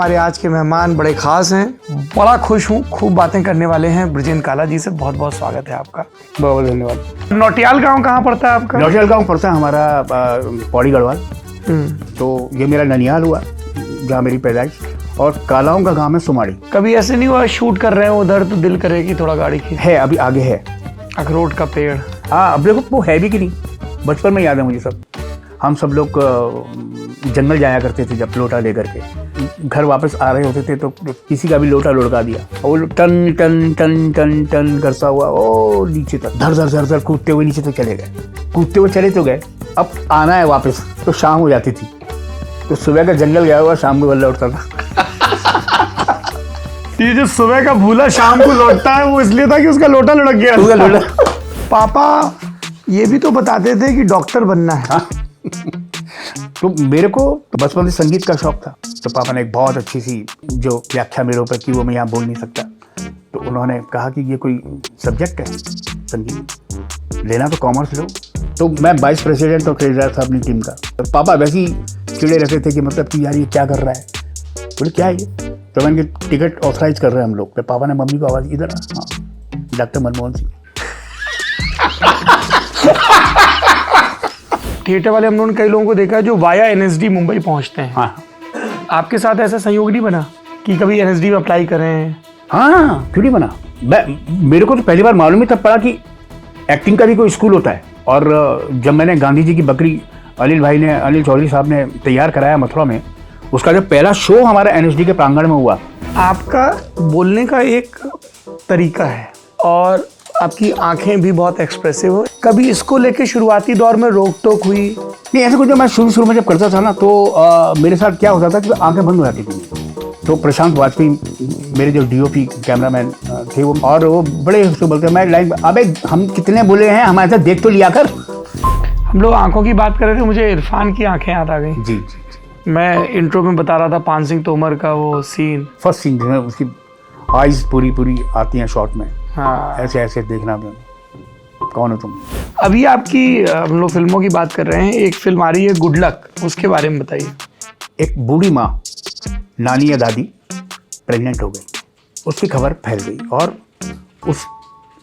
हमारे आज के मेहमान बड़े खास हैं, बड़ा खुश हूँ, खूब बातें करने वाले हैं। ब्रिजेन काला जी से बहुत बहुत स्वागत है आपका। बहुत बहुत धन्यवाद। नौटियाल गांव कहाँ पड़ता है आपका? नौटियाल गांव पड़ता है हमारा पौड़ी गढ़वाल। तो ये मेरा ननिहाल हुआ जहाँ मेरी पैदाइश, और कालाओं का गांव है सुमाड़ी। कभी ऐसे नहीं हुआ शूट कर रहे हैं उधर तो दिल करे कि थोड़ा गाड़ी की है अभी आगे है अखरोट का पेड़? हाँ, अब देखो वो है भी कि नहीं, बचपन में याद है मुझे सब। हम सब लोग जंगल जाया करते थे जब लोटा लेकर के घर वापस आ रहे होते थे तो किसी का भी लोटा लुढ़का दिया और वो टन टन टन टन टन करता हुआ ओ नीचे तक धर धर धर धर कूदते हुए नीचे तक चले गए। कूदते हुए चले तो गए, अब आना है वापस तो शाम हो जाती थी, तो सुबह का जंगल गया हुआ शाम को बल्ला उठता था। ये जो सुबह का भूला शाम को लौटता है वो इसलिए था कि उसका लोटा लुढ़क गया। पापा ये भी तो बताते थे कि डॉक्टर बनना है। हाँ। तो मेरे को बचपन से संगीत का शौक था, तो पापा ने एक बहुत अच्छी सी जो व्याख्या मेरे ऊपर की वो मैं यहाँ बोल नहीं सकता, तो उन्होंने कहा कि ये कोई सब्जेक्ट है संगीत, लेना तो कॉमर्स लो। तो मैं वाइस प्रेसिडेंट और ट्रेजरर था अपनी टीम का। तो पापा वैसे ही चिड़े रहते थे कि मतलब कि यार ये क्या कर रहा है, बोले क्या है ये, तो मैंने टिकट ऑथराइज कर रहे हैं हम लोग। तो पापा ने मम्मी को आवाज़ इधर, हाँ डॉक्टर मनमोहन सिंह। थिएटर वाले हम लोगों ने कई लोगों को देखा है जो वाया एनएसडी मुंबई पहुंचते हैं। हाँ, आपके साथ ऐसा संयोग नहीं बना कि कभी एनएसडी में अप्लाई करें? हाँ क्यों नहीं बना। मेरे को तो पहली बार मालूम ही तब पड़ा कि एक्टिंग का भी कोई स्कूल होता है। और जब मैंने गांधी जी की बकरी अनिल चौधरी साहब ने तैयार कराया मथुरा में, उसका जब पहला शो हमारा एनएसडी के प्रांगण में हुआ। आपका बोलने का एक तरीका है और आपकी आंखें भी बहुत एक्सप्रेसिव हो। कभी इसको लेके शुरुआती दौर में रोक टोक हुई? नहीं, ऐसा कुछ मैं शुरू में जब करता था ना तो मेरे साथ क्या होता था कि आंखें बंद हो जाती थी। तो प्रशांत वाजपेयी मेरे जो डीओपी कैमरामैन थे वो, और वो बड़े उसको बोलते मैं लाइक अबे हम कितने बोले हैं, हमारे साथ देख तो लिया कर। हम लोग आंखों की बात कर रहे थे, मुझे इरफान की आंखें याद आ गई। जी। मैं इंट्रो में बता रहा था पान सिंह तोमर का वो सीन, फर्स्ट सीन में उसकी आईज पूरी आती हैं शॉट में। हाँ ऐसे देखना, कौन हो तुम। अभी आपकी हम लोग फिल्मों की बात कर रहे हैं, एक फिल्म आ रही है गुड लक, उसके बारे में बताइए। एक बूढ़ी माँ, नानी या दादी प्रेग्नेंट हो गई, उसकी खबर फैल गई, और उस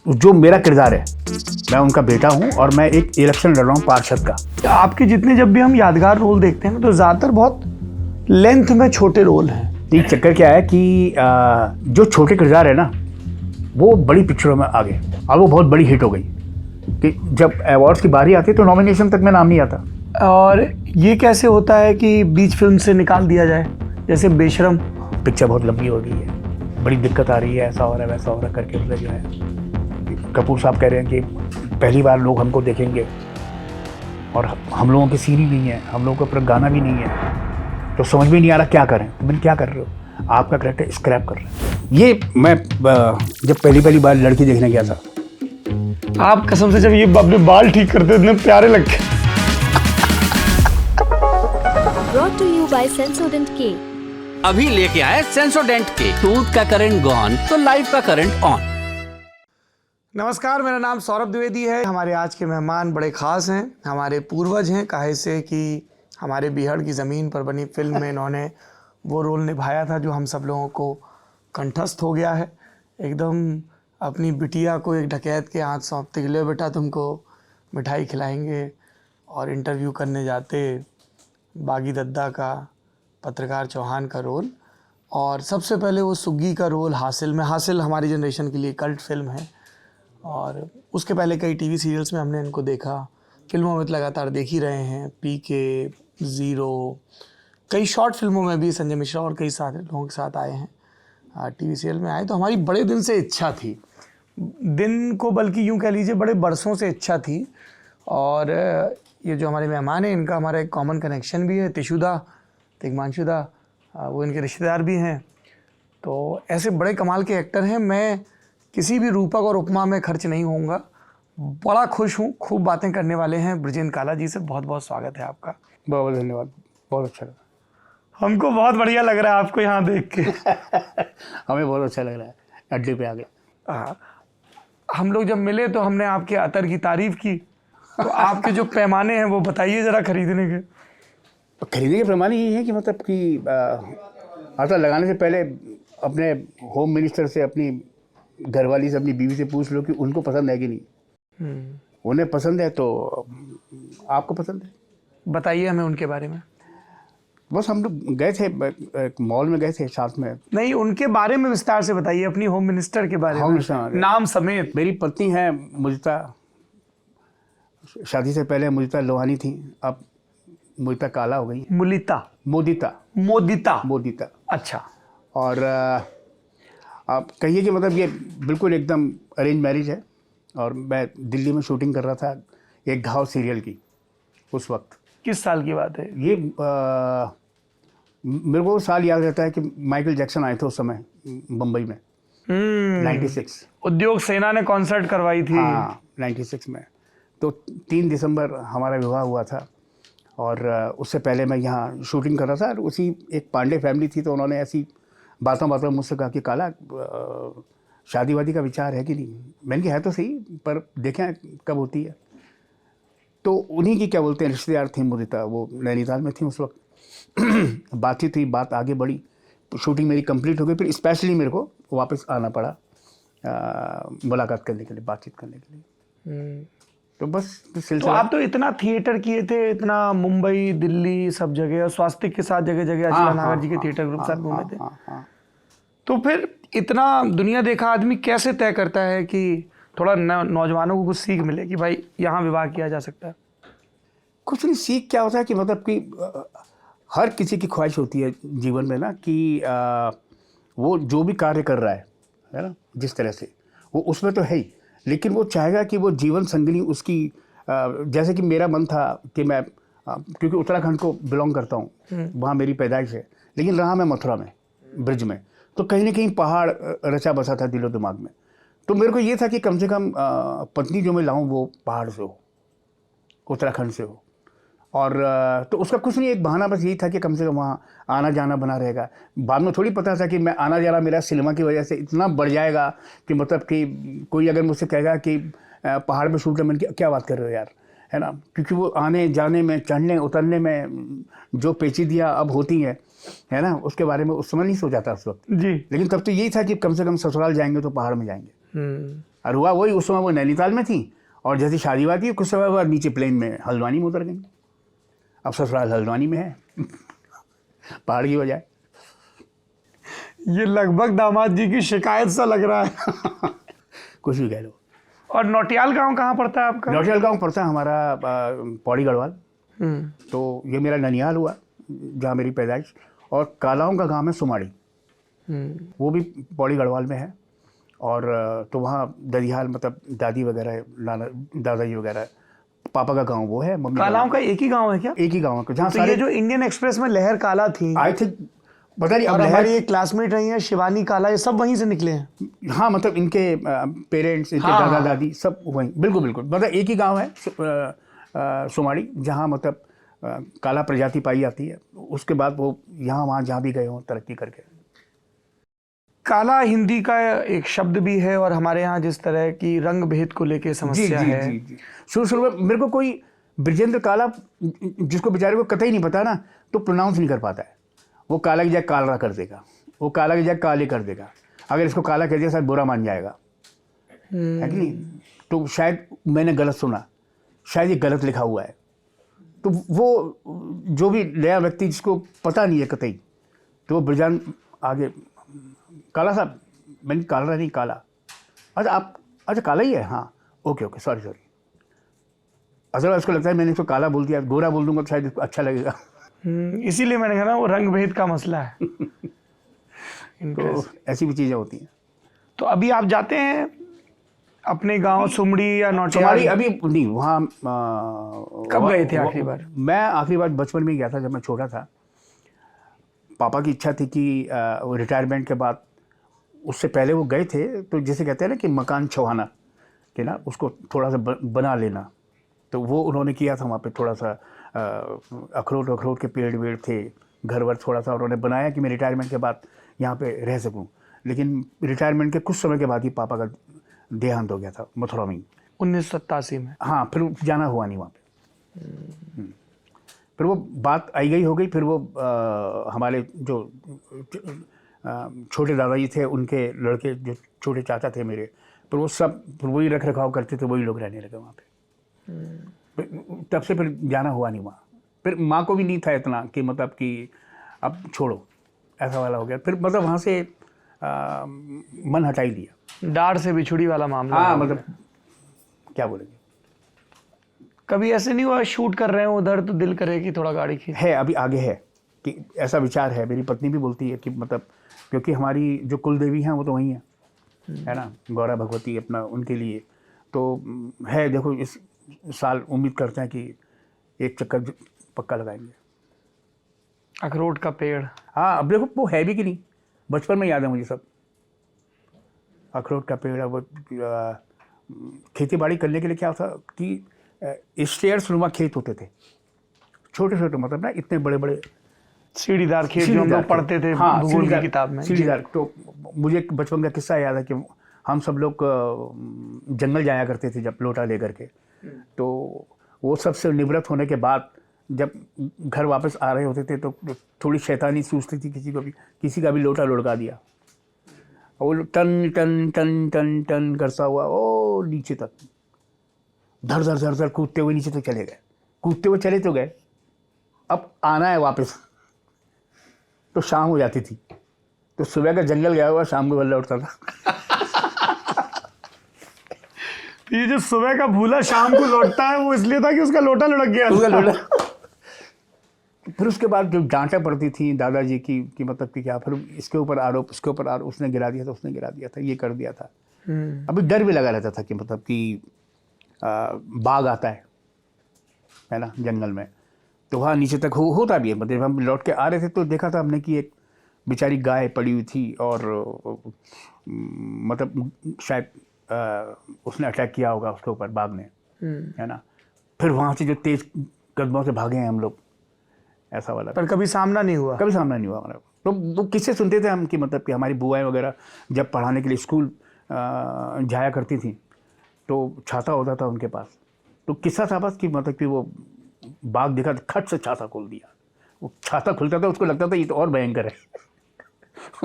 जो मेरा किरदार है, मैं उनका बेटा हूँ और मैं एक इलेक्शन लड़ रहा हूँ पार्षद का। आपके जितने जब भी हम यादगार रोल देखते हैं तो ज़्यादातर बहुत लेंथ में छोटे रोल हैं। एक चक्कर क्या है कि जो छोटे किरदार है ना वो बड़ी पिक्चरों में आ गए और वो बहुत बड़ी हिट हो गई कि जब अवार्ड्स की बारी आती है तो नॉमिनेशन तक में नाम नहीं आता। और ये कैसे होता है कि बीच फिल्म से निकाल दिया जाए? जैसे बेशरम पिक्चर बहुत लंबी हो गई है, बड़ी दिक्कत आ रही है, ऐसा हो रहा है वैसा हो रहा है करके, मतलब जो है कपूर साहब कह रहे हैं कि पहली बार लोग हमको देखेंगे और हम लोगों की सीरी नहीं है, हम लोगों के ऊपर गाना भी नहीं है, तो समझ में नहीं आ रहा क्या करें। तो मैंने क्या कर रहे हो, आपका करेक्टर स्क्रैप कर रहे हैं। ये मैं जब पहली बार लड़की देखने गया था, आप कसम से जब ये अपने बाल ठीक करते इतने प्यारे लगते। Brought to you by Sensodyne K। अभी लेके आए सेंसोडेंट के, टूथ का करंट गॉन तो लाइफ का करंट ऑन। नमस्कार, मेरा नाम सौरभ द्विवेदी है। हमारे आज के मेहमान बड़े खास हैं, हमारे पूर्वज हैं, काहे से कि हमारे बिहार की ज़मीन पर बनी फिल्म में इन्होंने वो रोल निभाया था जो हम सब लोगों को कंठस्थ हो गया है। एकदम अपनी बिटिया को एक डकैत के हाथ सौंपते के लिए, बेटा तुमको मिठाई खिलाएंगे, और इंटरव्यू करने जाते बागी दद्दा का, पत्रकार चौहान का रोल, और सबसे पहले वो सुग्गी का रोल हासिल हमारी जनरेशन के लिए कल्ट फिल्म है। और उसके पहले कई टीवी सीरियल्स में हमने इनको देखा, फिल्मों में तो लगातार देख ही रहे हैं, पीके, ज़ीरो, कई शॉर्ट फिल्मों में भी संजय मिश्रा और कई सारे लोगों के साथ आए हैं। टीवी सीरियल में आए तो हमारी बड़े दिन से इच्छा थी, दिन को बल्कि यूँ कह लीजिए बड़े बरसों से इच्छा थी। और ये जो हमारे मेहमान हैं इनका हमारा एक कॉमन कनेक्शन भी है, तिशुदा तिग्मांशुदा, वो इनके रिश्तेदार भी हैं। तो ऐसे बड़े कमाल के एक्टर हैं, मैं किसी भी रूपक और उपमा में खर्च नहीं होऊंगा। बड़ा खुश हूँ, खूब बातें करने वाले हैं ब्रिजेन काला जी से। बहुत बहुत स्वागत है आपका। बहुत बहुत धन्यवाद, बहुत अच्छा लगा। हमको बहुत बढ़िया लग रहा है आपको यहाँ देख के। हमें बहुत अच्छा लग रहा है, अड्डे पे आ गए। हाँ, हम लोग जब मिले तो हमने आपके अतर की तारीफ़ की, तो आपके जो पैमाने हैं वो बताइए ज़रा खरीदने के। खरीदने के पैमाने ये हैं कि मतलब कि अच्छा, लगाने से पहले अपने होम मिनिस्टर से, अपनी घरवाली से, अपनी बीवी से पूछ लो कि उनको पसंद है कि नहीं। उन्हें पसंद है तो आपको पसंद है। बताइए हमें उनके बारे में। बस हम लोग गए थे, एक मॉल में गए थे साथ में। नहीं, उनके बारे में विस्तार से बताइए, अपनी होम मिनिस्टर के बारे होम में, मिनिस्टर, नाम समेत। मेरी पत्नी है मुजिता, शादी से पहले मुजिता लोहानी थी, अब मुजिता काला हो गई। मुलिता, मोदिता, मोदिता, मोदिता। अच्छा। और आप कहिए कि मतलब ये बिल्कुल एकदम अरेंज मैरिज है। और मैं दिल्ली में शूटिंग कर रहा था एक घाव सीरियल की उस वक्त। किस साल की बात है? ये मेरे को साल याद रहता है कि माइकल जैक्सन आए थे उस समय मुंबई में, 96। उद्योग सेना ने कॉन्सर्ट करवाई थी। हाँ, 96 में। तो 3 दिसंबर हमारा विवाह हुआ था। और उससे पहले मैं यहाँ शूटिंग कर रहा था। और उसी एक पांडे फैमिली थी, तो उन्होंने ऐसी बातों बातों मुझसे कहा कि काला, शादी वादी का विचार है कि नहीं। मैंने कहा है तो सही, पर देखें कब होती है। तो उन्हीं की क्या बोलते हैं रिश्तेदार थी मुदिता, वो नैनीताल में थी उस वक्त। बातचीत हुई, बात आगे बढ़ी, तो शूटिंग मेरी कंप्लीट हो गई। फिर स्पेशली मेरे को वापस आना पड़ा मुलाकात करने के लिए, बातचीत करने के लिए। तो बस तो सिलसिला। आप तो इतना थिएटर किए थे, इतना मुंबई, दिल्ली, सब जगह, और स्वास्तिक के साथ जगह जगह अचला नागर जी के थिएटर ग्रुप साथ घूमे थे। तो फिर इतना दुनिया देखा आदमी कैसे तय करता है कि थोड़ा नौजवानों को कुछ सीख मिले कि भाई यहाँ विवाह किया जा सकता है? कुछ नहीं, सीख क्या होता है कि मतलब कि हर किसी की ख्वाहिश होती है जीवन में ना कि वो जो भी कार्य कर रहा है ना, जिस तरह से वो उसमें तो है ही, लेकिन वो चाहेगा कि वो जीवन संगिनी उसकी, जैसे कि मेरा मन था कि मैं, क्योंकि उत्तराखंड को बिलोंग करता हूँ, वहाँ मेरी पैदाइश है, लेकिन रहा मैं मथुरा में, ब्रिज में, तो कहीं ना कहीं पहाड़ रचा बसा था दिलो दिमाग में। तो मेरे को ये था कि कम से कम पत्नी जो मैं लाऊं वो पहाड़ से हो, उत्तराखंड से हो। और तो उसका कुछ नहीं, एक बहाना बस यही था कि कम से कम वहाँ आना जाना बना रहेगा। बाद में थोड़ी पता था कि मैं आना जाना मेरा सिनेमा की वजह से इतना बढ़ जाएगा कि मतलब कि कोई अगर मुझसे कहेगा कि पहाड़ पे शूट है, मैंने क्या बात कर रहे हो यार, है ना। क्योंकि वो आने जाने में, चढ़ने उतरने में जो पेचीदियाँ अब होती हैं, है ना, उसके बारे में उस समय नहीं सोचा था उस वक्त जी। लेकिन तब तो यही था कि कम से कम ससुराल जाएंगे तो पहाड़ में जाएंगे। और हुआ वही, उस समय वो नैनीताल में थी, और जैसी शादी हुआ थी कुछ समय बाद नीचे प्लेन में हल्द्वानी में उतर गई। अब ससुराल हल्द्वानी में है पहाड़ की बजाय। ये लगभग दामाद जी की शिकायत सा लग रहा है। कुछ भी कह लो। और नौटियाल गांव कहाँ पड़ता है आपका? नौटियाल गाँव पड़ता है हमारा पौड़ी गढ़वाल। तो ये मेरा ननिहाल हुआ जहाँ मेरी पैदाइश। और कालाओं का गांव है सुमाड़ी, वो भी पौड़ी गढ़वाल में है। और तो वहाँ ददिहाल, मतलब दादी वगैरह, नाना दादाजी वगैरह, पापा का गांव वो है। मम्मी कालाओं का एक ही गांव है क्या? एक ही गांव है जहाँ तो ये जो इंडियन एक्सप्रेस में लहर काला थी, आई थिंक, पता नहीं, और अब हमारी एक क्लासमेट रही है शिवानी काला, ये सब वहीं से निकले हैं। हाँ, मतलब इनके पेरेंट्स, इनके हाँ, दादा दादी सब वहीं, बिल्कुल बिल्कुल, मतलब एक ही गांव है सुमाड़ी, जहाँ मतलब काला प्रजाति पाई जाती है। उसके बाद वो यहाँ वहाँ जहाँ भी गए हों तरक्की करके। काला हिंदी का एक शब्द भी है, और हमारे यहाँ जिस तरह की रंग भेद को लेके समस्या है। जी। शुरू में मेरे को कोई ब्रजेंद्र काला, जिसको बेचारे को कतई नहीं पता ना, तो प्रोनाउंस नहीं कर पाता है। वो काला की जगह कालरा कर देगा, वो काला की जगह काले कर देगा। अगर इसको काला कह दिया शायद बुरा मान जाएगा, है कि नहीं। तो शायद मैंने गलत सुना, शायद ये गलत लिखा हुआ है। तो वो जो भी नया व्यक्ति जिसको पता नहीं है कतई, तो वो ब्रजान आगे, काला साहब, मैंने काला नहीं, काला। अच्छा आप, अच्छा काला ही है, हाँ ओके सॉरी। असल उसको लगता है मैंने इसको काला बोल दिया, गोरा बोल दूंगा तो शायद इसको अच्छा लगेगा। इसीलिए मैंने कहा ना, वो रंग भेद का मसला है। तो ऐसी भी चीज़ें होती हैं। तो अभी आप जाते हैं अपने गांव सुमड़ी या नौटियाल? सुमाड़ी अभी नहीं, वहाँ कब गए थे आखिरी बार? मैं आखिरी बार बचपन में गया था, जब मैं छोटा था। पापा की इच्छा थी कि वो रिटायरमेंट के बाद, उससे पहले वो गए थे, तो जैसे कहते हैं ना कि मकान छुहाना कि ना, उसको थोड़ा सा बना लेना। तो वो उन्होंने किया था वहाँ पे, थोड़ा सा अखरोट के पेड़ वेड़ थे, घर वर थोड़ा सा उन्होंने बनाया कि मैं रिटायरमेंट के बाद यहाँ पे रह सकूँ। लेकिन रिटायरमेंट के कुछ समय के बाद ही पापा का देहांत हो गया था मथुरा में, 1987 में। हाँ, फिर जाना हुआ नहीं वहाँ पे। फिर वो बात आई गई हो गई। फिर वो हमारे जो छोटे दादाजी थे उनके लड़के जो छोटे चाचा थे मेरे, फिर वो सब फिर वही रख रखाव करते थे, वही लोग रहने लगे वहाँ पे। तब से फिर जाना हुआ नहीं वहाँ। फिर माँ को भी नहीं था इतना कि मतलब कि अब छोड़ो, ऐसा वाला हो गया। फिर मतलब वहाँ से मन हटा ही दिया। डार से बिछुड़ी वाला मामला। हाँ मतलब क्या बोलेंगे। कभी ऐसे नहीं हुआ शूट कर रहे हो उधर तो दिल करे कि थोड़ा गाड़ी खींच? है, अभी आगे है कि ऐसा विचार है। मेरी पत्नी भी बोलती है कि मतलब क्योंकि हमारी जो कुल देवी हैं वो तो वहीं है ना, गौरा भगवती अपना, उनके लिए तो है। देखो इस साल उम्मीद करते हैं कि एक चक्कर पक्का लगाएंगे। अखरोट का पेड़। हाँ अब देखो वो है भी कि नहीं, बचपन में याद है मुझे सब। अखरोट का पेड़, वो खेती बाड़ी करने के लिए क्या था कि स्टेयर्स नुमा खेत होते थे, छोटे छोटे, मतलब ना इतने बड़े बड़े सीढ़ीदार खेत जो हम लोग पढ़ते थे भूगोल की किताब में। सीढ़ीदार। तो मुझे एक बचपन का किस्सा याद है कि हम सब लोग जंगल जाया करते थे जब लोटा लेकर के। तो वो सबसे निवृत्त होने के बाद जब घर वापस आ रहे होते थे तो थोड़ी शैतानी सूझती थी, किसी का भी लोटा लुढ़का दिया, और टन टन टन टन टन करता हुआ ओ नीचे तक धर धर धर धर कूदते हुए नीचे तक चले गए। कूदते हुए चले तो गए, अब आना है वापस, तो शाम हो जाती थी। तो सुबह का जंगल गया हुआ शाम को बल्ला उठता था। ये जो सुबह का भूला शाम को लौटता है वो इसलिए था कि उसका लोटा लुढ़क गया। उसका लोटा। फिर उसके बाद जो डांटा पड़ती थी दादाजी की कि मतलब कि क्या, फिर इसके ऊपर आरोप, उसके ऊपर आरोप, उसने गिरा दिया था, उसने गिरा दिया था, ये कर दिया था। अभी डर भी लगा रहता था कि मतलब कि बाघ आता है ना जंगल में, तो वहाँ नीचे तक होता भी है। मतलब हम लौट के आ रहे थे तो देखा था हमने कि एक बेचारी गाय पड़ी हुई थी और मतलब शायद उसने अटैक किया होगा उसके ऊपर बाघ ने, है ना। फिर वहाँ से जो तेज कदमों से भागे हैं हम लोग, ऐसा वाला। पर कभी सामना नहीं हुआ? कभी सामना नहीं हुआ हमारा। तो वो किससे सुनते थे हम कि मतलब कि हमारी बुआएं वगैरह जब पढ़ाने के लिए स्कूल जाया करती थी तो छाता होता था उनके पास, तो किस्सा था बस कि मतलब कि वो बाघ दिखा तो खट से छाता खोल दिया। वो छाता खुलता था, उसको लगता था ये तो और भयंकर है।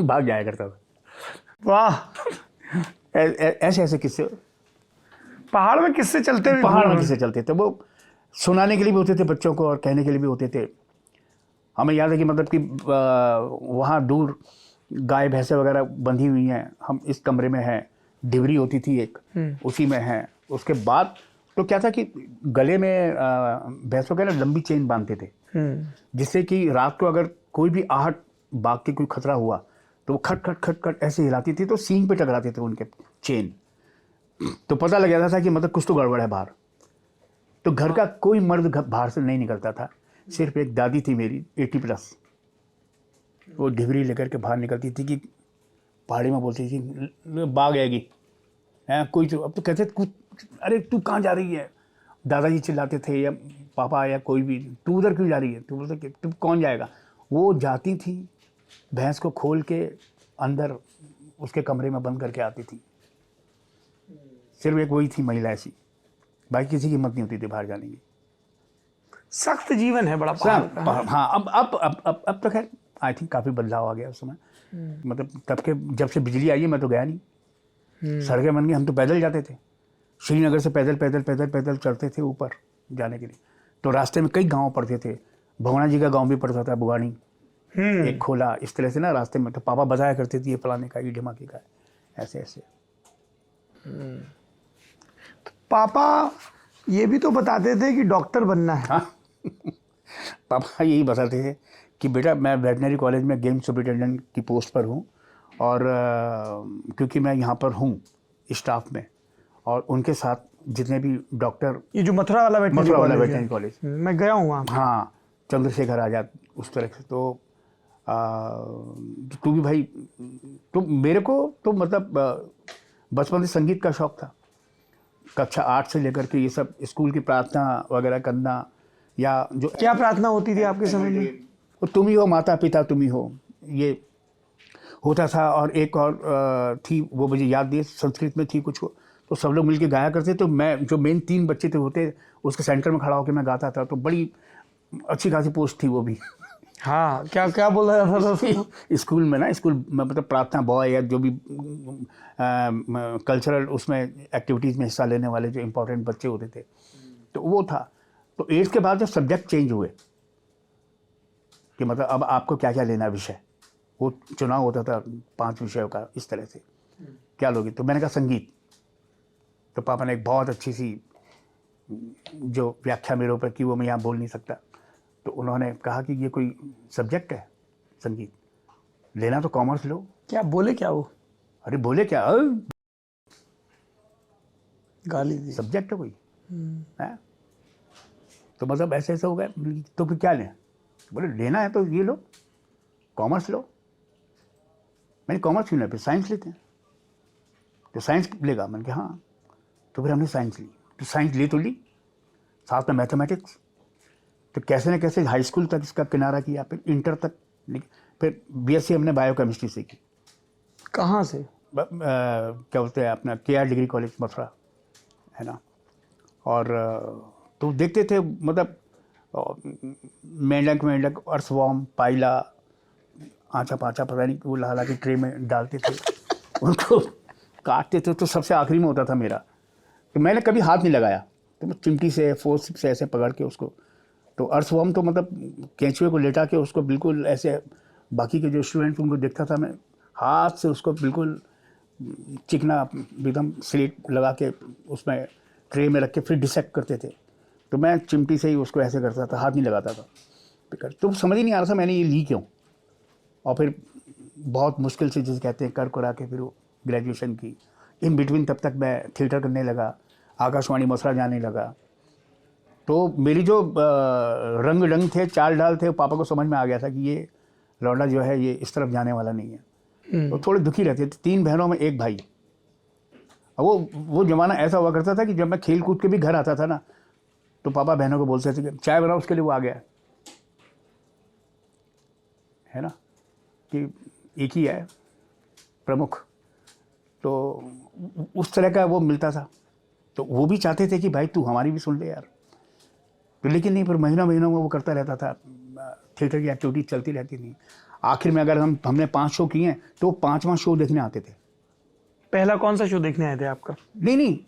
भाग जाया करता था। वाह। ऐसे ऐसे किस्से पहाड़ में किस्से चलते हुए, पहाड़ में किस्से चलते थे। वो सुनाने के लिए भी होते थे बच्चों को और कहने के लिए भी होते थे। हमें याद है कि मतलब कि वहाँ दूर गाय भैंसे वगैरह बंधी हुई हैं, हम इस कमरे में हैं, डिबरी होती थी एक, उसी में हैं। उसके बाद तो क्या था कि गले में भैंसों के ना लंबी चेन बांधते थे, जिससे कि रात को अगर कोई भी आहट, बाघ की कोई खतरा हुआ तो वो खट खट खट खट ऐसे हिलाती थी, तो सींग पे टकराते थे उनके चेन, तो पता लग जाता था कि मतलब कुछ तो गड़बड़ है बाहर। तो घर का कोई मर्द बाहर से नहीं निकलता था, सिर्फ एक दादी थी मेरी 80+, वो डिबरी लेकर के बाहर निकलती थी कि पहाड़ी में बोलती थी बाघ आएगी है कोई। तो अब तो कहते अरे तू कहाँ जा रही है, दादाजी चिल्लाते थे या पापा या कोई भी, तू उधर क्यों जा रही है, तू बोलते कि तू कौन जाएगा। वो जाती थी, भैंस को खोल के अंदर उसके कमरे में बंद करके आती थी। सिर्फ एक वही थी महिला ऐसी, बाकी किसी की हिम्मत नहीं होती थी बाहर जाने की। सख्त जीवन है बड़ा पहाड़ का। हाँ अब तो खैर आई थिंक काफ़ी बदलाव आ गया उस समय। मतलब तब के जब से बिजली आई है मैं तो गया नहीं, सड़कें बन गई, हम तो पैदल जाते थे। श्रीनगर से पैदल पैदल पैदल पैदल चढ़ते थे ऊपर जाने के लिए। तो रास्ते में कई गांव पड़ते थे, भवना जी का गांव भी पड़ता था, बुगानी एक खोला, इस तरह से ना रास्ते में। तो पापा बताया करते थे ये फलाने का, ये ढिमाके का, ऐसे ऐसे। तो पापा ये भी तो बताते थे कि डॉक्टर बनना है। हाँ पापा यही बताते थे कि बेटा मैं वेटनरी कॉलेज में गेम सुपरिटेंडेंट की पोस्ट पर हूँ, और क्योंकि मैं यहाँ पर हूँ स्टाफ में, और उनके साथ जितने भी डॉक्टर, ये जो मथुरा वाला वेटनरी कॉलेज मैं गया हूँ वहाँ। हाँ चंद्रशेखर आजाद उस तरह से। तो तू भी भाई, तो मेरे को तो मतलब बचपन से संगीत का शौक था। कक्षा 8 से लेकर के ये सब स्कूल की प्रार्थना वगैरह करना, या जो क्या प्रार्थना होती थी आपके समय में? वो तुम ही हो माता पिता तुम ही हो, ये होता था। और एक और थी, वो मुझे याद नहीं, संस्कृत में थी कुछ, तो सब लोग मिलके गाया करते। तो मैं जो मेन 3 बच्चे थे होते, उसके सेंटर में खड़ा होकर मैं गाता था। तो बड़ी अच्छी खासी पोस्ट थी वो भी। हाँ, क्या क्या बोल रहा था तो? स्कूल में ना, स्कूल में मतलब प्रार्थना बॉय या जो भी कल्चरल उसमें एक्टिविटीज़ में हिस्सा लेने वाले जो इम्पोर्टेंट बच्चे होते थे, तो वो था। तो 8th के बाद जब सब्जेक्ट चेंज हुए कि मतलब अब आपको क्या क्या लेना विषय, वो चुनाव होता था 5 विषयों का इस तरह से, क्या लोगे? तो मैंने कहा संगीत। तो पापा ने एक बहुत अच्छी सी जो व्याख्या मेरे ऊपर की वो मैं यहाँ बोल नहीं सकता, तो उन्होंने कहा कि ये कोई सब्जेक्ट है संगीत, लेना तो कॉमर्स लो। क्या बोले क्या वो? अरे बोले क्या, गाली दी। सब्जेक्ट है कोई है? तो मतलब ऐसे ऐसे हो गए। तो फिर क्या लें? बोले लेना है तो ये लो, कॉमर्स लो। मैंने कॉमर्स क्यों लें, फिर साइंस लेते हैं। तो साइंस लेगा? मैंने कहा हाँ। तो फिर हमने साइंस ली। तो साइंस ली तो ली, साथ में मैथमेटिक्स। तो कैसे न कैसे हाई स्कूल तक इसका किनारा किया, फिर इंटर तक, फिर बीएससी हमने बायोकेमिस्ट्री से की। कहाँ से? क्या बोलते हैं अपना KR डिग्री कॉलेज मथुरा, है ना। और तो देखते थे मतलब मेंढक अर्थवॉर्म, पाइला, आँचा पाँचा पता नहीं वो ला के ट्रे में डालते थे, उनको काटते थे। तो सबसे आखिरी में होता था मेरा। तो मैंने कभी हाथ नहीं लगाया, तो मैं चिमटी से फोर्स से ऐसे पकड़ के उसको, तो अर्थवॉर्म तो मतलब केंचुए को लेटा के उसको बिल्कुल ऐसे, बाकी के जो स्टूडेंट उनको देखता था मैं हाथ से उसको बिल्कुल चिकना एकदम स्लेट लगा के उसमें ट्रे में रख के फिर डिसेक्ट करते थे। तो मैं चिमटी से ही उसको ऐसे करता था, हाथ नहीं लगाता था। तो समझ ही नहीं आ रहा था मैंने ये ली क्यों। और फिर बहुत मुश्किल से जिसे कहते हैं कर करा के फिर वो ग्रेजुएशन की। इन बिटवीन तब तक मैं थिएटर करने लगा, आकाशवाणी मथुरा जाने लगा। तो मेरी जो रंग थे, चाल डाल थे, पापा को समझ में आ गया था कि ये लौंडा जो है ये इस तरफ जाने वाला नहीं है। तो थोड़े दुखी रहते थे। 3 बहनों में 1 भाई। वो ज़माना ऐसा हुआ करता था कि जब मैं खेल कूद के भी घर आता था ना, तो पापा बहनों को बोलते थे कि चाय बनाओ, उसके लिए वो आ गया है ना, कि एक ही है प्रमुख। तो उस तरह का वो मिलता था। तो वो भी चाहते थे कि भाई तू हमारी भी सुन ले यार। तो लेकिन नहीं, फिर महीनों में वो करता रहता था, थिएटर की एक्टिविटी चलती रहती थी। आखिर में अगर हमने 5 शो किए हैं तो 5वां शो देखने आते थे। पहला कौन सा शो देखने आए थे आपका? नहीं,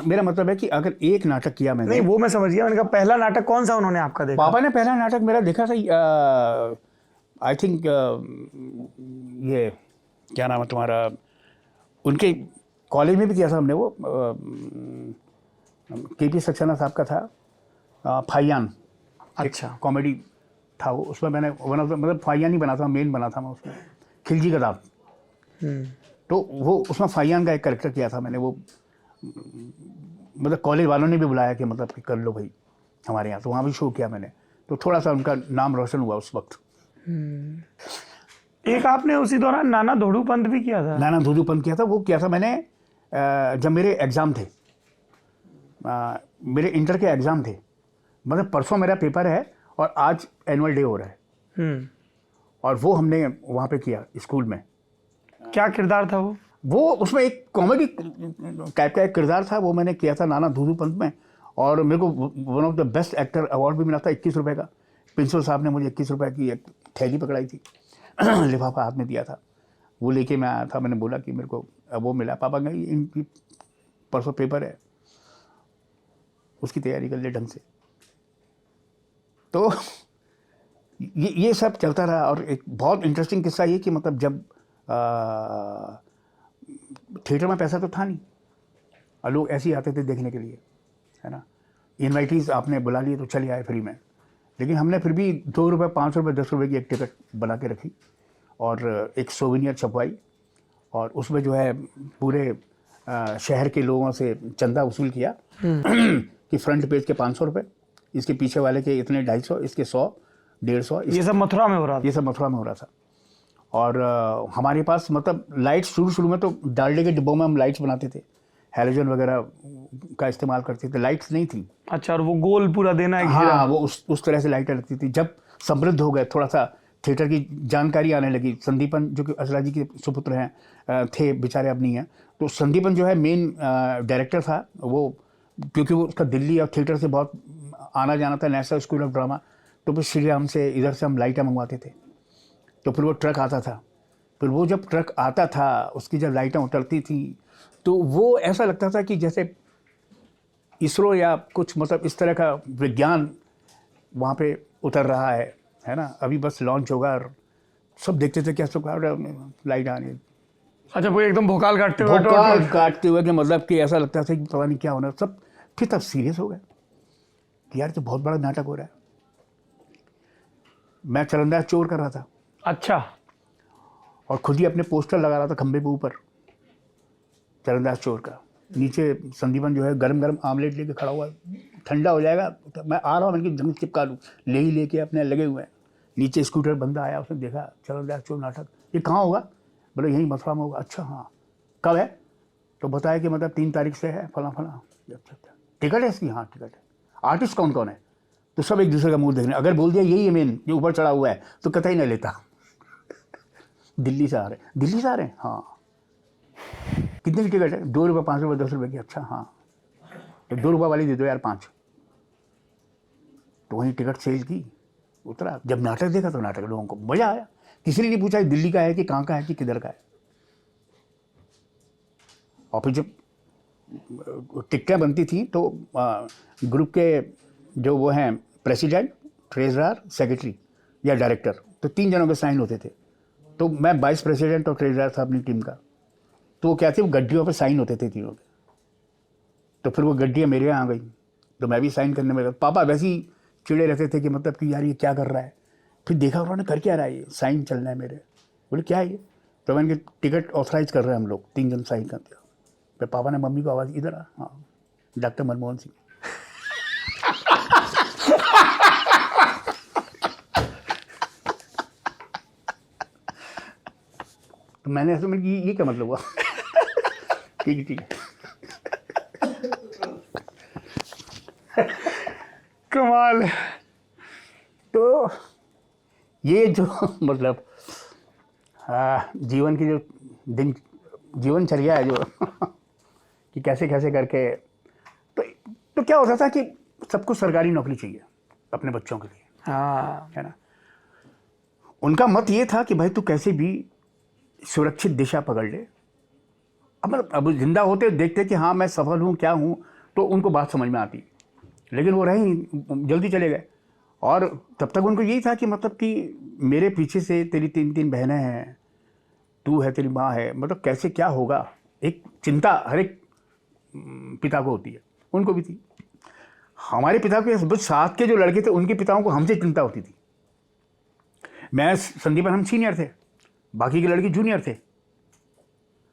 मेरा मतलब है कि अगर एक नाटक किया मैंने। नहीं, वो मैं समझ गया। मैंने कहा पहला नाटक कौन सा उन्होंने आपका देखा? पापा ने पहला नाटक मेरा देखा था, आई थिंक ये क्या नाम है तुम्हारा, उनके कॉलेज में भी किया था हमने वो, KP सक्सेना साहब का था, फाइयान। अच्छा। कॉमेडी था वो, उसमें मैंने मतलब फाइयान ही बना था, मेन बना था मैं उसमें, खिलजी गदाब। तो वो उसमें फाइयान का एक कैरेक्टर किया था मैंने। वो मतलब कॉलेज वालों ने भी बुलाया कि मतलब कि कर लो भाई हमारे यहाँ, तो वहाँ भी शो किया मैंने। तो थोड़ा सा उनका नाम रोशन हुआ उस वक्त। एक आपने उसी दौरान नाना धोड़ू पंत भी किया था। नाना धोड़ू पंत किया था। वो किया था मैंने जब मेरे एग्ज़ाम थे, मेरे इंटर के एग्ज़ाम थे। मतलब परसों मेरा पेपर है और आज एनुअल डे हो रहा है। और वो हमने वहाँ पे किया स्कूल में। क्या किरदार था वो? उसमें एक कॉमेडी टाइप का एक किरदार था, वो मैंने किया था नाना धोड़ू पंत में। और मेरे को one of the best actor award भी मिला था, 21 रुपये का। प्रिंसिपल साहब ने मुझे 21 रुपये की एक थैली पकड़ाई थी, लिफाफा हाथ में दिया था, वो लेके मैं आया था। मैंने बोला कि मेरे को वो मिला। पापा कहेंगे इनकी परसों पेपर है, उसकी तैयारी कर ले ढंग से। तो ये सब चलता रहा। और एक बहुत इंटरेस्टिंग किस्सा ये कि मतलब जब थिएटर में पैसा तो था नहीं और लोग ऐसे ही आते थे देखने के लिए, है ना। इन्वाइटीज़ आपने बुला लिए तो चले आए फ्री में। लेकिन हमने फिर भी 2 रुपये, 5 रुपये, 10 रुपये की एक टिकट बना के रखी और एक सोवेनियर छपवाई। और उसमें जो है पूरे शहर के लोगों से चंदा वसूल किया कि फ्रंट पेज के 500 रुपये, इसके पीछे वाले के इतने 250, इसके 100, 150। ये सब मथुरा में हो रहा था? ये सब मथुरा में हो रहा था। और हमारे पास मतलब लाइट्स शुरू में तो डालडे के डिब्बों में हम लाइट्स बनाते थे, हैलोजन वगैरह का इस्तेमाल करते थे, लाइट्स नहीं थी। अच्छा, और वो गोल पूरा देना है घेरा? हाँ, वो उस तरह से लाइटें लगती थी। जब समृद्ध हो गए, थोड़ा सा थिएटर की जानकारी आने लगी, संदीपन जो कि असरा जी के सुपुत्र हैं थे, बेचारे अब नहीं हैं, तो संदीपन जो है मेन डायरेक्टर था वो, क्योंकि वो उसका दिल्ली और थिएटर से बहुत आना जाना था, नेशनल स्कूल ऑफ ड्रामा। तो फिर श्री राम से इधर से हम लाइटें मंगवाते थे। तो फिर वो ट्रक आता था, फिर वो जब ट्रक आता था उसकी जब लाइटें उतरती थी तो वो ऐसा लगता था कि जैसे इसरो या कुछ मतलब इस तरह का विज्ञान वहाँ पे उतर रहा है ना। अभी बस लॉन्च होगा और सब देखते थे क्या सब लाइट आने, अच्छा वो एकदम भोकाल काटते हुए भोकाल काटते हुए कि मतलब कि ऐसा लगता था कि पता नहीं क्या होना। सब फिर तब सीरियस हो गए कि यार तो बहुत बड़ा नाटक हो रहा है। मैं चलंदाज चोर कर रहा था अच्छा, और खुद ही अपने पोस्टर लगा रहा था खंबे पे ऊपर चलंदाज चोर का। नीचे संदीपन जो है गरम गरम आमलेट लेके खड़ा हुआ है, ठंडा हो जाएगा तो मैं आ रहा हूँ, मैंने जंग चिपका लूँ, ले ही लेके अपने लगे हुए हैं। नीचे स्कूटर बंदा आया, उसने देखा चलंदाज चोर नाटक, ये कहाँ होगा? बोले यहीं मथुरा में होगा। अच्छा हाँ, कब है? तो बताया कि मतलब 3 तारीख से है, फला फला। अच्छा, टिकट है इसकी? हाँ टिकट है। आर्टिस्ट कौन कौन है? तो सब एक दूसरे का मुंह देख रहे हैं। अगर बोल दिया यही है मेन जो ऊपर चढ़ा हुआ है तो कतई नहीं लेता। दिल्ली से आ रहे हैं। दिल्ली से आ रहे हैं? हाँ। कितने की टिकट है? 2 रुपये, 5 रुपये, 10 रुपये की। अच्छा हाँ, तो 2 रुपये वाली दे दो यार 5। तो वहीं टिकट सेल की, उतरा। जब नाटक देखा तो नाटक लोगों को मजा आया। किसी ने नहीं पूछा दिल्ली का है कि कहाँ का है कि किधर का है। और फिर जब टिकटें बनती थी तो ग्रुप के जो वो हैं प्रेसिडेंट, ट्रेजरर, सेक्रेटरी या डायरेक्टर, तो 3 जनों के साइन होते थे। तो मैं वाइस प्रेसिडेंट और ट्रेजरर था अपनी टीम का। तो वो क्या थे, वो गड्डियों पे साइन होते थे तीनों के। तो फिर वो गड्डियाँ मेरे यहाँ आ गई तो मैं भी साइन करने में। पापा वैसे ही चिड़े रहते थे कि मतलब कि यार ये क्या कर रहा है। फिर देखा उन्होंने कर क्या रहा है, ये साइन चलना है मेरे। बोले क्या है ये? तो मैंने टिकट ऑथराइज कर रहे हैं हम लोग, 3 जन साइन करते हो। फिर पापा ने मम्मी को आवाज़, इधर आ। हाँ, डॉक्टर मनमोहन सिंह। तो मैंने ऐसा मैंने ये क्या मतलब हुआ? ठीक है ठीक है। कमाल है। तो ये जो मतलब जीवन की जो जीवनचर्या है जो कि कैसे कैसे करके तो क्या होता था कि सबको सरकारी नौकरी चाहिए अपने बच्चों के लिए, हाँ है ना। उनका मत ये था कि भाई तू कैसे भी सुरक्षित दिशा पकड़ ले। अब जिंदा होते देखते कि हाँ मैं सफल हूँ क्या हूँ, तो उनको बात समझ में आती। लेकिन वो रहे नहीं, जल्दी चले गए। और तब तक उनको यही था कि मतलब कि मेरे पीछे से तेरी 3 बहनें हैं, तू है, तेरी माँ है, मतलब कैसे क्या होगा। एक चिंता हर एक पिता को होती है, उनको भी थी। हमारे पिता के साथ के जो लड़के थे उनके पिताओं को हमसे चिंता होती थी। मैं संदीपन हम सीनियर थे, बाकी के लड़के जूनियर थे।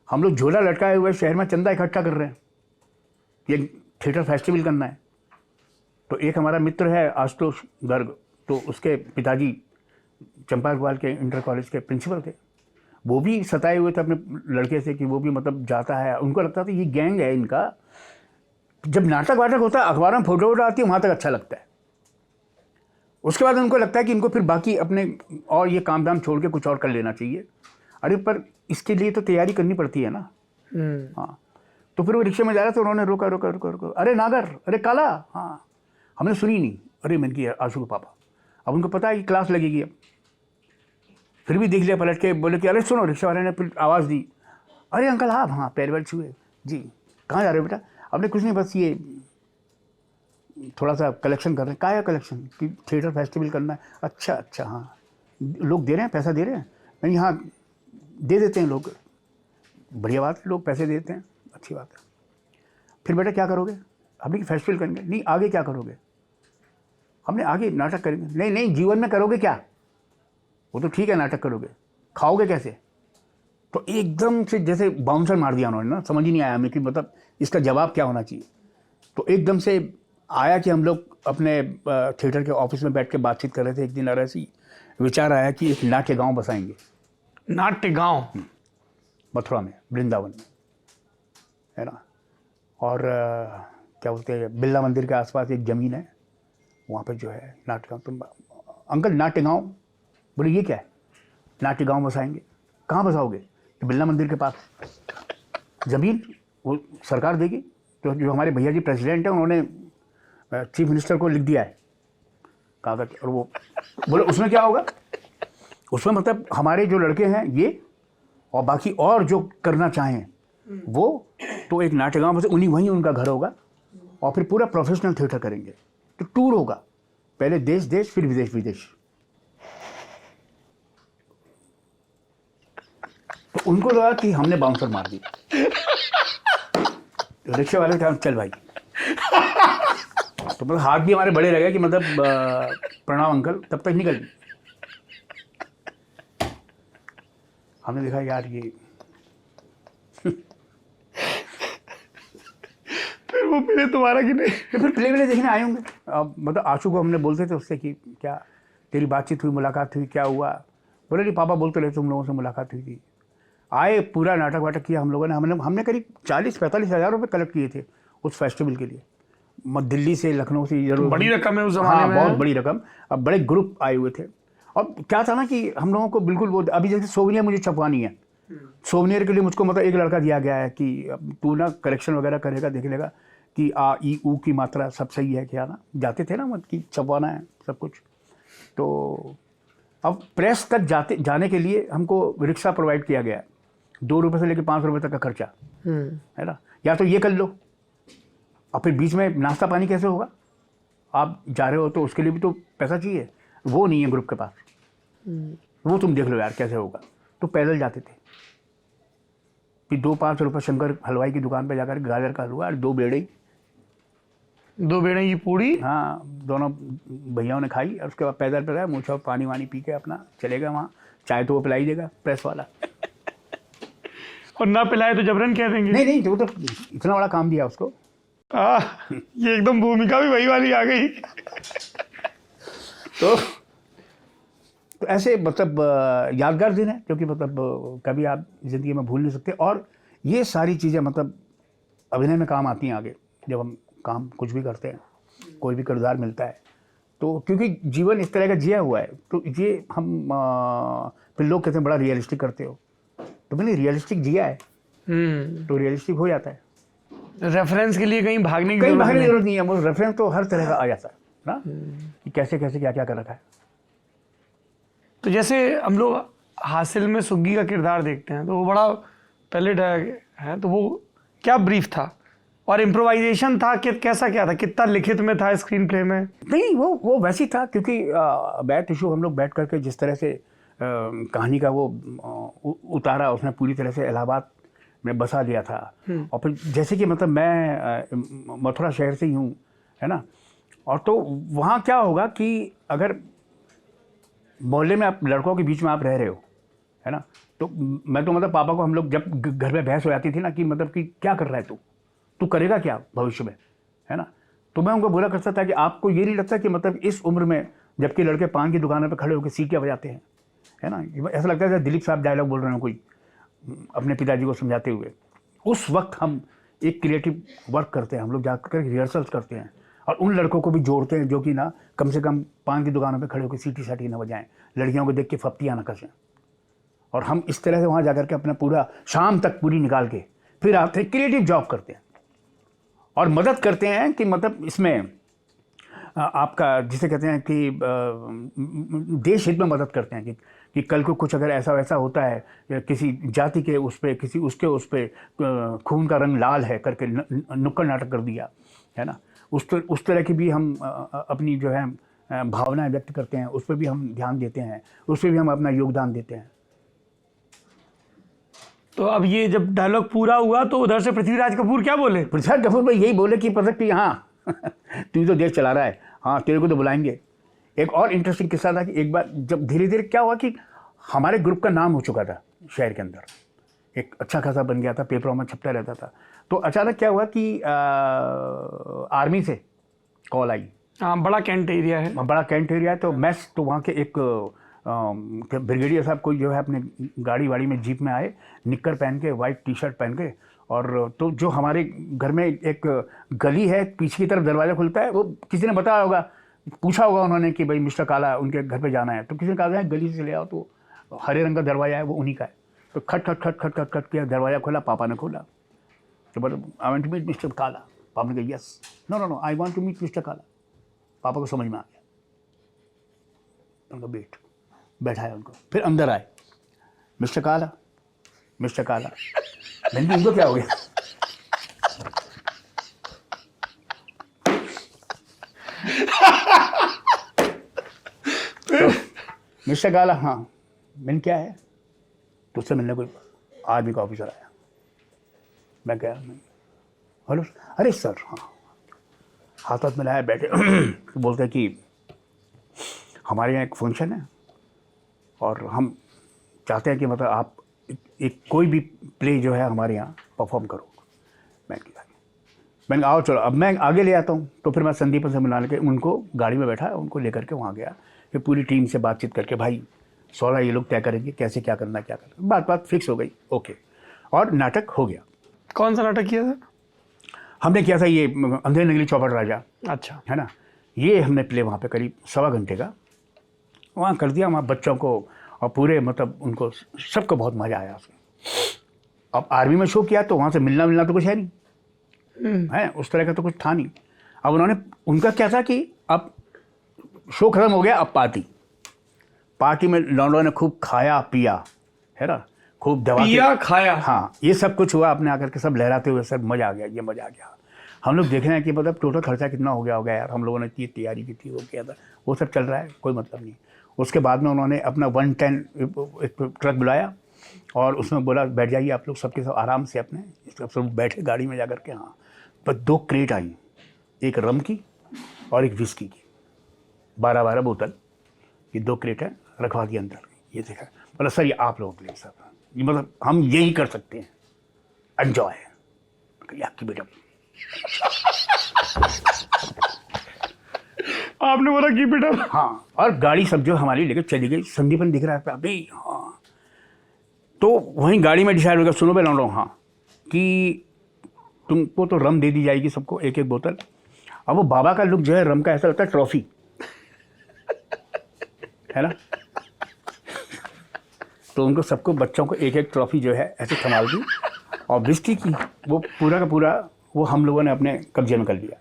हम लोग झोला लटकाए हुए शहर में चंदा इकट्ठा कर रहे हैं, ये थिएटर फेस्टिवल करना है। तो एक हमारा मित्र है आशुतोष गर्ग, तो उसके पिताजी चंपाकवाल के इंटर कॉलेज के प्रिंसिपल थे। वो भी सताए हुए थे अपने लड़के से कि वो भी मतलब जाता है। उनको लगता था ये गैंग है इनका। जब नाटक वाटक होता है, अखबार में फोटो वोटो आती है, वहाँ तक अच्छा लगता है। उसके बाद उनको लगता है कि इनको फिर बाकी अपने और ये काम धाम छोड़ के कुछ और कर लेना चाहिए। अरे पर इसके लिए तो तैयारी करनी पड़ती है ना। हाँ, तो फिर वो रिक्शे में जा रहा था, उन्होंने रोका रोका रोका रोका, अरे नागर, अरे काला। हाँ, हमने सुनी नहीं। अरे मैंने किया आशु के पापा। अब उनको पता है कि क्लास लगेगी। अब फिर भी देख लिया पलट के, बोले कि अरे सुनो। रिक्शा वाले ने फिर आवाज़ दी, अरे अंकल आप? हाँ, पैर वैर छुए जी। कहाँ जा रहे हो बेटा? अपने कुछ नहीं, बस ये थोड़ा सा कलेक्शन कर रहे हैं। क्या कलेक्शन? कि थिएटर फेस्टिवल करना है। अच्छा अच्छा, हाँ लोग दे रहे हैं, पैसा दे रहे हैं? नहीं, हाँ दे देते हैं लोग। बढ़िया बात है, लोग पैसे देते हैं, अच्छी बात है। फिर बेटा क्या करोगे? हमने फेस्टिवल करेंगे। नहीं, आगे क्या करोगे? हमने आगे नाटक करेंगे। नहीं नहीं, जीवन में करोगे क्या? वो तो ठीक है नाटक करोगे, खाओगे कैसे? तो एकदम से जैसे बाउंसर मार दिया उन्होंने ना, समझ ही नहीं आया हमें कि मतलब इसका जवाब क्या होना चाहिए। तो एकदम से आया कि हम लोग अपने थिएटर के ऑफिस में बैठ के बातचीत कर रहे थे एक दिन, और ऐसी विचार आया कि एक नाट्य गांव बसाएंगे। नाट्य गांव? मथुरा में, वृंदावन में, है ना। और क्या बोलते हैं, बिरला मंदिर के आसपास एक ज़मीन है, वहाँ पे जो है नाट्य गांव। तुम अंकल नाट्य गांव? बोले ये क्या है? नाट्य गांव बसाएंगे। कहाँ बसाओगे? तो बिरला मंदिर के पास ज़मीन वो सरकार देगी। तो जो हमारे भैया जी प्रेसिडेंट हैं, उन्होंने चीफ मिनिस्टर को लिख दिया है, कागज, और वो बोले उसमें क्या होगा, उसमें मतलब हमारे जो लड़के हैं ये और बाकी और जो करना चाहें वो, तो एक नाट्यगांव में से वहीं उनका घर होगा और फिर पूरा प्रोफेशनल थिएटर करेंगे। तो टूर होगा, पहले देश देश फिर विदेश विदेश। तो उनको लगा कि हमने बाउंसर मार दी। तो रिक्शे वाले कहा चल भाई। तो मतलब हाथ भी हमारे बड़े लगे कि मतलब प्रणाम अंकल, तब तक निकल गई। हमने देखा यार ये फिर वो मिले तुम्हारा कि नहीं? तो फिर प्ले देखने आए होंगे। अब मतलब आशु को हमने बोलते थे उससे कि क्या तेरी बातचीत हुई, मुलाकात हुई, क्या हुआ? बोले नहीं पापा बोलते रहे तुम लोगों से मुलाकात हुई थी। आए, पूरा नाटक वाटक किया हम लोगों ने। हमने करीब 40-45 हज़ार रुपये कलेक्ट किए थे उस फेस्टिवल के लिए। दिल्ली से, लखनऊ से, जरूर बड़ी रकम है उस जमाने हाँ, में। बहुत बड़ी रकम। अब बड़े ग्रुप आए हुए थे और क्या था ना कि हम लोगों को बिल्कुल वो, अभी जैसे सोविनियर मुझे छपवानी है, सोविनियर के लिए मुझको मतलब एक लड़का दिया गया है कि अब तू ना करेक्शन वगैरह करेगा, देख लेगा कि आ ई ऊ की मात्रा सब सही है क्या ना। जाते थे ना मत कि छपवाना है सब कुछ। तो अब प्रेस तक जाने के लिए हमको रिक्शा प्रोवाइड किया गया है, 2 रुपये से लेकर 5 रुपये तक का खर्चा है ना। या तो ये कर लो और फिर बीच में नाश्ता पानी कैसे होगा? आप जा रहे हो तो उसके लिए भी तो पैसा चाहिए, वो नहीं है ग्रुप के पास। वो तुम देख लो यार कैसे होगा। तो पैदल जाते थे, फिर 2-5 रुपये शंकर हलवाई की दुकान पे जाकर गाजर का हलवा और 2 बेड़े, 2 बेड़े की पूड़ी। हाँ, दोनों भैयाओं ने खाई और उसके बाद पैदल पे गया, मुँह पानी वानी पी के अपना चले गए वहाँ। चाय तो वो पिलाई देगा प्रेस वाला, और ना पिलाए तो जबरन कह देंगे। नहीं तो वो तो इतना बड़ा काम दिया उसको। ये एकदम भूमिका भी वही वाली आ गई। तो ऐसे मतलब यादगार दिन है, क्योंकि मतलब कभी आप ज़िंदगी में भूल नहीं सकते। और ये सारी चीज़ें मतलब अभिनय में काम आती हैं आगे, जब हम काम कुछ भी करते हैं, कोई भी किरदार मिलता है तो, क्योंकि जीवन इस तरह का जिया हुआ है। तो ये हम फिर लोग कहते हैं बड़ा रियलिस्टिक करते हो, तो मैंने रियलिस्टिक जिया है तो रियलिस्टिक हो जाता है। रेफरेंस के लिए कहीं भागने की जरूरत नहीं है। वो रेफरेंस तो हर तरह का आ जाता है ना, कि कैसे कैसे क्या क्या कर रखा है। तो जैसे हम लोग हासिल में सुग्गी का किरदार देखते हैं तो वो बड़ा पहले है, तो वो क्या ब्रीफ था और इम्प्रोवाइजेशन था कि कैसा क्या था, कितना लिखित में था स्क्रीन प्ले में? नहीं, वो वैसे ही था, क्योंकि बैट इशू हम लोग बैठ करके जिस तरह से कहानी का वो उतारा, उसने पूरी तरह से इलाहाबाद में बसा दिया था। और फिर जैसे कि मतलब मैं मथुरा शहर से ही हूँ, है ना, और तो वहाँ क्या होगा कि अगर मोहल्ले में आप लड़कों के बीच में आप रह रहे हो, है ना, तो मैं तो मतलब पापा को, हम लोग जब घर में बहस हो जाती थी ना कि मतलब कि क्या कर रहा है तू करेगा क्या भविष्य में, है ना, तो मैं उनको बोला करता था कि आपको ये नहीं लगता कि मतलब इस उम्र में, जबकि लड़के पान की दुकानों पे खड़े होकर सीटियाँ बजाते हैं, है ना, ऐसा लगता है दिलीप साहब डायलॉग बोल रहे हैं कोई अपने पिताजी को समझाते हुए। उस वक्त हम एक क्रिएटिव वर्क करते हैं, हम लोग जाकर रिहर्सल्स करते हैं और उन लड़कों को भी जोड़ते हैं जो कि ना कम से कम पान की दुकानों पे खड़े होकर सीटी साटी ना बजाएं, लड़कियों को देख के फप्तियाँ ना कसें। और हम इस तरह से वहाँ जाकर के अपना पूरा शाम तक पूरी निकाल के फिर आते क्रिएटिव जॉब करते हैं और मदद करते हैं कि मतलब इसमें आपका जिसे कहते हैं कि देश हित में मदद करते हैं कि कल को कुछ अगर ऐसा वैसा होता है या किसी जाति के उस पर, किसी उसके उस पर खून का रंग लाल है करके नुक्कड़ नाटक कर दिया, है ना, उस तरह की भी हम अपनी जो है भावनाएं व्यक्त करते हैं, उस पर भी हम ध्यान देते हैं, उस पर भी हम अपना योगदान देते हैं। तो अब ये जब डायलॉग पूरा हुआ तो उधर से पृथ्वीराज कपूर क्या बोले? पृथ्वीराज कपूर भाई यही बोले कि पता कि हाँ तू तो देश चला रहा है, हाँ तेरे को तो बुलाएंगे। एक और इंटरेस्टिंग किस्सा था कि एक बार जब धीरे धीरे क्या हुआ कि हमारे ग्रुप का नाम हो चुका था शहर के अंदर, एक अच्छा खासा बन गया था, पेपरों में छपता रहता था। तो अचानक क्या हुआ कि आर्मी से कॉल आई। हाँ, बड़ा कैंट एरिया है। बड़ा कैंट एरिया है, तो मैस तो वहाँ के एक ब्रिगेडियर साहब कोई जो है अपने गाड़ी वाड़ी में जीप में आए, निक्कर पहन के, वाइट टी शर्ट पहन के, और तो जो हमारे घर में एक गली है पीछे की तरफ दरवाज़ा खुलता है, वो किसी ने बताया होगा, पूछा होगा उन्होंने कि भाई मिस्टर काला उनके घर पे जाना है, तो किसी ने कहा है गली से ले आओ, तो हरे रंग का दरवाज़ा है वो उन्हीं का है। तो खट खट खट खट खट खट किया, दरवाज़ा खोला, पापा ने खोला, तो बोले I want to meet mister Kala. पापा ने कहा yes, no no no I want to meet mister Kala. पापा को समझ में आ गया, उनको बैठाया उनको, फिर अंदर आए, मिस्टर काला, मिस्टर काला। मैंने कहा, उनको क्या हो गया? तो मिस्टर काला, हाँ। मैंने क्या है? तो उससे मिलने कोई आर्मी का ऑफिसर आया। मैं क्या, हेलो, अरे सर, हाँ। हाथ हाथ मिलाया, बैठे। तो बोलते हैं कि हमारे यहाँ एक फंक्शन है और हम चाहते हैं कि मतलब आप एक कोई भी प्ले जो है हमारे यहाँ परफॉर्म करो। मैंने आओ चलो, अब मैं आगे ले आता हूँ। तो फिर मैं संदीप से मिला के उनको गाड़ी में बैठा, उनको लेकर के वहाँ गया। फिर पूरी टीम से बातचीत करके, भाई सौदा ये लोग तय करेंगे कैसे क्या करना, क्या करना। बात फिक्स हो गई, ओके। और नाटक हो गया। कौन सा नाटक किया था? हमने किया था ये अंधेरी नगरी चौपड़ राजा, अच्छा, है ना। ये हमने प्ले वहाँ पे करीब 1.25 घंटे का वहाँ कर दिया। वहाँ बच्चों को और पूरे मतलब उनको सबको बहुत मज़ा आया उसमें। अब आर्मी में शो किया तो वहाँ से मिलना तो कुछ है नहीं, है उस तरह का तो कुछ था नहीं। अब उन्होंने, उनका क्या था कि अब शो खत्म हो गया, अब पार्टी में लौंडों ने खूब खाया पिया, है ना, खूब दवा पिया खाया। हाँ, ये सब कुछ हुआ। अपने आकर के सब लहराते हुए, सब मज़ा आ गया, ये मज़ा आ गया। हम लोग देख रहे हैं कि मतलब टोटल खर्चा कितना हो गया यार। हम लोगों ने इतनी तैयारी की थी, वो किया था, वो सब चल रहा है, कोई मतलब नहीं। उसके बाद में उन्होंने अपना 110 एक ट्रक बुलाया और उसमें बोला बैठ जाइए आप लोग सबके सब आराम से अपने। सब बैठे गाड़ी में जा कर के। हाँ, पर 2 क्रेट आई, एक रम की और एक विस्की की, 12-12 बोतल, ये 2 क्रेट है, रखवा दिया अंदर। ये देखा, बोला सर ये आप लोगों के लिए सब, ये मतलब हम यही कर सकते हैं, एंजॉय। आपकी बेटा आपने बोला कि बेटा, हाँ। और गाड़ी सब जो हमारी लेकर चली गई। संदीपन दिख रहा है अभी, हाँ। तो वहीं गाड़ी में डिसाइड हो गया, सुनो मैं लौट रहा हूँ, हाँ, कि तुमको तो रम दे दी जाएगी सबको, एक एक बोतल। अब वो बाबा का लुक जो है रम का, ऐसा लगता है ट्रॉफी, है ना। तो उनको सबको बच्चों को एक एक ट्रॉफी जो है ऐसे संभाल दी। और विस्की की वो पूरा का पूरा वो हम लोगों ने अपने कब्जे में कर लिया।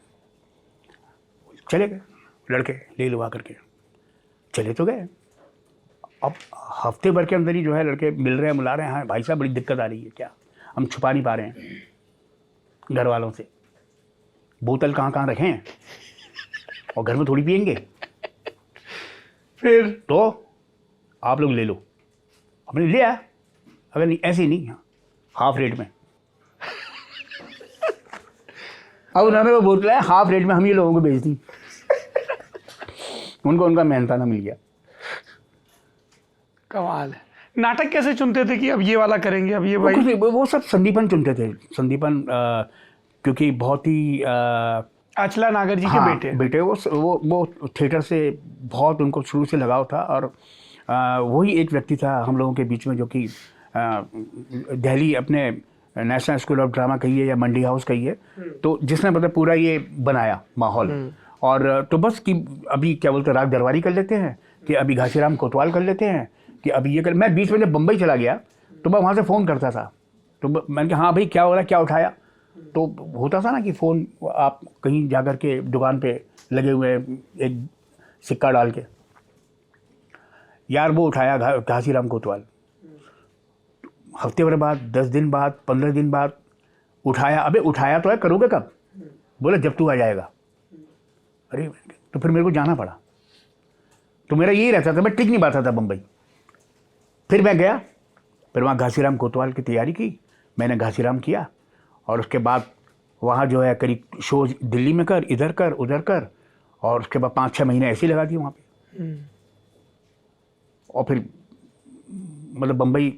चले गए लड़के, ले लुआ करके चले तो गए। अब हफ्ते भर के अंदर ही जो है लड़के मिल रहे हैं, बुला रहे हैं, हाँ भाई साहब बड़ी दिक्कत आ रही है, क्या हम छुपा नहीं पा रहे हैं घर वालों से, बोतल कहाँ कहाँ रखे हैं और घर में थोड़ी पियेंगे, फिर तो आप लोग ले लो। हमने लिया, अगर नहीं ऐसे ही नहीं, हाफ रेट में। अब उन्होंने वो बोतल है हाफ रेट में हम ये लोगों को बेच दी। उनको उनका मेहनताना मिल गया। कमाल है। नाटक कैसे चुनते थे कि अब ये वाला करेंगे, अब ये भाई? वो सब संदीपन चुनते थे। संदीपन क्योंकि बहुत ही अचला नागर जी हाँ, के बेटे वो थिएटर से बहुत उनको शुरू से लगाव था। और वही एक व्यक्ति था हम लोगों के बीच में जो कि दिल्ली अपने नेशनल स्कूल ऑफ ड्रामा कहिए या मंडी हाउस कहिए, तो जिसने मतलब पूरा ये बनाया माहौल। और तो बस कि अभी क्या बोलते हैं, राग दरबारी कर लेते हैं, कि अभी घासीराम कोतवाल कर लेते हैं, कि अभी ये कर। मैं बीच में जब बम्बई चला गया तो मैं वहाँ से फ़ोन करता था, तो मैंने कहा हाँ भाई क्या हो रहा है, क्या उठाया। तो होता था ना कि फ़ोन आप कहीं जा कर के दुकान पे लगे हुए एक सिक्का डाल के, यार वो उठाया घासीराम कोतवाल। हफ्ते भर बाद, 10 दिन बाद, 15 दिन बाद उठाया। अबे उठाया तो है, करोगे कब? बोले जब तू आ जाएगा। अरे तो फिर मेरे को जाना पड़ा। तो मेरा यही रहता था, मैं टिक नहीं पाता था बम्बई। फिर मैं गया, फिर वहाँ घासीराम कोतवाल की तैयारी की, मैंने घासीराम किया। और उसके बाद वहाँ जो है करीब शो दिल्ली में कर, इधर कर, उधर कर, और उसके बाद 5-6 महीने ऐसे ही लगा दिए वहाँ पे। और फिर मतलब बम्बई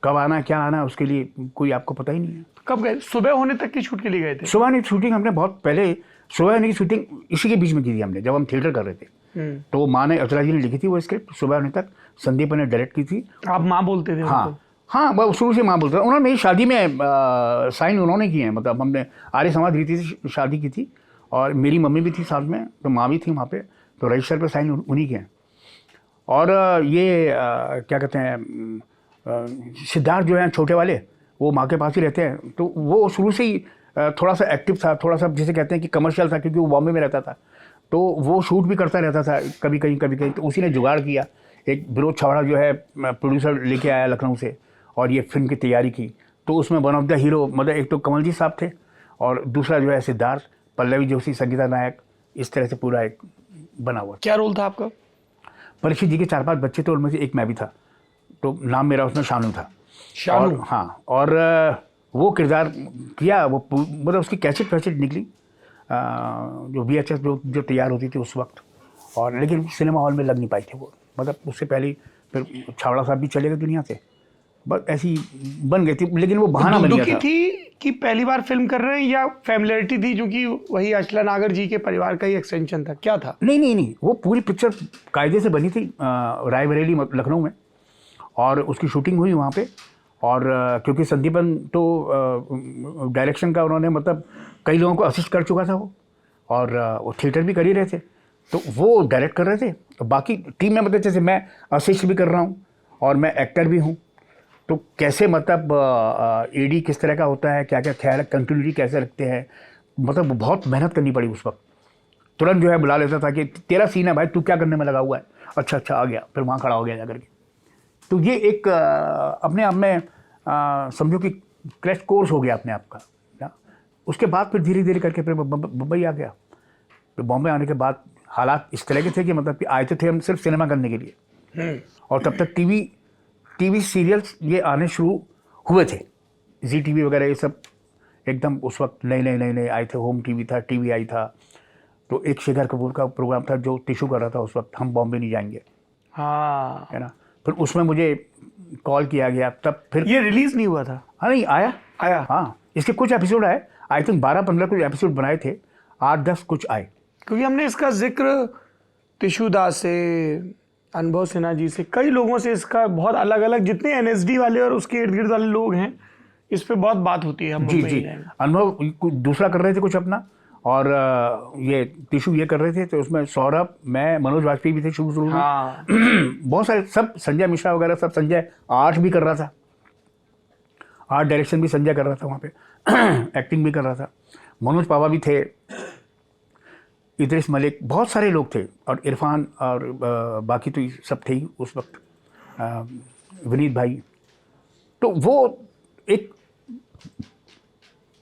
कब आना क्या आना उसके लिए कोई आपको पता ही नहीं है। कब गए? सुबह होने तक की शूट के लिए गए थे? सुबह नहीं, शूटिंग हमने बहुत पहले, सुबह होने की शूटिंग इसी के बीच में की थी हमने, जब हम थिएटर कर रहे थे। तो माँ ने, अचला जी ने लिखी थी वो स्क्रिप्ट, सुबह होने तक संदीप ने डायरेक्ट की थी। आप माँ बोलते थे? हाँ हाँ, वो शुरू से माँ बोलता था। उन्होंने मेरी शादी में साइन उन्होंने किए हैं, मतलब हमने आर्य समाज रीति से शादी की थी और मेरी मम्मी भी थी साथ में, तो माँ भी थी वहाँ पे, तो रजिस्टर पे साइन उन्हीं के हैं। और ये क्या कहते हैं, सिद्धार्थ जो हैं छोटे वाले, वो माँ के पास ही रहते हैं। तो वो शुरू से ही थोड़ा सा एक्टिव था, थोड़ा सा जिसे कहते हैं कि कमर्शियल था, क्योंकि वो बॉम्बे में रहता था। तो वो शूट भी करता रहता था कभी कहीं। तो उसी ने जुगाड़ किया, एक विनोद छाबड़ा जो है प्रोड्यूसर लेके आया लखनऊ से, और ये फिल्म की तैयारी की। तो उसमें वन ऑफ द हीरो मतलब एक तो कमल जी साहब थे, और दूसरा जो है सिद्धार्थ, पल्लवी जोशी, संगीता नायक, इस तरह से पूरा एक बना हुआ। क्या रोल था आपका? परीक्षित जी के 4-5 बच्चे थे, उनमें से एक मैं भी था, तो नाम मेरा उसमें शानू था। शानू? और हाँ, और वो किरदार किया, वो मतलब उसकी कैसेट वैसेट निकली, जो VHS जो तैयार होती थी उस वक्त, और लेकिन सिनेमा हॉल में लग नहीं पाई थी वो, मतलब उससे पहले फिर छावड़ा साहब भी चले गए दुनिया से, बस ऐसी बन गई थी, लेकिन वो बहाना बन गया दुखी था। थी कि पहली बार फिल्म कर रहे हैं, या फैमिलियरिटी थी क्योंकि वही अचला नागर जी के परिवार का ही एक्सटेंशन था, क्या था? नहीं, वो पूरी पिक्चर कायदे से बनी थी रायबरेली लखनऊ में, और उसकी शूटिंग हुई वहाँ पे। और क्योंकि संदीपन तो डायरेक्शन का उन्होंने मतलब कई लोगों को असिस्ट कर चुका था वो, और वो थिएटर भी कर ही रहे थे, तो वो डायरेक्ट कर रहे थे। तो बाकी टीम में मतलब जैसे मैं असिस्ट भी कर रहा हूँ और मैं एक्टर भी हूँ, तो कैसे मतलब एडी किस तरह का होता है, क्या क्या ख्याल है, कंटिन्यूटी कैसे रखते हैं, मतलब बहुत मेहनत करनी पड़ी उस वक्त। तुरंत जो है बुला लेता था कि तेरा सीन है भाई, तू क्या करने में लगा हुआ है, अच्छा आ गया, फिर वहाँ खड़ा हो गया जा करके। तो ये एक अपने आप में समझो कि क्रैश कोर्स हो गया अपने आप का ना। उसके बाद फिर धीरे धीरे करके फिर मुंबई आ गया। फिर बॉम्बे आने के बाद हालात इस तरह के थे कि मतलब कि आए तो थे हम सिर्फ सिनेमा करने के लिए, और तब तक टीवी सीरियल्स ये आने शुरू हुए थे, ZTV वगैरह ये सब एकदम उस वक्त नए आए थे। होम टीवी था, TVI था। तो एक शेखर कपूर का प्रोग्राम था जो टिशू कर रहा था उस वक्त, हम बॉम्बे नहीं जाएंगे, हाँ, है ना। फिर उसमें मुझे कॉल किया गया, तब फिर ये रिलीज नहीं हुआ था? हाँ, नहीं आया। हाँ, इसके कुछ एपिसोड आए, आई थिंक 12-15 कुछ एपिसोड बनाए थे, 8-10 कुछ आए। क्योंकि हमने इसका जिक्र टिशुदास से, अनुभव सिन्हा जी से, कई लोगों से इसका बहुत अलग अलग, जितने NSD वाले और उसके इर्द गिर्द वाले लोग हैं, इस पे बहुत बात होती है। हम जी, अनुभव कुछ दूसरा कर रहे थे कुछ अपना, और ये टिशू ये कर रहे थे, तो उसमें सौरभ, मैं, मनोज वाजपेयी भी थे शुरू में। हाँ। बहुत सारे, सब संजय मिश्रा वगैरह सब, संजय आर्ट भी कर रहा था, आर्ट डायरेक्शन भी संजय कर रहा था वहाँ पे, एक्टिंग भी कर रहा था। मनोज पावा भी थे, इद्रिस मलिक, बहुत सारे लोग थे, और इरफान, और बाकी तो सब थे ही उस वक्त, विनीत भाई। तो वो एक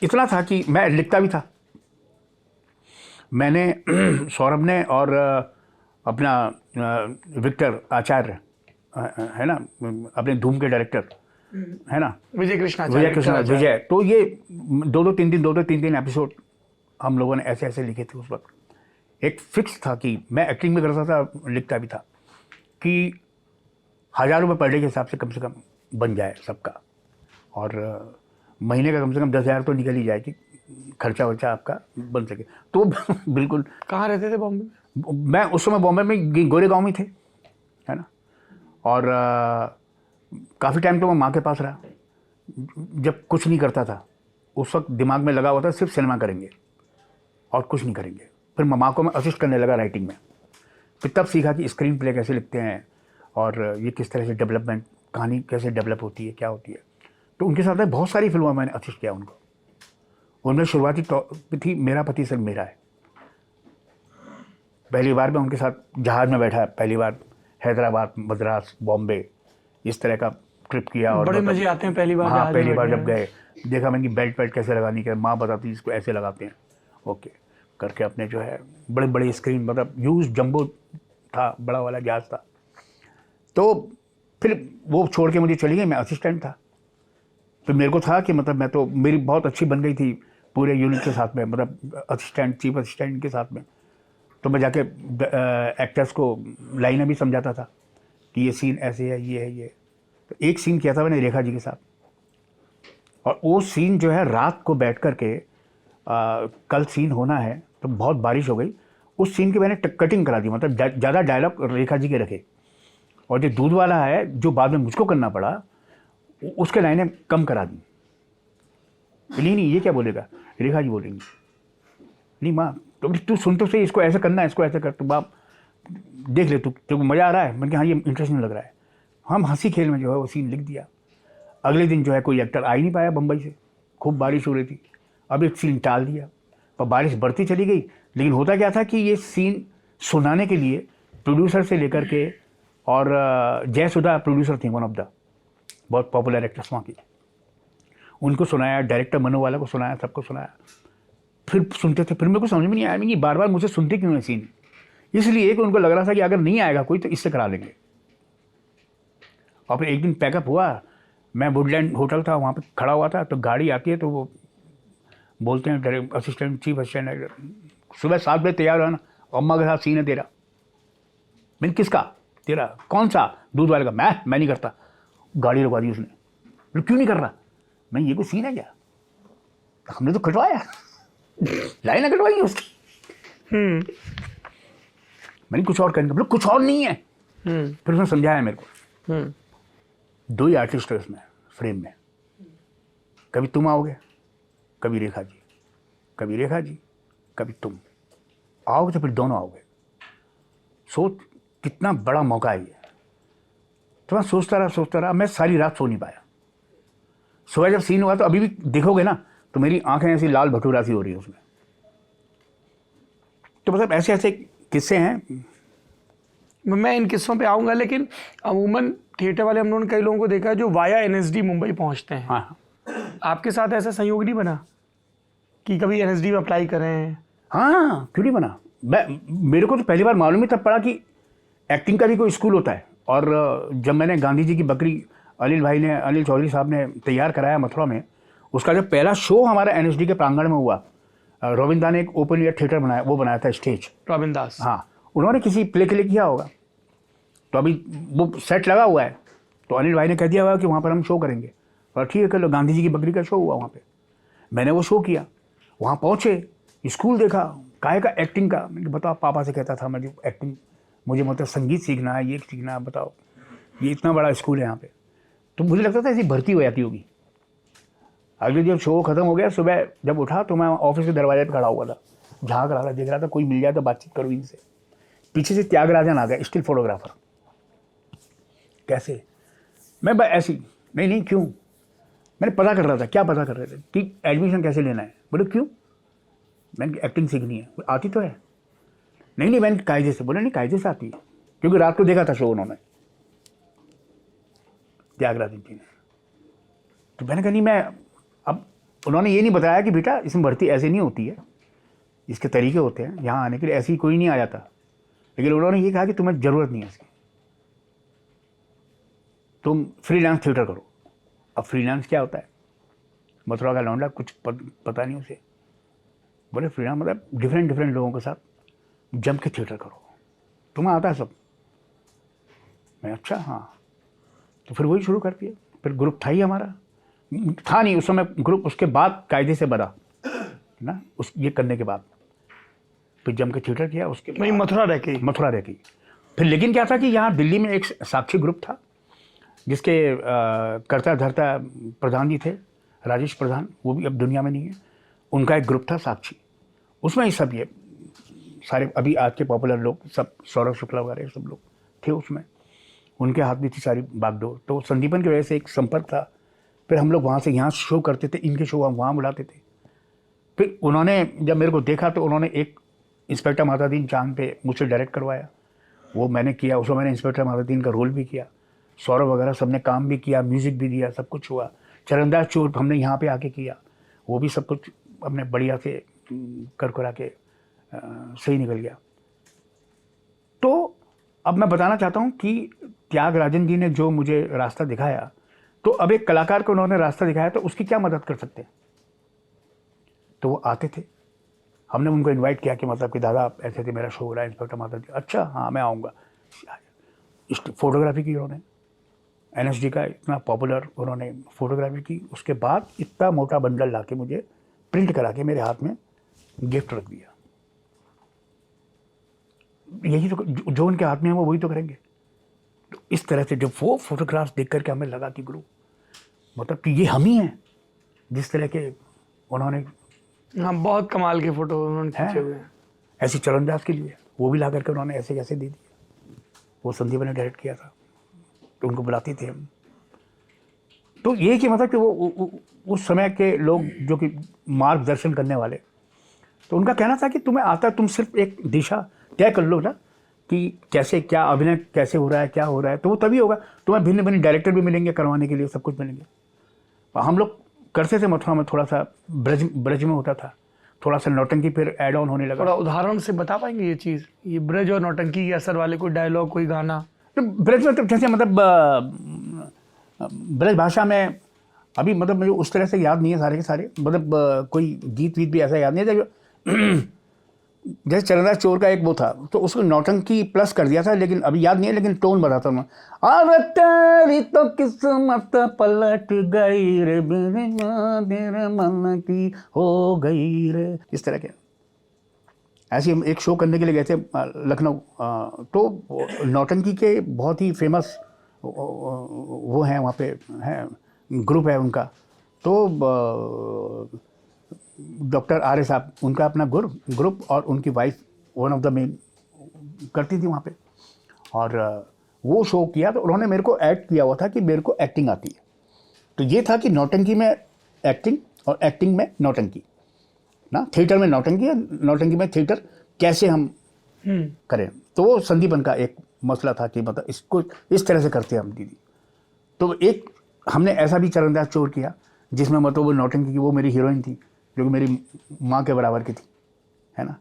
इतना था कि मैं लिखता भी था। मैंने सौरभ ने और अपना विक्टर आचार्य है ना, अपने धूम के डायरेक्टर है ना, विजय कृष्णा, विजय, तो ये 2-3 एपिसोड हम लोगों ने ऐसे लिखे थे उस वक्त। एक फिक्स था कि मैं एक्टिंग भी करता था, लिखता भी था, कि 1000 रुपये पर डे के हिसाब से कम बन जाए सबका, और महीने का कम से कम 10,000 तो निकल ही जाए कि खर्चा वर्चा आपका बन सके। तो बिल्कुल। कहाँ रहते थे बॉम्बे में? मैं उस समय बॉम्बे में गोरेगांव में थे, है ना, और काफ़ी टाइम तो मैं माँ के पास रहा, जब कुछ नहीं करता था। उस वक्त दिमाग में लगा हुआ था सिर्फ सिनेमा करेंगे और कुछ नहीं करेंगे। फिर माँ को मैं असिस्ट करने लगा राइटिंग में, फिर तब सीखा कि स्क्रीन प्ले कैसे लिखते हैं, और ये किस तरह से डेवलपमेंट, कहानी कैसे डेवलप होती है, क्या होती है। तो उनके साथ बहुत सारी फिल्मों में मैंने असिस्ट किया उनको। उनमें शुरुआती थी मेरा पति सिर्फ मेरा है। पहली बार मैं उनके साथ जहाज़ में बैठा, पहली बार हैदराबाद, मद्रास, बॉम्बे, इस तरह का ट्रिप किया। और बड़े मजे आते हैं पहली बार। हाँ, पहली बार जब गए, देखा मैंने कि बेल्ट कैसे लगानी है, माँ बताती इसको ऐसे लगाते हैं, ओके करके अपने जो है बड़े बड़े स्क्रीन, मतलब यूज जंबो था, बड़ा वाला जहाज़ था। तो फिर वो छोड़ के मुझे चली गई, मैं असिस्टेंट था। फिर मेरे को था कि मतलब मैं तो, मेरी बहुत अच्छी बन गई थी पूरे यूनिट के साथ में, मतलब असिस्टेंट, चीफ असिस्टेंट के साथ में। तो मैं जाके एक्टर्स को लाइनें भी समझाता था कि ये सीन ऐसे है, ये है ये। तो एक सीन किया था मैंने रेखा जी के साथ, और वो सीन जो है रात को बैठ कर के कल सीन होना है, तो बहुत बारिश हो गई, उस सीन की मैंने कटिंग करा दी, मतलब ज़्यादा डायलॉग रेखा जी के रखे, और जो दूध वाला है जो बाद में मुझको करना पड़ा, उसके लाइनें कम करा दी। नहीं ये क्या बोलेगा, रेखा जी बोलेंगी, नहीं माँ तू सुन तो सही, इसको ऐसे करना है, इसको ऐसे कर, तो बाप देख ले, तू मज़ा आ रहा है। मैंने कहा हाँ, ये इंटरेस्टिंग लग रहा है। हम हंसी खेल में जो है वो सीन लिख दिया। अगले दिन जो है कोई एक्टर आ ही नहीं पाया बम्बई से, खूब बारिश हो रही थी, अब एक सीन टाल दिया, पर बारिश बढ़ती चली गई। लेकिन होता क्या था कि ये सीन सुनाने के लिए प्रोड्यूसर से लेकर के, और जयसुधा प्रोड्यूसर थी, वन ऑफ द बहुत पॉपुलर एक्ट्रेस वहाँ की, उनको सुनाया, डायरेक्टर मनु वाला को सुनाया, सबको सुनाया, फिर सुनते थे। फिर मेरे को समझ में नहीं आया कि बार बार मुझे सुनते क्यों है सीन। इसलिए कि उनको लग रहा था कि अगर नहीं आएगा कोई तो इससे करा लेंगे। और फिर एक दिन पैकअप हुआ, मैं वुडलैंड होटल था वहाँ पे खड़ा हुआ था, तो गाड़ी आती है तो वो बोलते हैं डायरेक्ट असिस्टेंट चीफ असिस्टेंट, सुबह 7 बजे तैयार हो ना, अम्मा के साथ सीन है तेरा। मैंने किसका? तेरा। कौन सा? दूध वाले का। मैं नहीं करता। गाड़ी रुकवा दी उसने। बोले क्यों नहीं कर रहा? मैं ये कोई सीन है क्या? हमने तो कटवाया, लाइन ना कटवाई उसकी। मैंने कुछ और करने का, बोले कुछ और नहीं है। फिर उसने समझाया मेरे को, 2 ही आर्टिस्ट है उसमें फ्रेम में, कभी तुम आओगे, कभी रेखा जी, कभी रेखा जी, कभी तुम आओगे, तो फिर दोनों आओगे। सोच कितना बड़ा मौका है ये। तो मैं सोचता रहा, मैं सारी रात सो नहीं पाया। सुबह जब सीन हुआ तो अभी भी देखोगे ना तो मेरी आंखें ऐसी लाल भटूरा सी हो रही है उसमें। तो मतलब ऐसे ऐसे किस्से हैं। मैं इन किस्सों पे आऊँगा, लेकिन अमूमन थिएटर वाले हम लोगों ने कई लोगों को देखा है जो वाया NSD मुंबई पहुँचते हैं। हाँ, आपके साथ ऐसा संयोग नहीं बना कि कभी NSD में अप्लाई करें? हाँ, क्यों नहीं बना। मेरे को तो पहली बार मालूम ही तब पड़ा कि एक्टिंग का भी कोई स्कूल होता है। और जब मैंने गांधी जी की बकरी अनिल चौधरी साहब ने तैयार कराया मथुरा में, उसका जब पहला शो हमारा NSD के प्रांगण में हुआ, रोबिंदा ने एक ओपन एयर थिएटर बनाया, वो बनाया था स्टेज, रॉबिन दास। हाँ, उन्होंने किसी प्ले के लिए किया होगा, तो अभी वो सेट लगा हुआ है। तो अनिल भाई ने कह दिया हुआ कि वहाँ पर हम शो करेंगे, और ठीक है कर लो। गांधी जी की बकरी का शो हुआ वहाँ पे, मैंने वो शो किया। वहाँ पहुँचे, स्कूल देखा, काहे का एक्टिंग का। मैंने बताओ, पापा से कहता था मैं जो एक्टिंग, मुझे मतलब संगीत सीखना है, ये सीखना है, बताओ ये इतना बड़ा स्कूल है यहाँ पे। तो मुझे लगता था ऐसी भर्ती हो जाती होगी। अगले जब शो खत्म हो गया, सुबह जब उठा तो मैं ऑफिस के दरवाजे पर खड़ा हुआ था, झाँक रहा था, देख रहा था कोई मिल जाए तो बातचीत करूँ इनसे। पीछे से त्यागराजन आ गया, स्टिल फोटोग्राफर। कैसे? मैं ऐसी नहीं क्यों? मैंने पता कर रहा था। क्या पता कर रहे थे? कि एडमिशन कैसे लेना है। बोले क्यों? मैंने एक्टिंग सीखनी है। आती तो है। नहीं मैंने कायदे से। बोले नहीं, कायदे से आती है, क्योंकि रात को देखा था शो उन्होंने, त्यागराजन जी ने। तो मैंने कहा नहीं मैं, अब उन्होंने ये नहीं बताया कि बेटा इसमें भर्ती ऐसे नहीं होती है, इसके तरीके होते हैं, यहाँ आने के लिए ऐसे ही कोई नहीं आ जाता। लेकिन उन्होंने ये कहा कि तुम्हें ज़रूरत नहीं है इसकी, तुम फ्रीलांस थिएटर करो। अब फ्रीलांस क्या होता है? मथुरा का लौंडा, कुछ पता नहीं उसे। बोले फ्रीलांस मतलब डिफरेंट लोगों के साथ जम के थिएटर करो, तुम्हें आता है सब। मैं अच्छा हाँ। तो फिर वही शुरू कर दिया। फिर ग्रुप था ही हमारा, था नहीं उस समय ग्रुप, उसके बाद कायदे से बना ना, उस ये करने के बाद फिर जम के थिएटर किया। उसके वही मथुरा रह गई। फिर लेकिन क्या था कि यहाँ दिल्ली में एक साक्षी ग्रुप था, जिसके कर्ता धर्ता प्रधान जी थे, राजेश प्रधान, वो भी अब दुनिया में नहीं है। उनका एक ग्रुप था साक्षी, उसमें ही सब ये सारे अभी आज के पॉपुलर लोग सब, सौरभ शुक्ला वगैरह सब लोग थे उसमें। उनके हाथ में थी सारी बागडोर। तो संदीपन की वजह से एक संपर्क था। फिर हम लोग वहाँ से यहाँ शो करते थे, इनके शो हम वहाँ बुलाते थे। फिर उन्होंने जब मेरे को देखा तो उन्होंने एक इंस्पेक्टर मातादीन चांद पे मुझसे डायरेक्ट करवाया, वो मैंने किया। उसमें मैंने इंस्पेक्टर मातादीन का रोल भी किया, सौरभ वगैरह सब ने काम भी किया, म्यूज़िक भी दिया, सब कुछ हुआ। चरणदास चोर हमने यहाँ पे आके किया, वो भी सब कुछ अपने बढ़िया से कर के सही निकल गया। तो अब मैं बताना चाहता हूँ कि त्यागराजन जी ने जो मुझे रास्ता दिखाया, तो अब एक कलाकार को उन्होंने रास्ता दिखाया तो उसकी क्या मदद कर सकते हैं। तो वो आते थे, हमने उनको इनवाइट किया कि मतलब कि दादा ऐसे थे, मेरा शो हो रहा है, इंस्पेक्टर माता जी। अच्छा हाँ मैं आऊँगा। फोटोग्राफी की उन्होंने, NSD का इतना पॉपुलर उन्होंने फोटोग्राफी की। उसके बाद इतना मोटा बंडल ला के मुझे प्रिंट करा के मेरे हाथ में गिफ्ट रख दिया। यही तो जो उनके हाथ में है वो वही तो करेंगे। तो इस तरह से जब वो फोटोग्राफ्स देख करके हमें लगा कि गुरु मतलब कि ये हम ही हैं, जिस तरह के उन्होंने, हाँ बहुत कमाल के फोटो उन्होंने खींचे हुए हैं। ऐसी चरणदास के लिए वो भी ला करके उन्होंने ऐसे कैसे दे दिया। वो संदीप ने डायरेक्ट किया था, तो उनको बुलाते थे हम। तो ये कि मतलब कि वो उस समय के लोग जो कि मार्गदर्शन करने वाले, तो उनका कहना था कि तुम्हें आता है, तुम सिर्फ एक दिशा तय कर लो ना कि कैसे क्या अभिनय कैसे हो रहा है, क्या हो रहा है, तो वो तभी होगा। तुम्हें भिन्न भिन्न डायरेक्टर भी मिलेंगे करवाने के लिए, सब कुछ मिलेंगे। हम लोग करते थे मथुरा में, थोड़ा सा ब्रज में होता था, थोड़ा सा नौटंकी फिर ऐड ऑन होने लगा। थोड़ा उदाहरण से बता पाएंगे ये चीज़, ये ब्रज और नौटंकी के असर वाले कोई डायलॉग, कोई गाना? तो ब्रज में तो जैसे मतलब ब्रज भाषा में अभी मतलब मुझे उस तरह से याद नहीं है सारे के सारे, मतलब कोई गीत वीत भी ऐसा याद नहीं है। जैसे चरणदास चोर का एक वो था, तो उसको नौटंकी प्लस कर दिया था, लेकिन अभी याद नहीं है, लेकिन टोन बताता हूँ मैं। अरे तेरी तो किस्मत पलट गई रे, मेरे मन की हो गई रे, इस तरह के। ऐसे हम एक शो करने के लिए गए थे लखनऊ, तो नौटंकी के बहुत ही फेमस वो हैं वहाँ पे, हैं ग्रुप है उनका। तो डॉक्टर आर्य साहब, उनका अपना ग्रुप और उनकी wife one of the main करती थी वहाँ पे। और वो शो किया तो उन्होंने मेरे को ऐड किया हुआ था कि मेरे को एक्टिंग आती है। तो ये था कि नौटंकी में एक्टिंग और एक्टिंग में नौटंकी ना, थिएटर में नौटंकी, नौटंकी में थिएटर कैसे हम करें। तो वो संदीपन का एक मसला था कि मतलब इसको इस तरह से करते हैं हम दीदी। तो एक हमने ऐसा भी चरणदास चोर किया जिसमें मतलब वो नौटंकी की वो मेरी हीरोइन थी, जो कि मेरी माँ के बराबर की थी, है ना।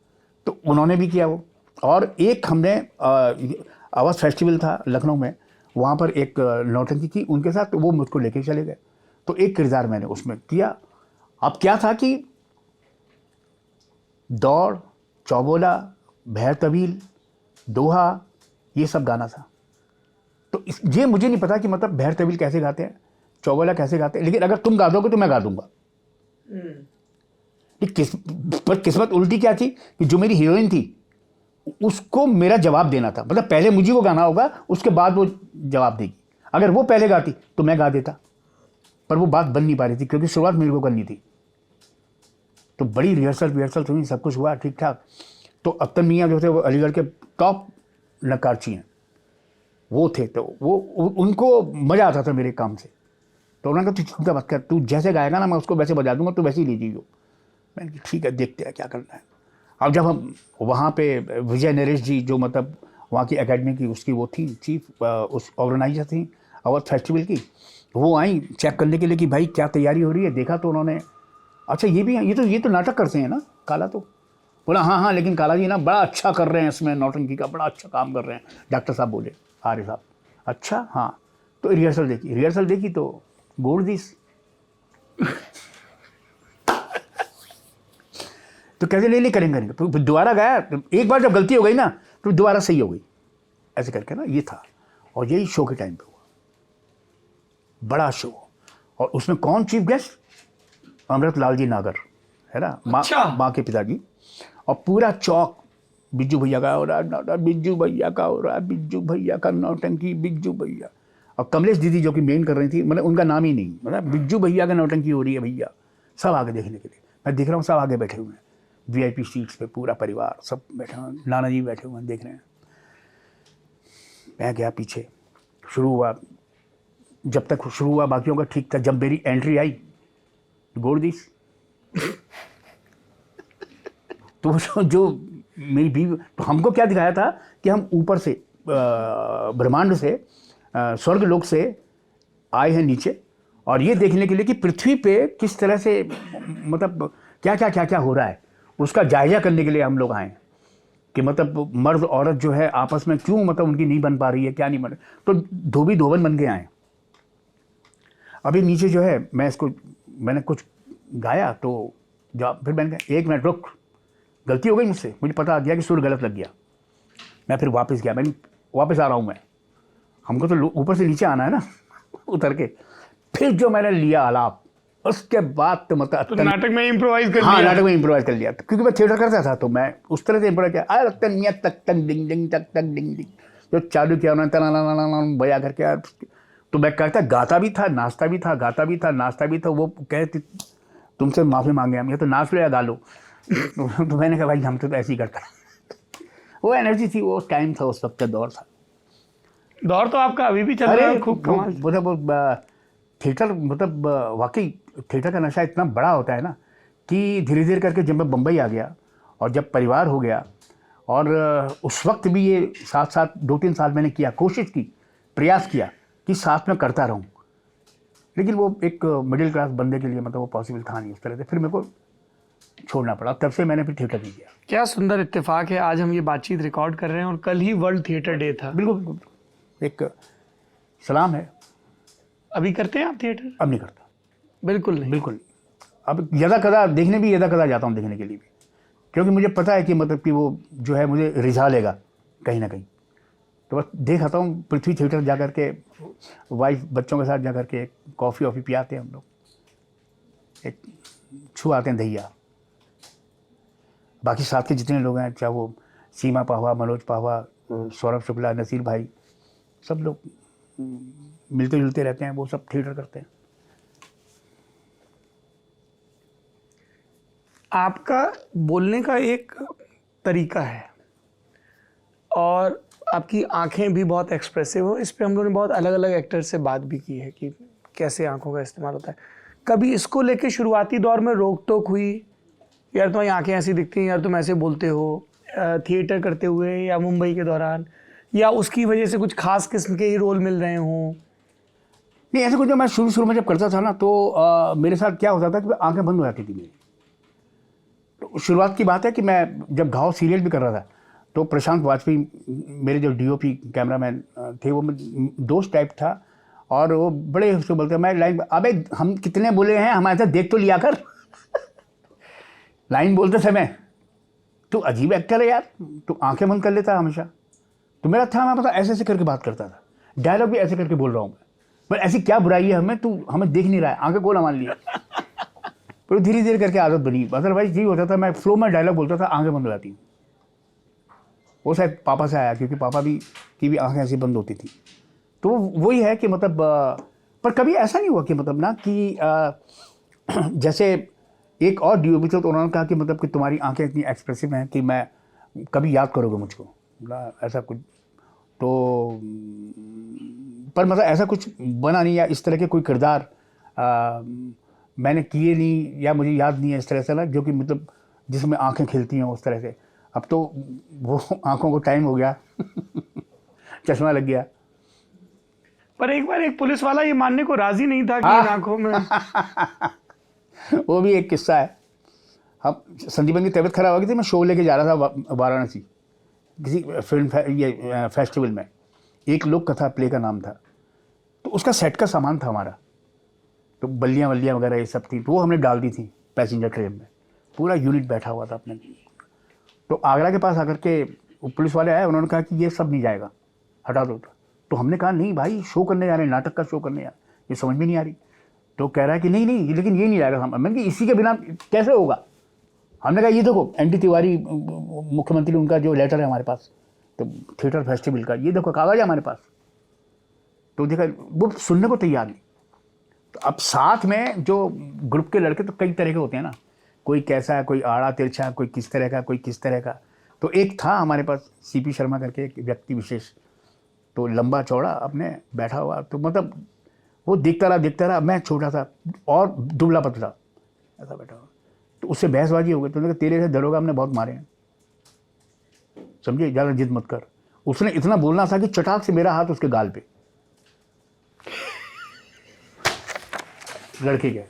तो उन्होंने भी किया वो। और एक हमने आवाज़ फेस्टिवल था लखनऊ में, वहाँ पर एक नौटंकी की उनके साथ, तो वो मुझको लेके चले गए। तो एक किरदार मैंने उसमें किया। अब क्या था कि दौड़, चौबोला, भैर तबील, दोहा, ये सब गाना था। तो ये मुझे नहीं पता कि मतलब भैर तबील कैसे गाते हैं, चौबोला कैसे गाते हैं, लेकिन अगर तुम गा दोगे तो मैं गा दूंगा। पर किस्मत उल्टी क्या थी कि जो मेरी हीरोइन थी उसको मेरा जवाब देना था, मतलब पहले मुझे वो गाना होगा, उसके बाद वो जवाब देगी। अगर वो पहले गाती तो मैं गा देता, पर वो बात बन नहीं पा रही थी क्योंकि शुरुआत मेरे को करनी थी। तो बड़ी रिहर्सल हुई, सब कुछ हुआ ठीक ठाक। तो अख्तर मियाँ जो थे वो अलीगढ़ के टॉप नक्काची हैं, वो थे। तो वो उनको मज़ा आता था मेरे काम से। तो उन्होंने कहा तू चिंता मत कर, तू जैसे गाएगा ना मैं उसको वैसे बजा दूंगा, तो वैसे ही ले जाइयो। मैंने कहा ठीक है, देखते हैं क्या करना है। अब जब हम वहाँ पे विजय नरेश जी, जो मतलब वहाँ की एकेडमी की उसकी वो थी चीफ, उस ऑर्गेनाइजर थी अवध फेस्टिवल की, वो आई चेक करने के लिए कि भाई क्या तैयारी हो रही है। देखा तो उन्होंने, अच्छा ये भी ये तो नाटक करते हैं ना काला। तो बोला हाँ, लेकिन काला जी ना बड़ा अच्छा कर रहे हैं इसमें, नौटंकी का बड़ा अच्छा काम कर रहे हैं। डॉक्टर साहब बोले, आर्य साहब, अच्छा हाँ। तो रिहर्सल देखी तो गोड़ दीस। तो कैसे ले करेंगे, तो दोबारा गाया। तो एक बार जब गलती हो गई ना तो दोबारा सही हो गई, ऐसे करके ना। ये था, और यही शो के टाइम पे हुआ, बड़ा शो। और उसमें कौन चीफ गेस्ट? अमृत लाल जी नागर, है ना, माँ के पिताजी। और पूरा चौक बिज्जू भैया का हो रहा, बिज्जू भैया का हो रहा, बिज्जू भैया का नौटंकी, बिज्जू भैया। और कमलेश दीदी जो कि मेन कर रही थी, मतलब उनका नाम ही नहीं, मतलब बिज्जू भैया का नौटंकी हो रही है भैया। सब आगे देखने के लिए, मैं देख रहा हूँ, सब आगे बैठे हुए हैं, VIP सीट्स पे पूरा परिवार सब बैठे हुए हैं, नाना जी बैठे हुए हैं, देख रहे हैं। मैं गया पीछे, शुरू हुआ, जब तक शुरू हुआ बाकियों का ठीक था। जब मेरी एंट्री आई, गोरदीस। तो जो मेरी बीवी, तो हमको क्या दिखाया था कि हम ऊपर से ब्रह्मांड से, स्वर्ग लोक से आए हैं नीचे, और ये देखने के लिए कि पृथ्वी पे किस तरह से मतलब क्या हो रहा है, उसका जायजा करने के लिए हम लोग आए। कि मतलब मर्द औरत जो है आपस में क्यों मतलब उनकी नहीं बन पा रही है, क्या नहीं बन, तो धोबी धोबन बन के आए। अभी नीचे जो है मैंने कुछ गाया, तो जब फिर मैंने कहा 1 मिनट रुक, गलती हो गई मुझसे, मुझे पता आ गया कि सुर गलत लग गया। मैं फिर वापस गया, मैं वापस आ रहा हूँ मैं, हमको तो ऊपर से नीचे आना है ना उतर के। फिर जो मैंने लिया आलाप, उसके बाद तो मतलब तो नाटक में इम्प्रोवाइज कर लिया। हाँ, नाटक में इम्प्रोवाइज कर लिया, क्योंकि मैं थिएटर करता था, तो मैं उस तरह से इम्प्रोवाइज किया। तक तक डिंग डिंग तक तक डिंग डिंग जो चालू किया उन्होंने, तना बया करके। तो मैं कहता गाता भी था, नाचता भी था, गाता भी था, नाचता भी था। वो कहते तुमसे माफ़ी मांगे हम, या तो नाच लो या गा लो। तो मैंने कहा भाई हम तो ऐसे ही करता। वो एनर्जी थी, वो टाइम था, उस वक्त का दौर था। दौर तो आपका अभी भी चल रहा है, खूब कमाल। मतलब थिएटर, मतलब वाकई थिएटर का नशा इतना बड़ा होता है ना कि धीरे धीरे करके जब मैं बम्बई आ गया और जब परिवार हो गया, और उस वक्त भी ये साथ साथ 2-3 साल मैंने किया, कोशिश की, प्रयास किया कि साथ में करता रहूं, लेकिन वो एक मिडिल क्लास बंदे के लिए मतलब वो पॉसिबल था नहीं उस तरह से। फिर मेरे को छोड़ना पड़ा, तब से मैंने फिर थिएटर नहीं किया। क्या सुंदर इत्तेफाक है, आज हम ये बातचीत रिकॉर्ड कर रहे हैं और कल ही वर्ल्ड थिएटर डे था। बिल्कुल बिल्कुल, एक सलाम है। अभी करते हैं आप थिएटर? अब नहीं करता, बिल्कुल नहीं। बिल्कुल। अब यदा कदा देखने भी, यदा कदा जाता हूँ देखने के लिए भी, क्योंकि मुझे पता है कि मतलब कि वो जो है मुझे रिझा लेगा कहीं ना कहीं। तो बस देख आता हूँ पृथ्वी थिएटर जा कर के, वाइफ बच्चों के साथ जा कर के कॉफ़ी वॉफ़ी पियाते हैं हम लोग, एक छू आते हैं दहिया। बाकी साथ के जितने लोग हैं, चाहे वो सीमा पाहवा, मनोज पाहवा, सौरभ शुक्ला, नसीर भाई, सब लोग मिलते जुलते रहते हैं, वो सब थिएटर करते हैं। आपका बोलने का एक तरीका है और आपकी आंखें भी बहुत एक्सप्रेसिव हो। इस पे हम लोगों ने बहुत अलग अलग एक्टर से बात भी की है कि कैसे आंखों का इस्तेमाल होता है। कभी इसको लेके शुरुआती दौर में रोक टोक हुई, यार तुम्हारी आंखें ऐसी दिखती हैं, यार तुम ऐसे बोलते हो, थिएटर करते हुए या मुंबई के दौरान, या उसकी वजह से कुछ खास किस्म के ही रोल मिल रहे हों? नहीं, ऐसे कुछ। मैं शुरू में जब करता था ना, तो मेरे साथ क्या होता था कि आंखें बंद हो जाती थी मेरी। तो शुरुआत की बात है कि मैं जब घाव सीरियल भी कर रहा था, तो प्रशांत वाजपेयी मेरे जो डीओपी कैमरामैन थे, वो दोस्त टाइप था, और वो बड़े उसको बोलते, मैं लाइन, अबे हम कितने बोले हैं, हमारे साथ देख तो लिया कर। लाइन बोलते समय, तू अजीब एक्टर है यार, तू आंखें बंद कर लेता है हमेशा। तो मेरा था, मैं पता ऐसे ऐसे करके बात करता था, डायलॉग भी ऐसे करके बोल रहा हूँ मैं, पर ऐसी क्या बुराई है हमें, तू हमें देख नहीं रहा है, आंखें खोला मान लिया। पर धीरे धीरे करके आदत बनी। अदरवाइज ये होता था, मैं फ्लो में डायलॉग बोलता था, आंखें बंद हो जाती। वो शायद पापा से आया, क्योंकि पापा भी की भी आंखें ऐसी बंद होती थी। तो वही है कि मतलब पर कभी ऐसा नहीं हुआ कि मतलब ना कि जैसे एक और डीओपी थे, तो उन्होंने कहा कि मतलब कि तुम्हारी आंखें इतनी एक्सप्रेसिव हैं कि मैं कभी याद करोगे मुझको, बोला ऐसा कुछ। तो पर मतलब ऐसा कुछ बना नहीं, या इस तरह के कोई किरदार मैंने किए नहीं, या मुझे याद नहीं है इस तरह से ना, जो कि मतलब जिसमें आंखें खिलती हैं उस तरह से। अब तो वो आंखों को टाइम हो गया, चश्मा लग गया। पर एक बार एक पुलिस वाला ये मानने को राजी नहीं था कि इन आंखों में वो भी एक किस्सा है। हम संदीपन की तबीयत खराब हो गई थी, मैं शो लेके जा रहा था वाराणसी किसी फिल्म फेस्टिवल में, एक लोक कथा प्ले का नाम था। तो उसका सेट का सामान था हमारा, तो बल्लियाँ वल्लियाँ वगैरह ये सब थी, तो वो हमने डाल दी थी पैसेंजर ट्रेन में। पूरा यूनिट बैठा हुआ था अपने। तो आगरा के पास आकर के पुलिस वाले आए, उन्होंने कहा कि ये सब नहीं जाएगा, हटा दो। तो हमने कहा नहीं भाई, शो करने जा रहे हैं, नाटक का शो करने जा रहे हैं, ये समझ में नहीं आ रही। तो कह रहा है कि नहीं नहीं, लेकिन ये नहीं जाएगा। मैंने कहा इसी के बिना कैसे होगा। हमने कहा ये देखो एनटी तिवारी मुख्यमंत्री, उनका जो लेटर है हमारे पास, तो थिएटर फेस्टिवल का, ये देखो कागज़ है हमारे पास। तो देखा, वो सुनने को तैयार नहीं। तो अब साथ में जो ग्रुप के लड़के तो कई तरह के होते हैं ना, कोई कैसा है, कोई आड़ा तिरछा, कोई किस तरह का, कोई किस तरह का। तो एक था हमारे पास सीपी शर्मा करके एक व्यक्ति विशेष, तो लंबा चौड़ा अपने बैठा हुआ, तो मतलब वो देखता रहा। मैं छोटा था और दुबला पतला ऐसा बैठा हुआ। तो उससे बहसबाजी हो गई। तो तेरे से दरोगा हमने बहुत मारे हैं, समझे, ज़्यादा जिद मत कर। उसने इतना बोलना था कि चटाक से मेरा हाथ उसके गाल पे लड़के के।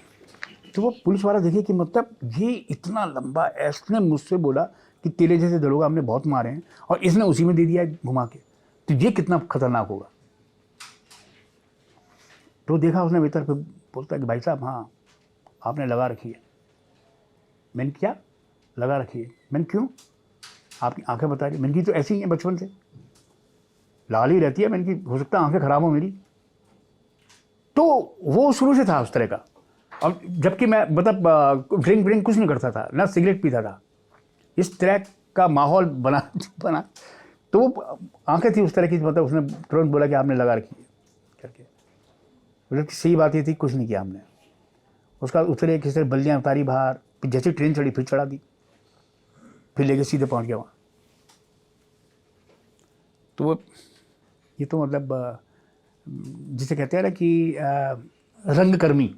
तो वो पुलिस वाला देखे कि मतलब ये इतना लंबा, इसने मुझसे बोला कि तेरे जैसे दरोगा हमने बहुत मारे हैं, और इसने उसी में दे दिया घुमा के, तो ये कितना खतरनाक होगा। तो देखा उसने भीतर, फिर बोलता है कि भाई साहब हाँ आपने लगा रखी है। मैंने क्या लगा रखी है? मैंने क्यों? आपकी आंखें बता रही। मैंने की तो ऐसी ही है, बचपन से लाल ही रहती है। मैंने की हो सकता है आंखें खराब हो मेरी। तो वो शुरू से था उस तरह का। और जबकि मैं मतलब ड्रिंक कुछ नहीं करता था, ना सिगरेट पीता था, इस तरह का माहौल बना। तो वो आंखें थी उस तरह की, मतलब उसने तुरंत बोला कि आपने लगा रखी है करके। मतलब सही बात ये थी, कुछ नहीं किया हमने। उसका उतरे, किसी तरह बल्लियाँ उतारी बाहर, फिर जैसे ट्रेन चढ़ी फिर चढ़ा दी, फिर लेके सीधे पहुंच गया वहाँ। तो वो ये तो मतलब जिसे कहते हैं ना कि रंगकर्मी,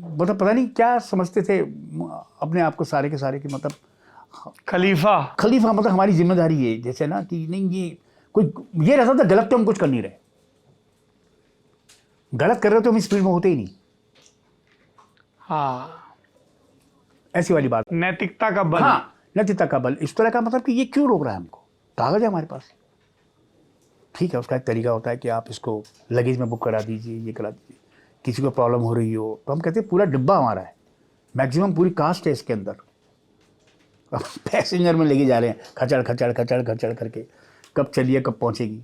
मतलब पता नहीं क्या समझते थे अपने आप को सारे के सारे, कि मतलब खलीफा मतलब हमारी जिम्मेदारी है, जैसे ना कि नहीं ये कोई ये रहता था गलत तो हम कुछ कर नहीं रहे, गलत कर रहे तो हम स्पीड में होते ही नहीं। हाँ, ऐसी वाली बात। नैतिकता का बल। हाँ, नैतिकता का बल। इस तरह का मतलब कि ये क्यों रोक रहा है हमको, कागज है हमारे पास, ठीक है। उसका एक तरीका होता है कि आप इसको लगेज में बुक करा दीजिए, ये करा दीजिए, किसी को प्रॉब्लम हो रही हो तो हम कहते हैं पूरा डिब्बा हमारा है, मैक्सिमम पूरी कास्ट है इसके अंदर। अब पैसेंजर में लेके जा रहे हैं खचड़ खचड़ खचड़ खचड़ करके, कब चलिए कब पहुंचेगी।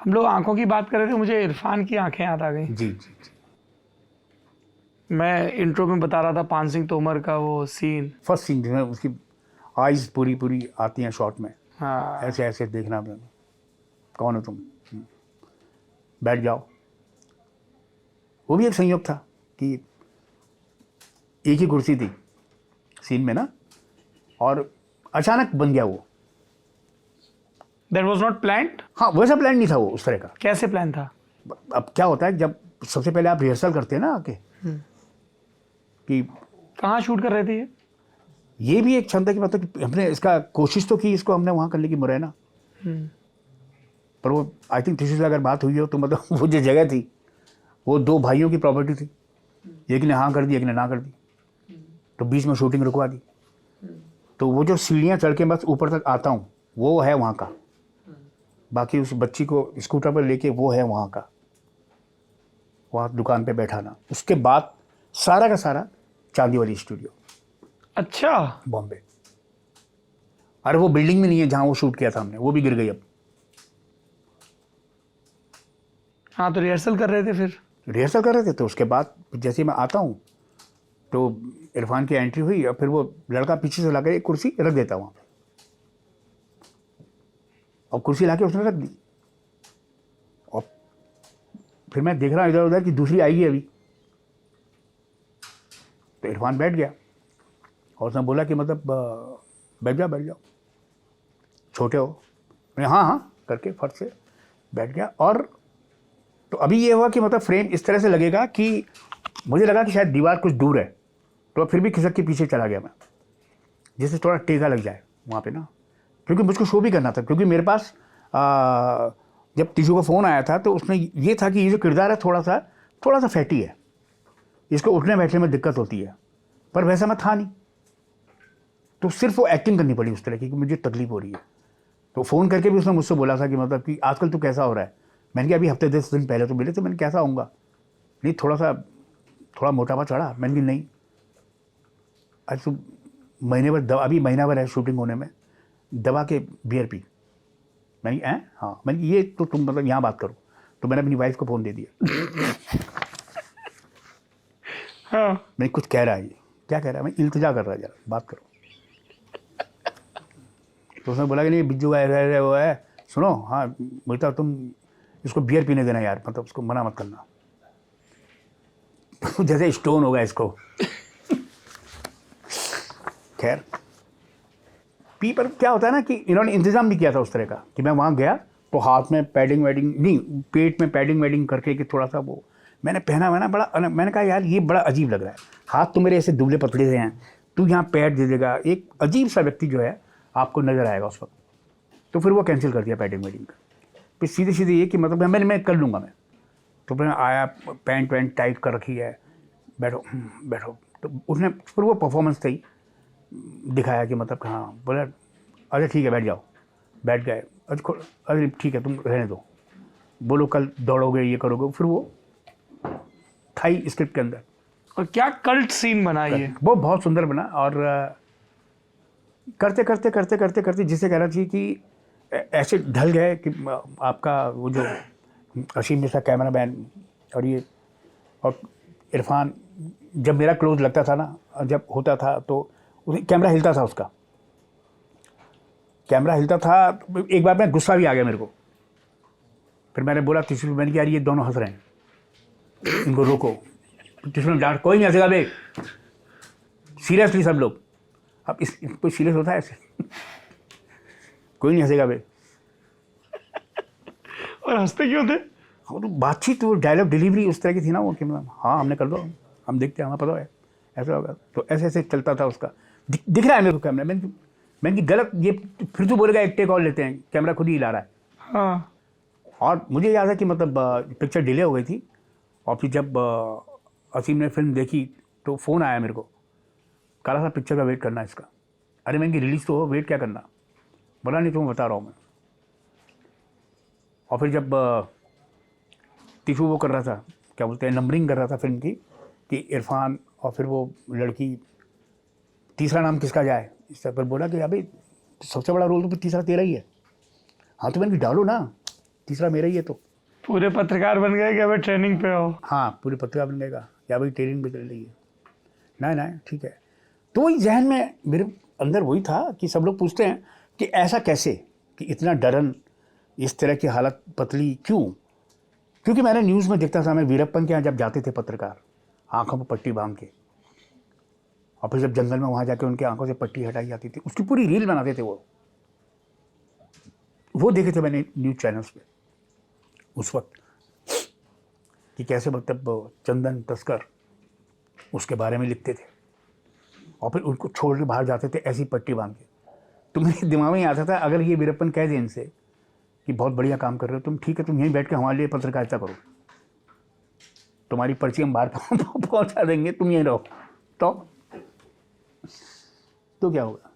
हम लोग आंखों की बात कर रहे थे, मुझे इरफान की आंखें याद आ गई। जी जी जी। मैं इंट्रो में बता रहा था पान सिंह तोमर का वो सीन। फर्स्ट सीन जिसमें उसकी आइज पूरी पूरी आती हैं शॉट में, हाँ, ऐसे ऐसे देखना, कौन हो तुम, बैठ जाओ। वो भी एक संयोग था कि एक ही कुर्सी थी सीन में ना, और अचानक बन गया वो। That was not planned. हाँ, वैसा प्लान नहीं था वो उस तरह का। कैसे प्लान था? अब क्या होता है जब सबसे पहले आप रिहर्सल करते हैं ना आके, कि कहाँ शूट कर रहे थे ये भी एक क्षमता की मतलब कि हमने इसका कोशिश तो की, इसको हमने वहाँ करने की मुरैना, पर वो आई थिंक किसी से अगर बात हुई हो तो मतलब वो जो जगह थी वो दो भाइयों की प्रॉपर्टी थी, एक ने हाँ कर दी एक ने ना कर दी, तो बीच में शूटिंग रुकवा दी। तो वो जो सीढ़ियाँ चढ़ के बस ऊपर तक आता हूँ वो है वहाँ का, बाकी उस बच्ची को स्कूटर पर लेके वो है वहाँ का, वहाँ दुकान पे बैठाना। उसके बाद सारा का सारा चांदी वाली स्टूडियो, अच्छा, बॉम्बे। अरे वो बिल्डिंग में नहीं है जहाँ वो शूट किया था हमने, वो भी गिर गई अब। हाँ, तो रिहर्सल कर रहे थे फिर? रिहर्सल कर रहे थे, तो उसके बाद जैसे ही मैं आता हूँ तो इरफान की एंट्री हुई, और फिर वो लड़का पीछे से लाकर एक कुर्सी रख देता वहाँ पे, और कुर्सी लाके उसने रख दी, और फिर मैं देख रहा हूँ इधर उधर कि दूसरी आएगी अभी। तो इरफान बैठ गया और उसने बोला कि मतलब बैठ जाओ, छोटे हो। मैंने हाँ हाँ करके फट से बैठ गया। और तो अभी ये हुआ कि मतलब फ्रेम इस तरह से लगेगा कि मुझे लगा कि शायद दीवार कुछ दूर है, तो फिर भी खिसक के पीछे चला गया मैं, जिससे थोड़ा टेका लग जाए वहाँ पे ना, क्योंकि मुझको शो भी करना था। क्योंकि मेरे पास जब टीशू का फ़ोन आया था तो उसमें ये था कि ये जो किरदार है थोड़ा सा फैटी है, इसको उठने बैठने में दिक्कत होती है, पर वैसा मैं था नहीं, तो सिर्फ वो एक्टिंग करनी पड़ी उस तरह की कि मुझे तकलीफ हो रही है। तो फ़ोन करके भी उसने मुझसे बोला था कि मतलब कि आजकल तो कैसा हो रहा है। मैंने कहा अभी हफ्ते 10 दिन पहले तो मिले थे, मैंने कैसा आऊँगा, नहीं थोड़ा मोटापा चढ़ा। मैंने कहा नहीं, आज तो महीने भर दवा, अभी महीना भर है शूटिंग होने में, दवा के बियर पी। मैंने कहा हाँ, मैंने कहा ये तो तुम मतलब यहाँ बात करो। तो मैंने अपनी वाइफ को फ़ोन दे दिया। हाँ, मैं कुछ कह रहा है, ये क्या कह रहा है, मैं इल्तिजा कर रहा है, जरा बात करो। तो उसने बोला कि नहीं बिज्जू का है वो है, सुनो हाँ बोलता तुम इसको बियर पीने देना यार, मतलब उसको मना मत करना। तो जैसे स्टोन होगा इसको। खैर पर क्या होता है ना कि इन्होंने इंतज़ाम भी किया था उस तरह का कि मैं वहाँ गया तो हाथ में पैडिंग वैडिंग नहीं, पेट में पैडिंग वैडिंग करके कि थोड़ा सा वो मैंने पहना हुआ ना, बड़ा मैंने कहा यार ये बड़ा अजीब लग रहा है, हाथ तो मेरे ऐसे दुबले पतले से हैं, तू यहाँ पैड दे देगा, एक अजीब सा व्यक्ति जो है आपको नज़र आएगा उस वक्त। तो फिर वो कैंसिल कर दिया पैडिंग वैडिंग का। फिर सीधे ये कि मतलब मैं कर लूँगा मैं। तो फिर आया, पैंट वैंट टाइट कर रखी है, बैठो। तो उसने फिर वो परफॉर्मेंस थी दिखाया कि मतलब हाँ, बोला अरे ठीक है बैठ जाओ, बैठ गए। अरे ठीक है तुम रहने दो, बोलो कल दौड़ोगे ये करोगे। फिर वो थाई स्क्रिप्ट के अंदर। और क्या कल्ट सीन बना ये, वो बहुत सुंदर बना। और करते जिसे कहना चाहिए कि ऐसे ढल गए कि आपका वो जो असीम मिश्रा कैमरा मैन और ये और इरफान, जब मेरा क्लोज लगता था ना, जब होता था तो कैमरा हिलता था, उसका कैमरा हिलता था। एक बार मैं गुस्सा भी आ गया मेरे को, फिर मैंने बोला तीसरी, मैंने कहा यार ये दोनों हंस रहे हैं, इनको रोको। तीसरी डांट, कोई नहीं हंसेगा बे, सीरियसली सब लोग। अब इस कोई सीरियस होता है ऐसे? कोई नहीं हंसेगा बे। और हंसते क्यों थे? और बातचीत वो डायलॉग डिलीवरी उस तरह की थी ना वो कि मतलब हाँ हमने कर दो, हम देखते हैं, हमें पता है ऐसा होगा। तो ऐसे ऐसे चलता था उसका, दिख रहा है मेरे को कैमरा मैंने कि गलत, ये फिर तो बोलेगा एक टेक और लेते हैं, कैमरा खुद ही हिला रहा है। हाँ। और मुझे याद है कि मतलब पिक्चर डिले हो गई थी, और फिर जब असीम ने फिल्म देखी तो फ़ोन आया मेरे को, कहा था पिक्चर का वेट करना है इसका। अरे मैंने रिलीज़ तो हो, वेट क्या करना, बोला नहीं तुम्हें बता रहा हूँ मैं। और फिर जब टिशू वो कर रहा था, क्या बोलते हैं, नंबरिंग कर रहा था फिल्म की, कि इरफान और फिर वो लड़की, तीसरा नाम किसका जाए, इस तरह पर बोला कि अभी सबसे बड़ा रोल तो फिर तीसरा तेरा ही है। हाँ तो मैंने डालो ना, तीसरा मेरा ही है। तो पूरे पत्रकार बन गए कि अभी ट्रेनिंग पे हो? हाँ, पूरी पत्रकार बन गएगा या भाई ट्रेनिंग भी चल रही है। ना ठीक है। तो वही जहन में मेरे अंदर वही था कि सब लोग पूछते हैं कि ऐसा कैसे, कि इतना डरन, इस तरह की हालत पतली क्यों? क्योंकि मैंने न्यूज़ में देखता था, मैं वीरप्पन के यहाँ जब जाते थे पत्रकार, आंखों पर पट्टी बांध के, और फिर जब जंगल में वहाँ जाके उनकी आंखों से पट्टी हटाई जाती थी, उसकी पूरी रील बनाते थे वो देखे थे मैंने न्यूज़ चैनल्स पे उस वक्त, कि कैसे मतलब चंदन तस्कर उसके बारे में लिखते थे, और फिर उनको छोड़ के बाहर जाते थे ऐसी पट्टी बांध के। तो मेरे दिमाग में आता था, अगर ये वीरप्पन कह दें इनसे कि बहुत बढ़िया काम कर रहे हो तुम, ठीक है तुम यहीं बैठ के हमारे लिए पत्रकारिता करो, तुम्हारी पर्ची हम बाहर पहुंचा देंगे, तुम यहीं रहो, तो क्या होगा?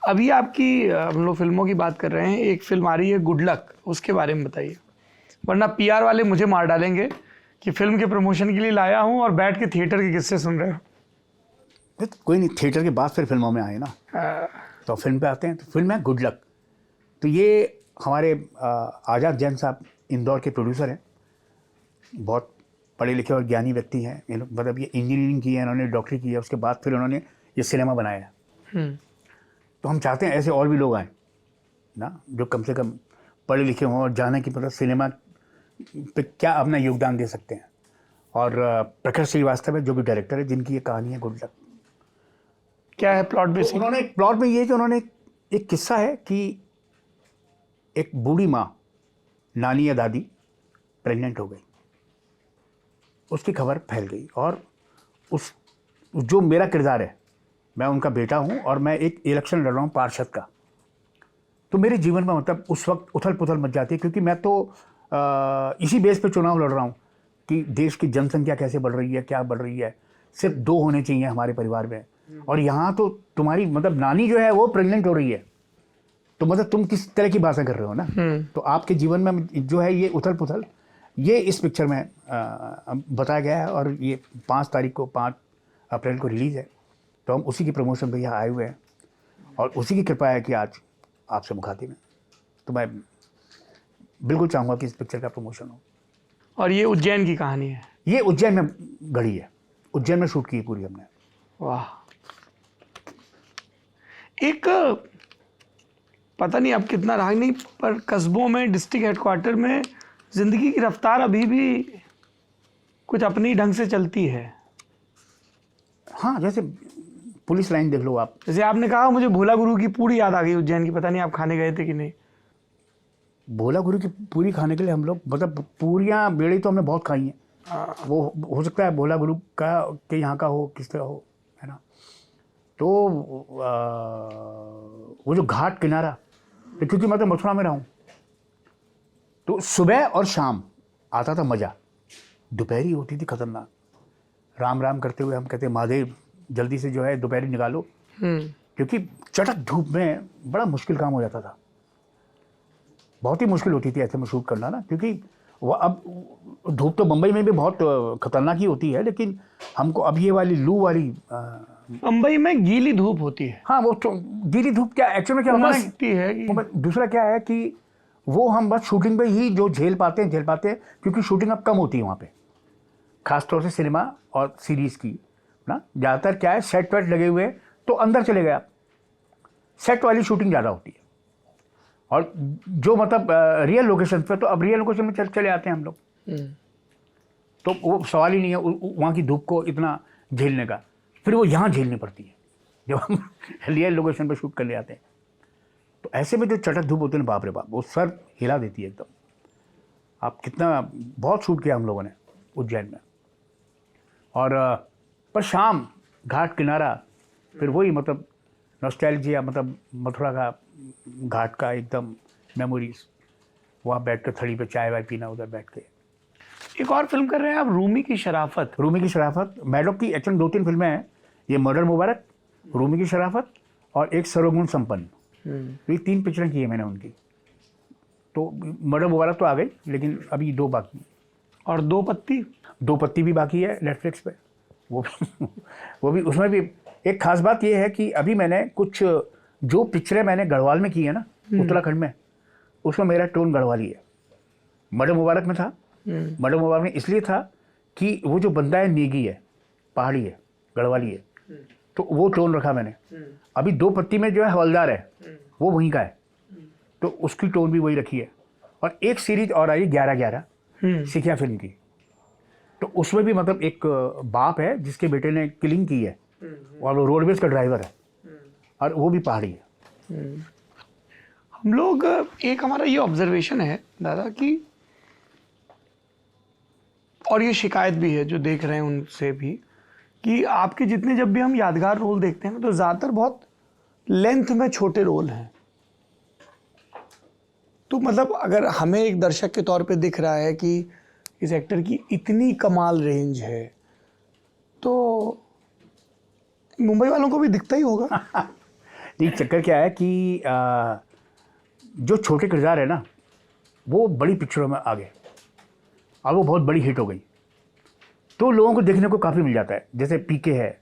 अभी आपकी, हम लोग फिल्मों की बात कर रहे हैं, एक फिल्म आ रही है गुड लक, उसके बारे में बताइए, वरना पीआर वाले मुझे मार डालेंगे कि फिल्म के प्रमोशन के लिए लाया हूं और बैठ के थिएटर के किस्से सुन रहे हो। कोई नहीं, थिएटर के बाद फिर फिल्मों में आए ना, तो फिल्म पे आते हैं। तो फिल्म है गुड लक। तो ये हमारे आज़ाद जैन साहब इंदौर के प्रोड्यूसर हैं, बहुत पढ़े लिखे और ज्ञानी व्यक्ति हैं। मतलब ये इंजीनियरिंग की है इन्होंने, डॉक्टरी की है, उसके बाद फिर उन्होंने ये सिनेमा बनाया है। तो हम चाहते हैं ऐसे और भी लोग आएँ ना, जो कम से कम पढ़े लिखे हों और जाने की, मतलब सिनेमा पे क्या अपना योगदान दे सकते हैं। और प्रखर श्रीवास्तव है जो कि डायरेक्टर है, जिनकी ये कहानी है गुड लक। क्या है प्लॉट बेसिक? उन्होंने प्लॉट में ये कि उन्होंने एक किस्सा है कि एक बूढ़ी माँ, नानी या दादी, प्रेग्नेंट हो गई, उसकी खबर फैल गई, और उस जो मेरा किरदार है, मैं उनका बेटा हूँ और मैं एक इलेक्शन लड़ रहा हूँ पार्षद का। तो मेरे जीवन में मतलब उस वक्त उथल पुथल मच जाती है, क्योंकि मैं तो इसी बेस पे चुनाव लड़ रहा हूँ कि देश की जनसंख्या कैसे बढ़ रही है, क्या बढ़ रही है, सिर्फ 2 होने चाहिए हमारे परिवार में, और यहाँ तो तुम्हारी मतलब नानी जो है वो प्रेग्नेंट हो रही है, तो मतलब तुम किस तरह की बातें कर रहे हो ना। तो आपके जीवन में जो है ये उथल पुथल, ये इस पिक्चर में बताया गया है, और ये 5 अप्रैल को रिलीज़ है। तो हम उसी की प्रमोशन पे यहाँ आए हुए हैं, और उसी की कृपा है कि आज आपसे मुखातिब हैं। तो मैं बिल्कुल चाहूँगा कि इस पिक्चर का प्रमोशन हो। और ये उज्जैन की कहानी है? ये उज्जैन में गढ़ी है, उज्जैन में शूट की है पूरी हमने। वाह। एक पता नहीं अब कितना रहा नहीं, पर कस्बों में, डिस्ट्रिक्ट हेडक्वार्टर में ज़िंदगी की रफ्तार अभी भी कुछ अपनी ढंग से चलती है। हाँ, जैसे पुलिस लाइन देख लो आप। जैसे आपने कहा, मुझे भोला गुरु की पूरी याद आ गई उज्जैन की, पता नहीं आप खाने गए थे कि नहीं? भोला गुरु की पूरी खाने के लिए हम लोग, मतलब पूरियाँ बेड़ी तो हमने बहुत खाई हैं। वो हो सकता है भोला गुरु का के यहाँ का हो, किस तरह हो, है ना। तो वो जो घाट किनारा, क्योंकि मैं तो मथुरा में रहा हूँ, तो सुबह और शाम आता था मज़ा, दोपहरी होती थी खतरनाक। राम राम करते हुए हम कहते महादेव जल्दी से जो है दोपहरी निकालो, क्योंकि चटक धूप में बड़ा मुश्किल काम हो जाता था, बहुत ही मुश्किल होती थी ऐसे में शूट करना ना, क्योंकि वो अब धूप तो मुंबई में भी बहुत खतरनाक ही होती है, लेकिन हमको अब ये वाली लू वाली मुंबई में गीली धूप होती है। हाँ, वो तो गीली धूप क्या एक्चुअल में क्या होता है कि दूसरा क्या है कि वो हम बस शूटिंग पे ही जो झेल पाते हैं, क्योंकि शूटिंग अब कम होती है वहाँ पे, खासतौर से सिनेमा और सीरीज़ की ना। ज़्यादातर क्या है, सेट वेट लगे हुए, तो अंदर चले गए आप, सेट वाली शूटिंग ज़्यादा होती है। और जो मतलब रियल लोकेशन पे, तो अब रियल लोकेशन में चले आते हैं हम लोग, तो वो सवाल ही नहीं है वहाँ की धूप को इतना झेलने का। फिर वो यहाँ झेलनी पड़ती है जब हम रियल लोकेशन पे शूट कर ले आते हैं। तो ऐसे में जो चटक धूप होती है ना, बाप रे बाप, वो सर हिला देती है एकदम। आप कितना बहुत शूट किया हम लोगों ने उज्जैन में। और पर शाम घाट किनारा, फिर वही मतलब नॉस्टैल्जिया, मतलब मथुरा का घाट का एकदम मेमोरीज, वहाँ बैठ कर थड़ी पे चाय वाय पीना उधर बैठ के। एक और फिल्म कर रहे हैं आप, रूमी की शराफत। रूमी की शराफत, मैडॉक की एक्चुअली 2-3 फिल्में हैं, ये मर्डर मुबारक, रूमी की शराफत और एक सर्वगुण संपन्न, तो ये 3 पिक्चरें की है मैंने उनकी। तो मर्डर मुबारक तो आ गई, लेकिन अभी 2 बाकी हैं। और 2 पत्ती। 2 पत्ती भी बाकी है नेटफ्लिक्स पे, वो भी उसमें भी एक खास बात ये है कि अभी मैंने कुछ जो पिक्चरें मैंने गढ़वाल में की है ना, उत्तराखंड में, उसमें मेरा टोन गढ़वाली है। मर्डर मुबारक में था, मर्डर मुबारक में इसलिए था कि वो जो बंदा है नेगी है, पहाड़ी है, गढ़वाली है, तो वो टोन रखा मैंने। अभी 2 पत्ती में जो है हवलदार है, वो वहीं का है, तो उसकी टोन भी वही रखी है। और एक सीरीज और आई 11-11 सिखिया फिल्म की, तो उसमें भी मतलब एक बाप है जिसके बेटे ने किलिंग की है और वो रोडवेज का ड्राइवर है और वो भी पहाड़ी है। हम लोग, एक हमारा ये ऑब्जर्वेशन है दादा कि, और ये शिकायत भी है जो देख रहे हैं उनसे भी, कि आपके जितने जब भी हम यादगार रोल देखते हैं तो ज़्यादातर बहुत लेंथ में छोटे रोल हैं। तो मतलब अगर हमें एक दर्शक के तौर पे दिख रहा है कि इस एक्टर की इतनी कमाल रेंज है, तो मुंबई वालों को भी दिखता ही होगा। ये चक्कर क्या है कि जो छोटे किरदार है ना, वो बड़ी पिक्चरों में आ गए और वो बहुत बड़ी हिट हो गई, तो लोगों को देखने को काफ़ी मिल जाता है। जैसे पीके है,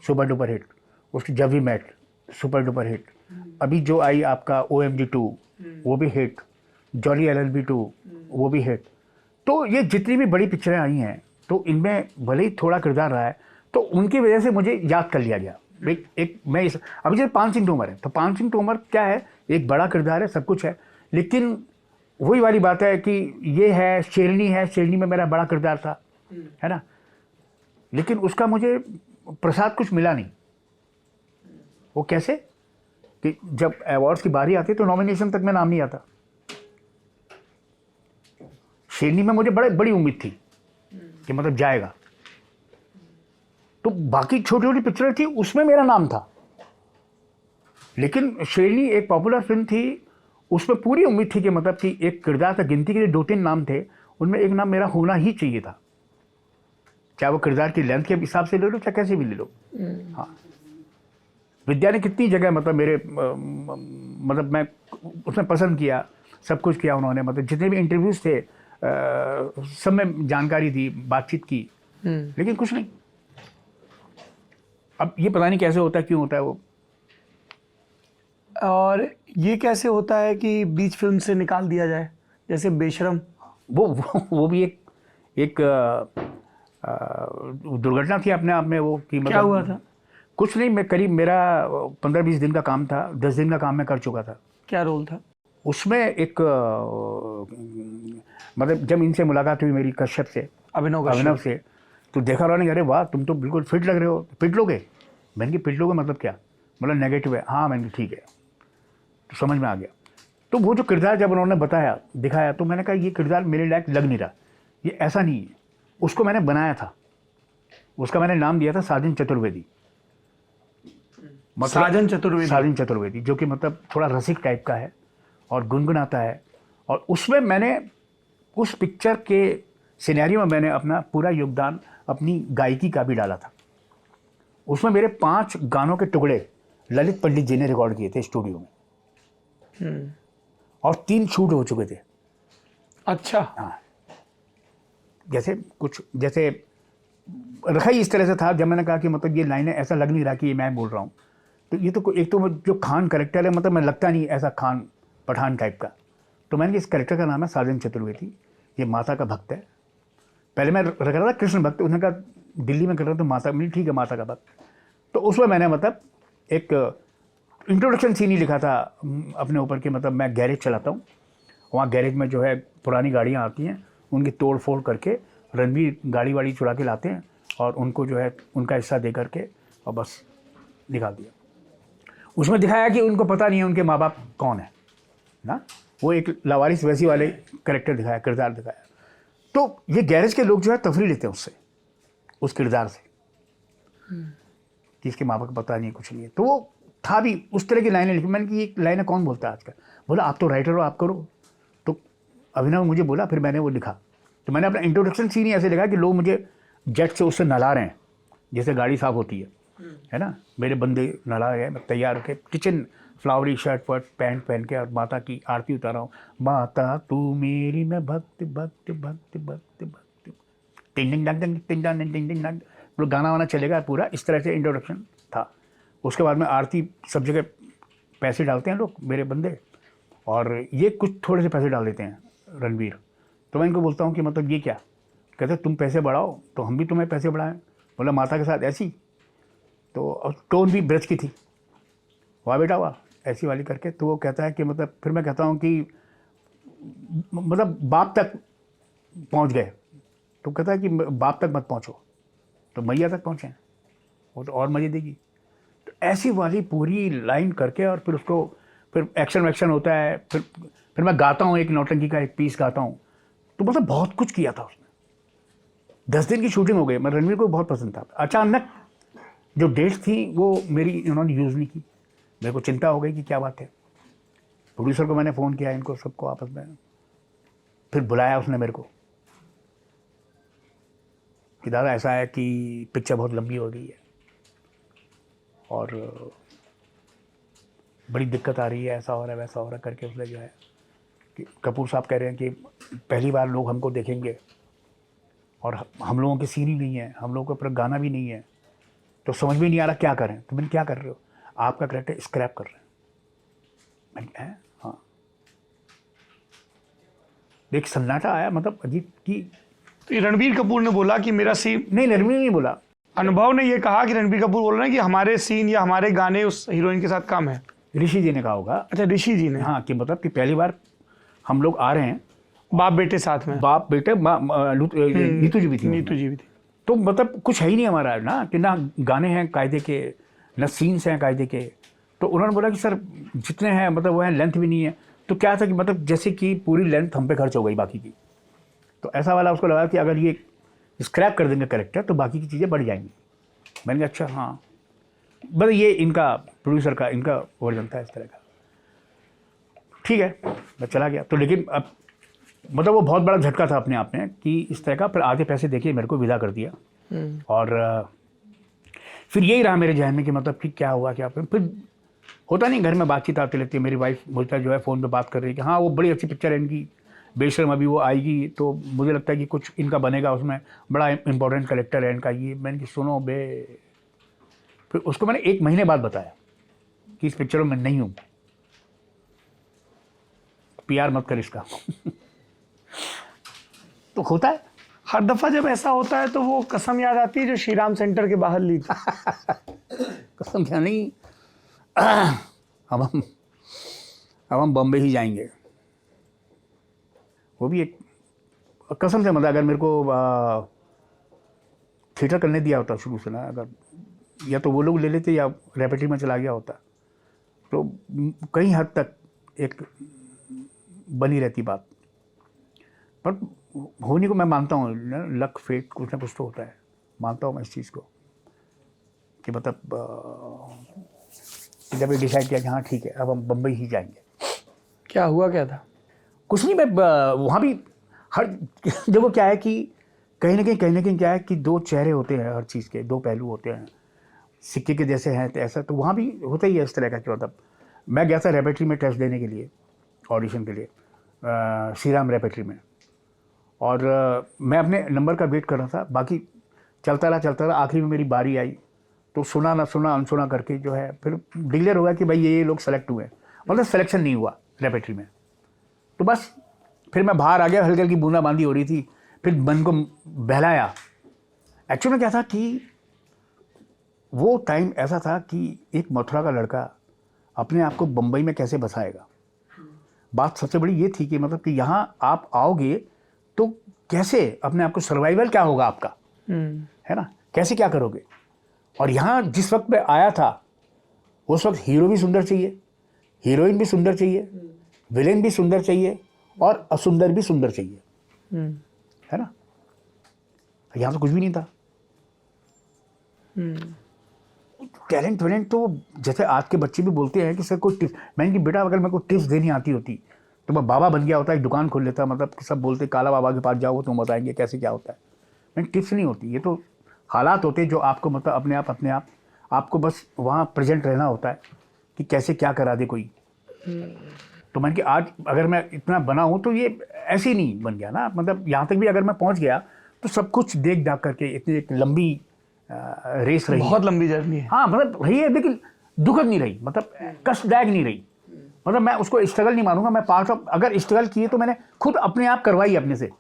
सुपर डुपर हिट, उसकी Jab we met super duper hit, अभी जो आई आपका OMG 2 वो भी हिट, जॉली LLB 2 वो भी हिट। तो ये जितनी भी बड़ी पिक्चरें आई हैं, तो इनमें भले ही थोड़ा किरदार रहा है, तो उनकी वजह से मुझे याद कर लिया गया। मैं इस अभी जैसे पान सिंह तोमर है, तो पान सिंह तोमर क्या है, एक बड़ा किरदार है, सब कुछ है, लेकिन वही वाली बात है कि ये है शेरनी में मेरा बड़ा किरदार था, है ना, लेकिन उसका मुझे प्रसाद कुछ मिला नहीं। वो कैसे कि जब अवार्ड्स की बारी आती है तो नॉमिनेशन तक में नाम नहीं आता। शेरनी में मुझे बड़ी उम्मीद थी कि मतलब जाएगा, तो बाकी छोटी छोटी पिक्चरें थी उसमें मेरा नाम था, लेकिन शेरनी एक पॉपुलर फिल्म थी, उसमें पूरी उम्मीद थी कि मतलब कि एक किरदार था, गिनती के लिए 2-3 नाम थे, उनमें एक नाम मेरा होना ही चाहिए था, चाहे वो किरदार की लेंथ के हिसाब से ले लो चाहे कैसे भी ले लो। हाँ, विद्या ने कितनी जगह मतलब मेरे मतलब मैं उसमें पसंद किया, सब कुछ किया उन्होंने, मतलब जितने भी इंटरव्यूज़ थे सब में जानकारी दी, बातचीत की, लेकिन कुछ नहीं। अब ये पता नहीं कैसे होता है, क्यों होता है वो। और ये कैसे होता है कि बीच फिल्म से निकाल दिया जाए, जैसे बेशरम? वो भी एक दुर्घटना थी अपने आप में वो, कि मतलब क्या हुआ था? कुछ नहीं, मैं करीब मेरा 15-20 दिन का काम था, 10 दिन का काम मैं कर चुका था। क्या रोल था उसमें? एक मतलब जब इनसे मुलाकात हुई मेरी, कश्यप से, अभिनव से, तो देखा उन्होंने, अरे वाह तुम तो बिल्कुल फिट लग रहे हो, फिट लोगे? मैंने कि फिट लोगे मतलब क्या, मतलब नेगेटिव है? हाँ, मैंने ठीक है, तो समझ में आ गया। तो वो जो किरदार जब उन्होंने बताया, दिखाया, तो मैंने कहा ये किरदार मेरे लायक लग नहीं रहा, ये ऐसा नहीं है। उसको मैंने बनाया था, उसका मैंने नाम दिया था साजन चतुर्वेदी। साजन चतुर्वेदी, जो कि मतलब थोड़ा रसिक टाइप का है और गुनगुनाता है। और उसमें मैंने उस पिक्चर के सिनेरियो में मैंने अपना पूरा योगदान अपनी गायकी का भी डाला था। उसमें मेरे 5 गानों के टुकड़े ललित पंडित जी ने रिकॉर्ड किए थे स्टूडियो में, और 3 शूट हो चुके थे। अच्छा। हाँ, जैसे रखा ही इस तरह से था, जब मैंने कहा कि मतलब ये लाइनें ऐसा लग नहीं रहा कि ये मैं बोल रहा हूँ, तो ये तो एक तो जो खान करेक्टर है, मतलब मैं लगता नहीं ऐसा खान पठान टाइप का, तो मैंने इस करेक्टर का नाम है साजन चतुर्वेदी, ये माता का भक्त है। पहले मैं रख रहा था कृष्ण भक्त, उन्होंने कहा दिल्ली में कर रहा हूँ तो माता, मिली ठीक है माता का भक्त। तो उसमें मैंने मतलब एक इंट्रोडक्शन सीन ही लिखा था अपने ऊपर कि मतलब मैं गैरेज चलाता हूँ, वहाँ गैरेज में जो है पुरानी गाड़ियाँ आती हैं, उनकी तोड़ फोड़ करके रणवीर गाड़ी वाड़ी चुरा के लाते हैं और उनको जो है उनका हिस्सा दे करके और बस निकाल दिया। उसमें दिखाया कि उनको पता नहीं है उनके माँ बाप कौन है ना, वो एक लावारिस वैसी वाले करेक्टर दिखाया, किरदार दिखाया। तो ये गैरेज के लोग जो है तफरी लेते हैं उससे, उस किरदार से कि इसके माँ बाप को पता नहीं, कुछ नहीं है। तो वो था भी, उस तरह की लाइनें लिखी। मैंने कि ये लाइनें कौन बोलता है आजकल? बोला आप तो राइटर हो, आप करो। तो अभिनव मुझे बोला, फिर मैंने वो लिखा। तो मैंने अपना इंट्रोडक्शन सीन ही ऐसे लिखा कि लोग मुझे जेट से उससे नला रहे हैं, जैसे गाड़ी साफ होती है ना। मेरे बंदे नला रहे हैं, मैं तैयार होकर किचन, फ्लावरी शर्ट वर्ट पैंट पहन के, और माता की आरती उतारा हूँ। माता तू मेरी, मैं भक्त भक्त भक्त भक्त भक्त, टिंग टिंग डंग डंग टिंग डंग टिंग टिंग डंग, तो गाना वाना चलेगा पूरा। इस तरह से इंट्रोडक्शन था। उसके बाद में आरती, सब जगह पैसे डालते हैं लोग मेरे बंदे, और ये कुछ थोड़े से पैसे डाल देते हैं रणवीर। तो मैं इनको बोलता हूँ कि मतलब ये क्या? कहते तुम पैसे बढ़ाओ तो हम भी तुम्हें पैसे बढ़ाएं। बोला माता के साथ ऐसी, तो टोन भी ब्रज की थी, वाह बेटा वाह, ऐसी वाली करके। तो वो कहता है कि मतलब, फिर मैं कहता हूँ कि मतलब बाप तक पहुँच गए। तो कहता है कि बाप तक मत पहुँचो, तो मैया तक पहुँचे, वो तो और मज़े देगी। तो ऐसी वाली पूरी लाइन करके, और फिर उसको, फिर एक्शन वैक्शन होता है, फिर मैं गाता हूँ, एक नौटंकी का एक पीस गाता हूँ। तो मतलब बहुत कुछ किया था उसमें। 10 दिन की शूटिंग हो गई। मैं, रणवीर को बहुत पसंद था। अचानक जो डेट्स थी वो मेरी उन्होंने यूज़ नहीं की। मेरे को चिंता हो गई कि क्या बात है। प्रोड्यूसर को मैंने फ़ोन किया, इनको सबको आपस में, फिर बुलाया उसने मेरे को कि दादा ऐसा है कि पिक्चर बहुत लंबी हो गई है और बड़ी दिक्कत आ रही है, ऐसा हो रहा है वैसा हो रहा है करके। उसने जो है कि कपूर साहब कह रहे हैं कि पहली बार लोग हमको देखेंगे और हम लोगों की सीन ही नहीं है, हम लोगों का पूरा गाना भी नहीं है, तो समझ में नहीं आ रहा क्या करें। तो मैंने, क्या कर रहे हो? आपका कैरेक्टर स्क्रैप कर रहे हैं। मैंने, हाँ। एक सन्नाटा आया, मतलब अजीब की। तो रणबीर कपूर ने बोला कि मेरा सीन, नहीं, रणवीर नहीं बोला, अनुभव ने ये कहा कि रणबीर कपूर बोल रहे हैं कि हमारे सीन या हमारे गाने उस हीरोइन के साथ कम है। ऋषि जी ने कहा होगा। अच्छा, ऋषि जी ने। हाँ, कि मतलब कि पहली बार हम लोग आ रहे हैं, बाप बेटे साथ में, बाप बेटे, नीतू जी भी थी, नीतू जी भी थी। तो मतलब कुछ है ही नहीं हमारा ना, कि ना गाने हैं कायदे के, ना सीन्स हैं कायदे के। तो उन्होंने बोला कि सर जितने हैं मतलब वो हैं, लेंथ भी नहीं है। तो क्या था कि मतलब जैसे कि पूरी लेंथ हम पे खर्च हो गई बाकी की। तो ऐसा वाला उसको लगा कि अगर ये स्क्रैप कर देंगे करेक्टर तो बाकी की चीज़ें बढ़ जाएंगी। मैंने कहा अच्छा हाँ, बस ये इनका प्रोड्यूसर का, इनका वर्जन था इस तरह का। ठीक है, मैं चला गया। तो लेकिन अब मतलब वो बहुत बड़ा झटका था अपने आप में कि इस तरह का। फिर आधे पैसे देके मेरे को विदा कर दिया। और फिर यही रहा मेरे जहन में कि मतलब कि क्या हुआ, क्या फिर होता नहीं, घर में बातचीत आती रहती है। मेरी वाइफ बोलता है जो है फ़ोन पे बात कर रही है कि हाँ वो बड़ी अच्छी पिक्चर है इनकी बेशर्म, अभी वो आएगी तो मुझे लगता है कि कुछ इनका बनेगा, उसमें बड़ा इंपॉर्टेंट करेक्टर है इनका ये। मैंने कि सुनो बे, फिर उसको मैंने 1 महीने बाद बताया कि इस पिक्चर में मैं नहीं हूँ, PR मत कर इसका। तो होता है हर दफा जब ऐसा होता है तो वो कसम याद आती है जो श्री राम सेंटर के बाहर ली थी। कसम क्या नहीं, अब हम बॉम्बे ही जाएंगे। वो भी एक कसम से, मतलब अगर मेरे को थिएटर करने दिया होता शुरू से ना, अगर या तो वो लोग ले लेते या रेपेटरी में चला गया होता, तो कई हद तक एक बनी रहती बात। पर होने को मैं मानता हूँ, लक फेट कुछ ना कुछ तो होता है, मानता हूँ मैं इस चीज़ को कि मतलब जब ये डिसाइड किया कि हाँ ठीक है अब हम बम्बई ही जाएंगे। क्या हुआ, क्या था? कुछ नहीं, मैं वहाँ भी हर जगह क्या है कि कहीं ना कहीं क्या है कि 2 चेहरे होते हैं, हर चीज़ के 2 पहलू होते हैं, सिक्के के जैसे हैं। तो ऐसा तो वहाँ भी होता ही है इस तरह का। कि मतलब मैं गया था रेपेटरी में टेस्ट देने के लिए, ऑडिशन के लिए, श्री राम रेपेटरी में, और मैं अपने नंबर का वेट कर रहा था। बाकी चलता रहा। आखिरी में मेरी बारी आई तो सुना ना सुना अनसुना करके जो है फिर डिक्लेयर हुआ कि भाई ये लोग सेलेक्ट हुए, मतलब सिलेक्शन नहीं हुआ रेपेटरी में। तो बस फिर मैं बाहर आ गया, हल्की हल्की बूंदाबांदी हो रही थी, फिर मन को बहलाया। एक्चुअली में क्या था कि वो टाइम ऐसा था कि एक मथुरा का लड़का अपने आप को बम्बई में कैसे बसाएगा। बात सबसे बड़ी ये थी कि मतलब कि यहाँ आप आओगे तो कैसे अपने आप को, सर्वाइवल क्या होगा आपका, है ना, कैसे क्या करोगे। और यहाँ जिस वक्त मैं आया था उस वक्त हीरो भी सुंदर चाहिए, हीरोइन भी सुंदर चाहिए, विलेन भी सुंदर चाहिए और असुंदर भी सुंदर चाहिए, है ना। यहाँ तो कुछ भी नहीं था। टैलेंट वैलेंट तो जैसे आज के बच्चे भी बोलते हैं कि सर कोई टिप्स, मैंने कि बेटा अगर मेरे को टिप्स देनी आती होती तो मैं बाबा बन गया होता, एक दुकान खोल लेता। मतलब सब बोलते काला बाबा के पास जाओ तुम बताएंगे कैसे क्या होता है। मैंने टिप्स नहीं होती, ये तो हालात होते हैं जो आपको मतलब अपने आप आपको बस वहाँ प्रेजेंट रहना होता है कि कैसे क्या करा दे कोई। तो मैंने कि आज अगर मैं इतना बना हूँ तो ये ऐसे ही नहीं बन गया ना, मतलब यहाँ तक भी अगर मैं पहुँच गया तो सब कुछ देख दाख करके इतनी एक लंबी रेस रही, बहुत लंबी जर्नी है। हाँ मतलब रही है, लेकिन दुखद नहीं रही, मतलब कष्टदायक नहीं रही। मतलब मैं उसको स्ट्रगल नहीं मानूंगा, मैं पार्ट ऑफ, अगर स्ट्रगल किए तो मैंने खुद अपने आप करवाई अपने से।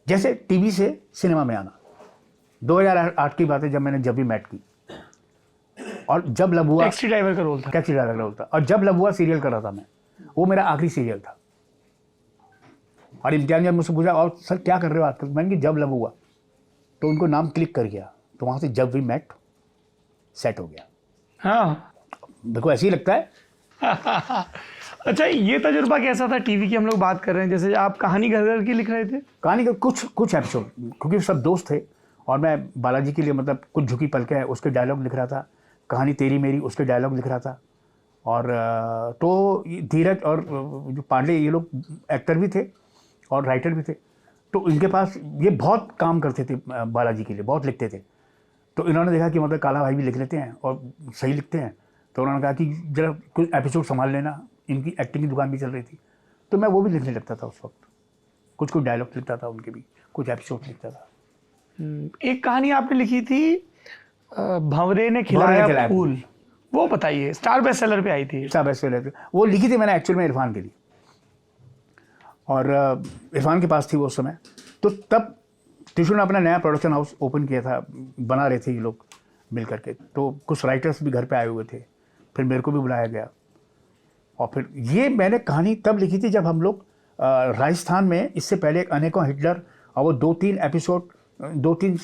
जैसे टीवी से सिनेमा में आना 2008 की बात है, जब मैंने जब भी मैट की, और जब लब हुआ टैक्सी ड्राइवर का रोल था। टैक्सी ड्राइवर का रोल था, और जब लब हुआ सीरियल कर रहा था मैं, वो मेरा आखिरी सीरियल था। और इम्तियाज जब मुझसे पूछा और सर क्या कर रहे हो आजकल, मैंने कि जब लब हुआ, तो उनको नाम क्लिक कर गया, तो वहाँ से जब भी मैट सेट हो गया। हाँ देखो ऐसे ही लगता है। अच्छा, ये तजुर्बा कैसा था टीवी की हम लोग बात कर रहे हैं, जैसे आप कहानी घर घर की लिख रहे थे? कहानी का कुछ एपिसोड, क्योंकि सब दोस्त थे और मैं बालाजी के लिए मतलब कुछ झुकी पलके है उसके डायलॉग लिख रहा था, कहानी तेरी मेरी उसके डायलॉग लिख रहा था। और तो धीरज और जो पांडे ये लोग एक्टर भी थे और राइटर भी थे, तो इनके पास ये बहुत काम करते थे बालाजी के लिए, बहुत लिखते थे। तो इन्होंने देखा कि मतलब काला भाई भी लिख लेते हैं और सही लिखते हैं, तो उन्होंने कहा कि जरा कुछ एपिसोड संभाल लेना। इनकी एक्टिंग की दुकान भी चल रही थी, तो मैं वो भी लिखने लगता था उस वक्त, कुछ डायलॉग लिखता था उनके भी, कुछ एपिसोड लिखता था। एक कहानी आपने लिखी थी भंवरे ने खिलाया फूल, वो बताइए, स्टार बेस्ट सेलर पे आई थी। स्टार बेस्ट सेलर पे वो लिखी थी मैंने एक्चुअल में इरफान के लिए, और इरफान के पास थी वो उस समय। तो तब टिशू ने अपना नया प्रोडक्शन हाउस ओपन किया था, बना रहे थे ये लोग मिल करके, तो कुछ राइटर्स भी घर पे आए हुए थे, फिर मेरे को भी बुलाया गया। और फिर ये मैंने कहानी तब लिखी थी जब हम लोग राजस्थान में, इससे पहले एक अनेकों हिटलर और वो 2-3 एपिसोड, 2-3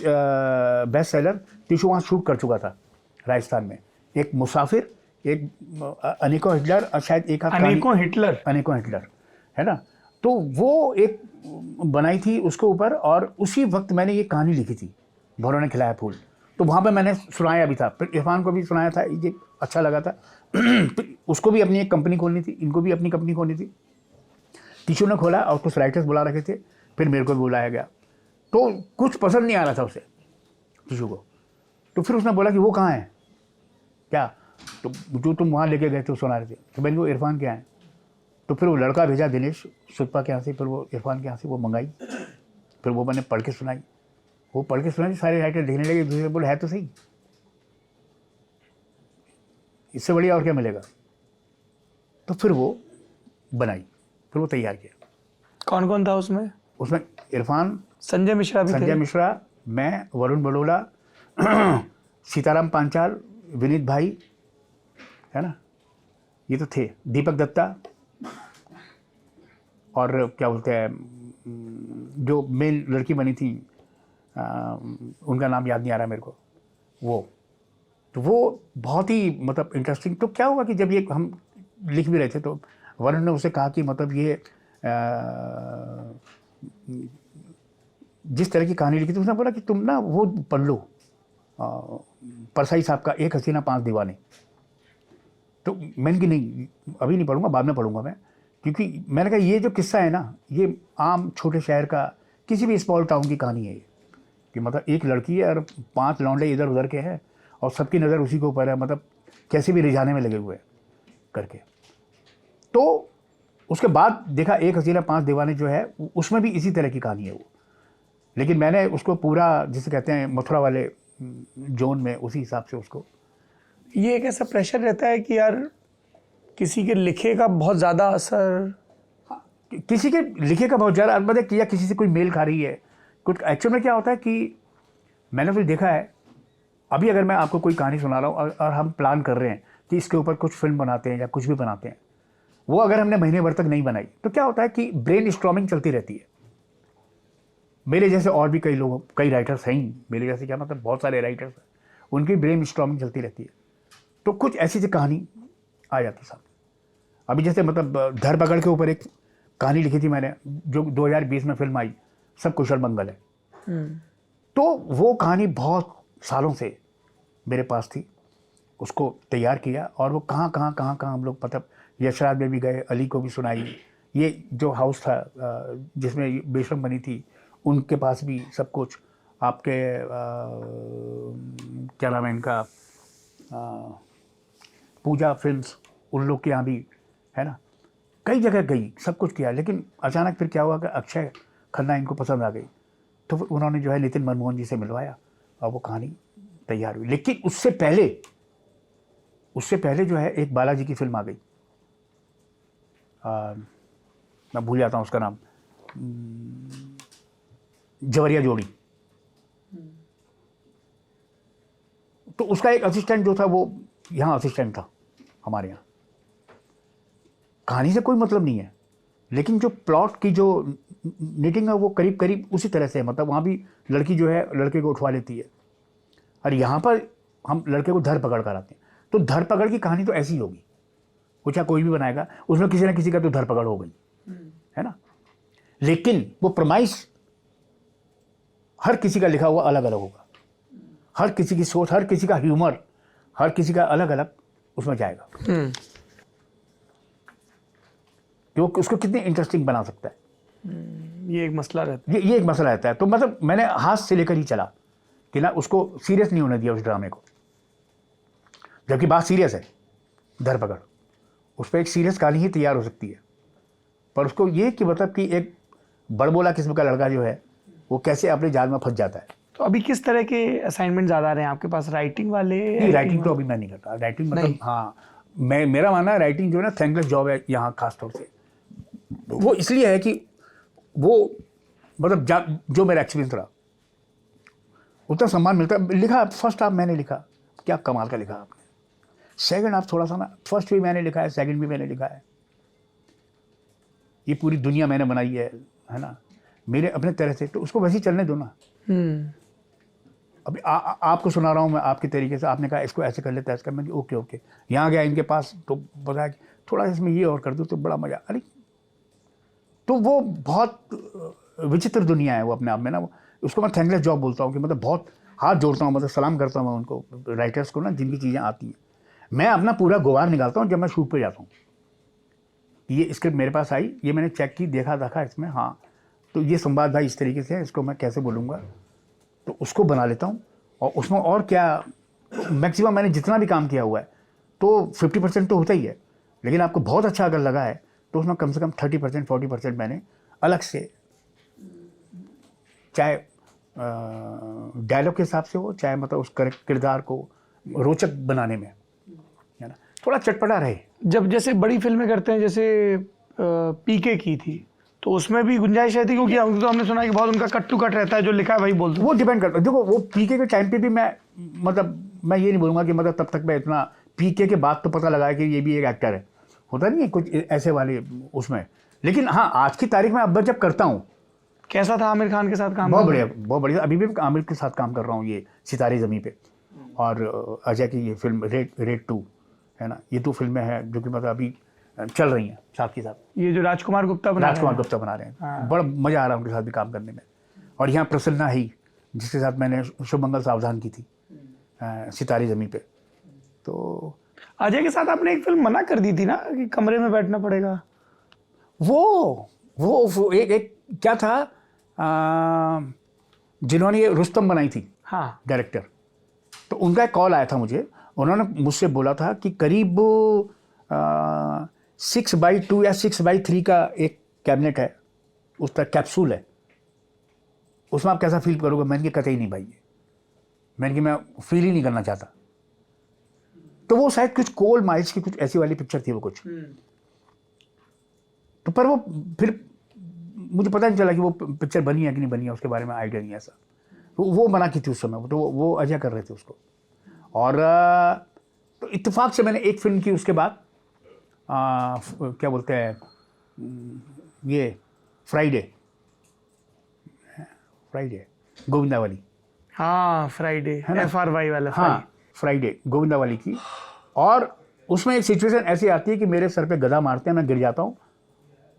बेस्ट सेलर टिशू वहाँ शूट कर चुका था राजस्थान में। एक मुसाफिर, एक अनेकों हिटलर, और शायद एक अनेकों हिटलर है ना, तो वो एक बनाई थी उसके ऊपर, और उसी वक्त मैंने ये कहानी लिखी थी भंवरे ने खिलाया फूल। तो वहाँ पे मैंने सुनाया भी था, फिर इरफान को भी सुनाया था, ये अच्छा लगा था। उसको भी अपनी एक कंपनी खोलनी थी, इनको भी अपनी कंपनी खोलनी थी। टिशू ने खोला और कुछ राइटर्स बुला रखे थे, फिर मेरे को भी बुलाया गया। तो कुछ पसंद नहीं आ रहा था उसे, टिशू को। तो फिर उसने बोला कि वो कहाँ है क्या, तो जो तुम वहाँ लेके गए थे सुना रहे थे, तो मैंने वो इरफान के यहाँ है। तो फिर वो लड़का भेजा दिनेश सुतपा के यहाँ से, फिर वो इरफान के यहाँ से वो मंगाई, फिर वो मैंने पढ़ के सुनाई। वो पढ़ के सुनाई, सारे राइटर देखने लगे, दूसरे बोले है तो सही, इससे बढ़िया और क्या मिलेगा। तो फिर वो बनाई, फिर वो तैयार किया। कौन कौन था उसमें? उसमें इरफान, संजय मिश्रा भी थे। संजय मिश्रा, मैं, वरुण बडोला, सीताराम पांचाल, विनीत भाई, है ना, ये तो थे, दीपक दत्ता, और क्या बोलते हैं जो मेन लड़की बनी थी, उनका नाम याद नहीं आ रहा मेरे को, वो। तो वो बहुत ही मतलब इंटरेस्टिंग। तो क्या हुआ कि जब ये हम लिख भी रहे थे, तो वरुण ने उसे कहा कि मतलब ये जिस तरह की कहानी लिखी थी, उसने बोला कि तुम ना वो पढ़ लो, परसाई साहब का एक हसीना 5 दीवाने। तो मैंने कि नहीं, अभी नहीं पढ़ूंगा, बाद में पढ़ूंगा मैं, क्योंकि मैंने कहा ये जो किस्सा है ना, ये आम छोटे शहर का, किसी भी स्मॉल टाउन की कहानी है ये, कि मतलब एक लड़की है और 5 लौंडे इधर उधर के हैं और सबकी नज़र उसी के ऊपर है, मतलब कैसे भी रिझाने में लगे हुए करके। तो उसके बाद देखा एक हसीना 5 दीवाने जो है, उसमें भी इसी तरह की कहानी है वो, लेकिन मैंने उसको पूरा जिसे कहते हैं मथुरा वाले जोन में, उसी हिसाब से उसको। ये एक ऐसा प्रेशर रहता है कि यार किसी के लिखे का बहुत ज़्यादा असर, किसी के लिखे का बहुत ज़्यादा मतलब किया, किसी से कोई मेल खा रही है कुछ। एक्चुअल में क्या होता है कि मैंने तो देखा है, अभी अगर मैं आपको कोई कहानी सुना रहा हूँ और हम प्लान कर रहे हैं कि इसके ऊपर कुछ फिल्म बनाते हैं या कुछ भी बनाते हैं, वो अगर हमने महीने भर तक नहीं बनाई, तो क्या होता है कि ब्रेन स्टॉर्मिंग चलती रहती है। मेरे जैसे और भी कई लोग, कई राइटर्स हैं ही, मेरे जैसे क्या मतलब बहुत सारे राइटर्स हैं, उनकी ब्रेन स्टॉर्मिंग चलती रहती है। तो कुछ ऐसी सी कहानी आ जाती साहब। अभी जैसे मतलब धरपकड़ के ऊपर एक कहानी लिखी थी मैंने, जो 2020 में फिल्म आई, सब कुशल मंगल है। तो वो कहानी बहुत सालों से मेरे पास थी, उसको तैयार किया और वो कहाँ हम लोग मतलब यशराज में भी गए, अली को भी सुनाई। ये जो हाउस था जिसमें बेशम बनी थी, उनके पास भी सब कुछ। आपके क्या नाम है इनका, पूजा फिल्म्स, उन लोग के यहाँ भी है ना, कई जगह गई, सब कुछ किया। लेकिन अचानक फिर क्या हुआ कि अक्षय खन्ना इनको पसंद आ गई, तो फिर उन्होंने जो है नितिन मनमोहन जी से मिलवाया और वो कहानी तैयार हुई। लेकिन उससे पहले जो है एक बालाजी की फिल्म आ गई, मैं भूल जाता हूँ उसका नाम, जवरिया जोड़ी। तो उसका एक असिस्टेंट जो था वो यहाँ असिस्टेंट था हमारे यहाँ। कहानी से कोई मतलब नहीं है, लेकिन जो प्लॉट की जो नीटिंग है वो करीब करीब उसी तरह से है। मतलब वहाँ भी लड़की जो है लड़के को उठवा लेती है, और यहाँ पर हम लड़के को धर पकड़ कर आते हैं। तो धर पकड़ की कहानी तो ऐसी ही होगी, वो चाहे कोई भी बनाएगा, उसमें किसी ना किसी का तो धर पकड़ हो गई, है ना। लेकिन वो प्रमाइस हर किसी का लिखा हुआ अलग अलग होगा, हर किसी की सोच, हर किसी का ह्यूमर, हर किसी का अलग अलग उसमें जाएगा कि वो उसको कितनी इंटरेस्टिंग बना सकता है। ये एक मसला रहता है। ये एक मसला रहता है। तो मतलब मैंने हाथ से लेकर ही चला कि ना उसको सीरियस नहीं होने दिया उस ड्रामे को, जबकि बात सीरियस है। धरपकड़ उस पर एक सीरियस कहानी ही तैयार हो सकती है, पर उसको ये कि मतलब कि एक बड़बोला किस्म का लड़का जो है वो कैसे अपने जाल में फंस जाता है। तो अभी किस तरह के असाइनमेंट ज़्यादा आ रहे हैं आपके पास, राइटिंग वाले? नहीं, राइटिंग तो अभी मैं नहीं करता। राइटिंग मतलब हाँ, मेरा मानना है राइटिंग जो है ना थैंकलेस जॉब है यहाँ खास तौर से। वो इसलिए है कि वो मतलब जो मेरा एक्सपीरियंस रहा उतना सम्मान मिलता है। लिखा फर्स्ट हाफ मैंने लिखा, क्या कमाल का लिखा आपने। सेकंड हाफ थोड़ा सा ना, फर्स्ट भी मैंने लिखा है, सेकंड भी मैंने लिखा है। ये पूरी दुनिया मैंने बनाई है ना, मेरे अपने तरह से, तो उसको वैसे ही चलने दो ना। अभी आपको सुना रहा हूँ मैं आपके तरीके से, आपने कहा इसको ऐसे कर लेता है, ऐसे कर, मैं ओके। यहाँ गया इनके पास तो बताया कि थोड़ा इसमें ये और कर दूँ तो बड़ा मज़ा। अरे तो वो बहुत विचित्र दुनिया है वो अपने आप में ना। उसको मैं थैंकलेस जॉब बोलता हूँ कि मतलब बहुत हाथ जोड़ता हूँ, मतलब सलाम करता हूँ मैं उनको राइटर्स को ना, जिनकी चीज़ें आती हैं। मैं अपना पूरा गुवार निकालता हूँ जब मैं शूट पे जाता हूँ। ये स्क्रिप्ट मेरे पास आई, ये मैंने चेक की, देखा इसमें, हाँ तो ये संवाद भाई इस तरीके से है, इसको मैं कैसे बोलूँगा, तो उसको बना लेता हूँ। और उसमें और क्या, मैक्सिमम मैंने जितना भी काम किया हुआ है तो 50% तो होता ही है, लेकिन आपको बहुत अच्छा अगर लगा है तो उसमें कम से कम 30% 40% मैंने अलग से, चाहे डायलॉग के हिसाब से हो, चाहे मतलब उस किरदार को रोचक बनाने में, है ना, थोड़ा चटपटा रहे। जब जैसे बड़ी फिल्में करते हैं, जैसे पीके की थी, तो उसमें भी गुंजाइश रहती है, क्योंकि तो हमने सुना है कि बहुत उनका कट टू कट रहता है, जो लिखा है वही बोल दो। वो डिपेंड करता है। देखो वो पीके के टाइम पे भी मैं ये नहीं बोलूँगा कि मतलब तब तक मैं इतना, पीके के बाद तो पता लगा कि ये भी एक एक्टर है, होता नहीं है कुछ ऐसे वाले उसमें। लेकिन हाँ, आज की तारीख में अब जब करता हूँ। कैसा था आमिर खान के साथ काम? बहुत बढ़िया। अभी भी आमिर के साथ काम कर रहा हूँ, ये सितारे ज़मीं पे, और अजय की ये फिल्म रेड 2 है ना। ये 2 फिल्में हैं जो कि मतलब अभी चल रही हैं साथ के साथ। ये जो राजकुमार गुप्ता बना रहे हैं, बड़ा मज़ा आ रहा है उनके साथ भी काम करने में। और यहाँ प्रसन्ना ही, जिसके साथ मैंने शुभमंगल सावधान की थी सितारे ज़मीं पे। तो अजय के साथ आपने एक फिल्म मना कर दी थी ना कि कमरे में बैठना पड़ेगा। वो एक क्या था, जिन्होंने ये रुस्तम बनाई थी, हाँ, डायरेक्टर, तो उनका एक कॉल आया था मुझे। उन्होंने मुझसे बोला था कि करीब 6x2 या 6x3 का एक कैबिनेट है, उसका कैप्सूल है, उसमें आप कैसा फील करोगे? मैंने कहा कतई नहीं भाई, मैंने कि मैं फील ही नहीं करना चाहता। तो वो शायद कुछ कोल माइल्स की कुछ ऐसी वाली पिक्चर थी वो कुछ। तो पर वो फिर मुझे पता नहीं चला कि वो पिक्चर बनी है कि नहीं बनी है, उसके बारे में आइडिया नहीं ऐसा। वो बना की थी उस समय, तो वो अजय कर रहे थे उसको। और तो इत्तेफाक से मैंने एक फिल्म की उसके बाद, क्या बोलते हैं ये, फ्राइडे गोविंदा वाली, हाँ फ्राइडे, FRY वाला, हाँ फ्राइडे गोविंदा वाली की। और उसमें एक सिचुएशन ऐसी आती है कि मेरे सर पे गदा मारते हैं, मैं गिर जाता हूँ,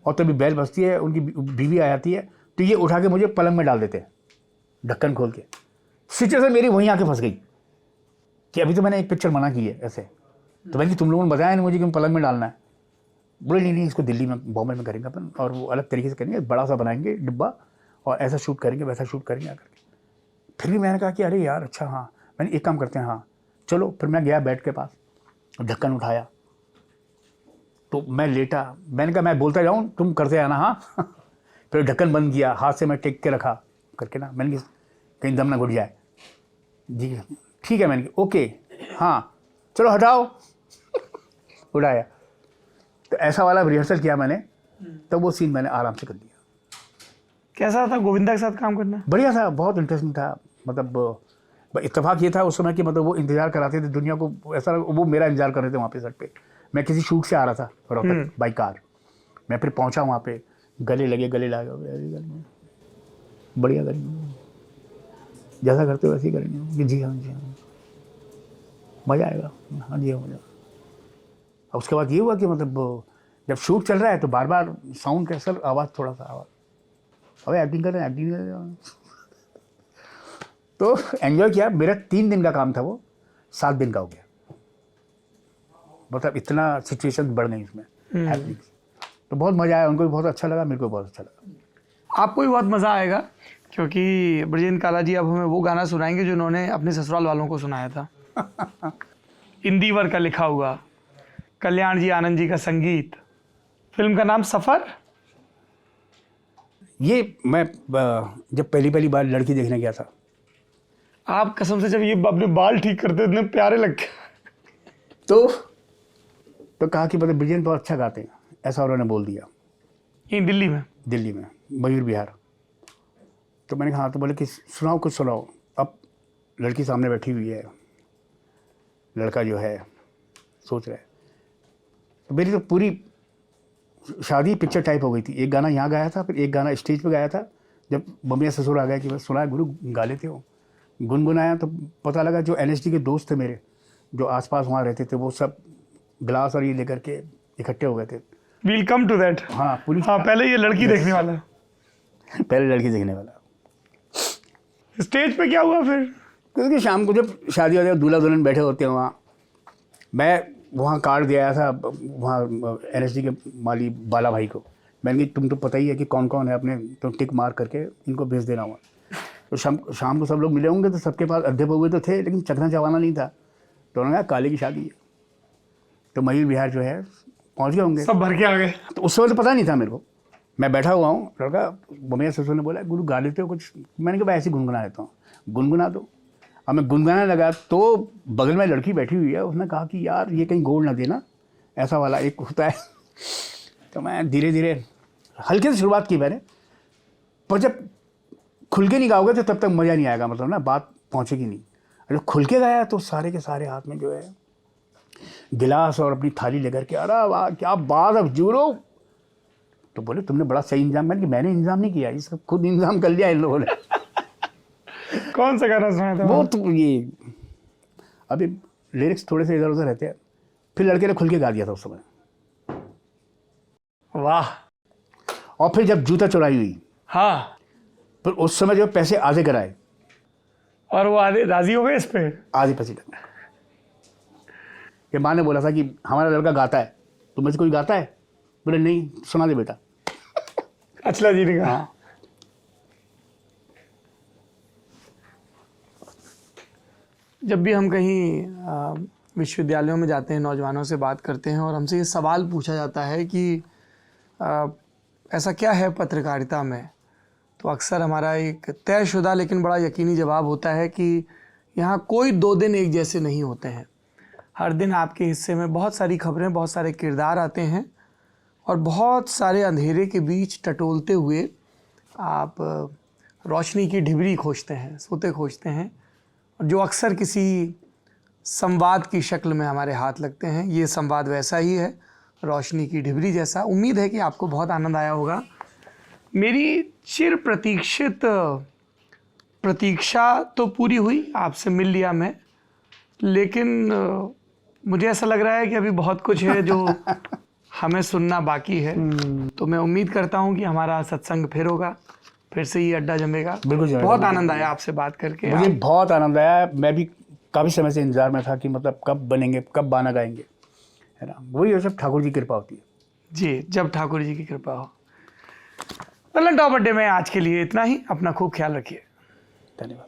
और तभी बैल बजती है, उनकी बीवी आ जाती है, तो ये उठा के मुझे पलंग में डाल देते हैं, ढक्कन खोल के, सिचुएशन मेरी वहीं आके फंस गई कि अभी तो मैंने एक पिक्चर मना की है ऐसे, तो मैंने तुम लोगों ने बताया नहीं मुझे कि पलंग में डालना है। बोले नहीं इसको दिल्ली में बॉम्बे में करेंगे अपन, और वो अलग तरीके से करेंगे, बड़ा सा बनाएंगे डिब्बा और ऐसा शूट करेंगे वैसा शूट करेंगे आकर के। फिर भी मैंने कहा कि अरे यार अच्छा हाँ, मैंने एक काम करते हैं, हाँ चलो। फिर मैं गया बेड के पास, ढक्कन उठाया तो मैं लेटा, मैंने कहा मैं बोलता जाऊँ तुम करते आना हाँ। फिर ढक्कन बंद किया, हाथ से मैं टेक के रखा करके ना, मैंने कहीं दम ना घुट जाए। जी ठीक है, मैंने कहा ओके हाँ चलो हटाओ। उड़ाया, तो ऐसा वाला रिहर्सल किया मैंने, तो वो सीन मैंने आराम से कर दिया। कैसा था गोविंदा के साथ काम करना? बढ़िया था, बहुत इंटरेस्टिंग था। मतलब इत्तेफाक ये था उस समय कि मतलब वो इंतज़ार कराते थे दुनिया को, ऐसा वो मेरा इंतजार कर रहे थे वहाँ पे सेट पे। मैं किसी शूट से आ रहा था रोहतक बाई कार, मैं फिर पहुँचा वहाँ पे, गले लगे बढ़िया करेंगे, जैसा करते हो वैसे ही करेंगे। जी हाँ जी हाँ, मज़ा आएगा, हाँ जी हाँ मज़ा। और उसके बाद ये हुआ कि मतलब जब शूट चल रहा है तो बार बार साउंड का असर, आवाज़ थोड़ा सा आवाज़, अबे एक्टिंग कर रहे हैं एक्टिंग कर रहे हैं। तो एंजॉय किया। मेरा 3 दिन का काम था, वो 7 दिन का हो गया। मतलब इतना सिचुएशन बढ़ गई इसमें हैपनिंग। तो बहुत मज़ा आया, उनको भी बहुत अच्छा लगा, मेरे को बहुत अच्छा लगा। आपको भी बहुत मज़ा आएगा, क्योंकि ब्रजेंद्र काला जी अब हमें वो गाना सुनाएंगे जो उन्होंने अपने ससुराल वालों को सुनाया था। इंदिवर का लिखा हुआ, कल्याण जी आनंद जी का संगीत, फिल्म का नाम सफ़र। ये मैं जब पहली बार लड़की देखने गया था, आप कसम से जब ये अपने बाल ठीक करते इतने प्यारे लगते, तो कहा कि मतलब ब्रजेंद्र बहुत अच्छा गाते हैं, ऐसा उन्होंने बोल दिया। ये दिल्ली में मयूर विहार। तो मैंने कहा, तो बोले कि सुनाओ कुछ सुनाओ। अब लड़की सामने बैठी हुई है, लड़का जो है सोच रहा है। तो मेरी तो पूरी शादी पिक्चर टाइप हो गई थी। एक गाना यहाँ गाया था, फिर एक गाना स्टेज पे गाया था। जब मम्मी ससुर आ गया कि बस सुना गुरु गा लेते हो, गुनगुनाया, तो पता लगा जो NSD के दोस्त थे मेरे, जो आसपास वहाँ रहते थे, वो सब गिलास और ये लेकर के इकट्ठे हो गए थे। We'll come to that. हाँ पूरी, हाँ पहले ये लड़की देखने वाला। पहले लड़की देखने वाला। स्टेज पे क्या हुआ फिर? क्योंकि शाम को जब शादी होती है, दूल्हा दुल्हन बैठे होते हैं वहाँ, मैं वहाँ कार्ड दे आया था वहाँ NSD के माली बाला भाई को। मैंने कहा तुम तो पता ही है कि कौन कौन है अपने, तो टिक मार करके इनको भेज देना हुआ। तो शाम को सब लोग मिले होंगे, तो सबके पास अद्धे पौवे तो थे, लेकिन चखना चबाना नहीं था। तो उन्होंने कहा काले की शादी है, तो मयूर विहार जो है पहुँच गए होंगे, सब भर के आ गए। तो उस समय तो पता नहीं था मेरे को, मैं बैठा हुआ हूँ। लड़का मम्मी ससुर ने बोला गुरु गा लेते हो कुछ? मैंने कहा ऐसे गुनगुना लेता हूँ। गुनगुना दो। अब मैं गुनगुनाने लगा तो बगल में लड़की बैठी हुई है, उसने कहा कि यार ये कहीं गोड़ ना देना, ऐसा वाला एक होता है। तो मैं धीरे धीरे हल्के से शुरुआत की मैंने, पर जब खुल के नहीं गाओगे तो तब तक मज़ा नहीं आएगा, मतलब ना बात पहुँचेगी नहीं। जब खुल के गाया तो सारे के सारे हाथ में जो है गिलास और अपनी थाली लेकर के, अरे वाह क्या बात है जूरो। तो बोले तुमने बड़ा सही इंतजाम। मैंने इंतजाम नहीं किया, इसका खुद इंतजाम कर लिया इन लोगों ने। कौन सा गाना सुना था? वो तो ये अभी लिरिक्स थोड़े से इधर उधर रहते हैं। फिर लड़के ने खुल के गा दिया था उस समय। वाह। और फिर जब जूता चुराई हुई, हाँ, फिर उस समय जो पैसे आधे कराए, और वो आधे राजी हो गए इस पे। आधे पैसे लगे। ये माँ ने बोला था कि हमारा लड़का गाता है, तुम में से कोई गाता है? बोले नहीं, सुना दे बेटा। अचला जी ने कहा। हाँ। जब भी हम कहीं विश्वविद्यालयों में जाते हैं, नौजवानों से बात करते हैं और हमसे ये सवाल पूछा जाता है कि ऐसा क्या है पत्रकारिता में, तो अक्सर हमारा एक तयशुदा लेकिन बड़ा यकीनी जवाब होता है कि यहाँ कोई 2 दिन एक जैसे नहीं होते हैं। हर दिन आपके हिस्से में बहुत सारी खबरें, बहुत सारे किरदार आते हैं और बहुत सारे अंधेरे के बीच टटोलते हुए आप रोशनी की ढिबरी खोजते हैं, सोते खोजते हैं, और जो अक्सर किसी संवाद की शक्ल में हमारे हाथ लगते हैं। ये संवाद वैसा ही है, रोशनी की ढिबरी जैसा। उम्मीद है कि आपको बहुत आनंद आया होगा। मेरी चिर प्रतीक्षित प्रतीक्षा तो पूरी हुई, आपसे मिल लिया मैं, लेकिन मुझे ऐसा लग रहा है कि अभी बहुत कुछ है जो हमें सुनना बाकी है। तो मैं उम्मीद करता हूँ कि हमारा सत्संग फिर होगा। फिर से ये अड्डा जमेगा। बिल्कुल जमेगा। बहुत आनंद आया आपसे बात करके। मुझे बहुत आनंद आया। मैं भी काफ़ी समय से इंतजार में था कि मतलब कब बनेंगे, कब गाना गाएंगे, है ना। वही है, सब ठाकुर जी की कृपा होती है जी, जब ठाकुर जी की कृपा हो। ललन टॉप अड्डे में आज के लिए इतना ही। अपना खूब ख्याल रखिए। धन्यवाद।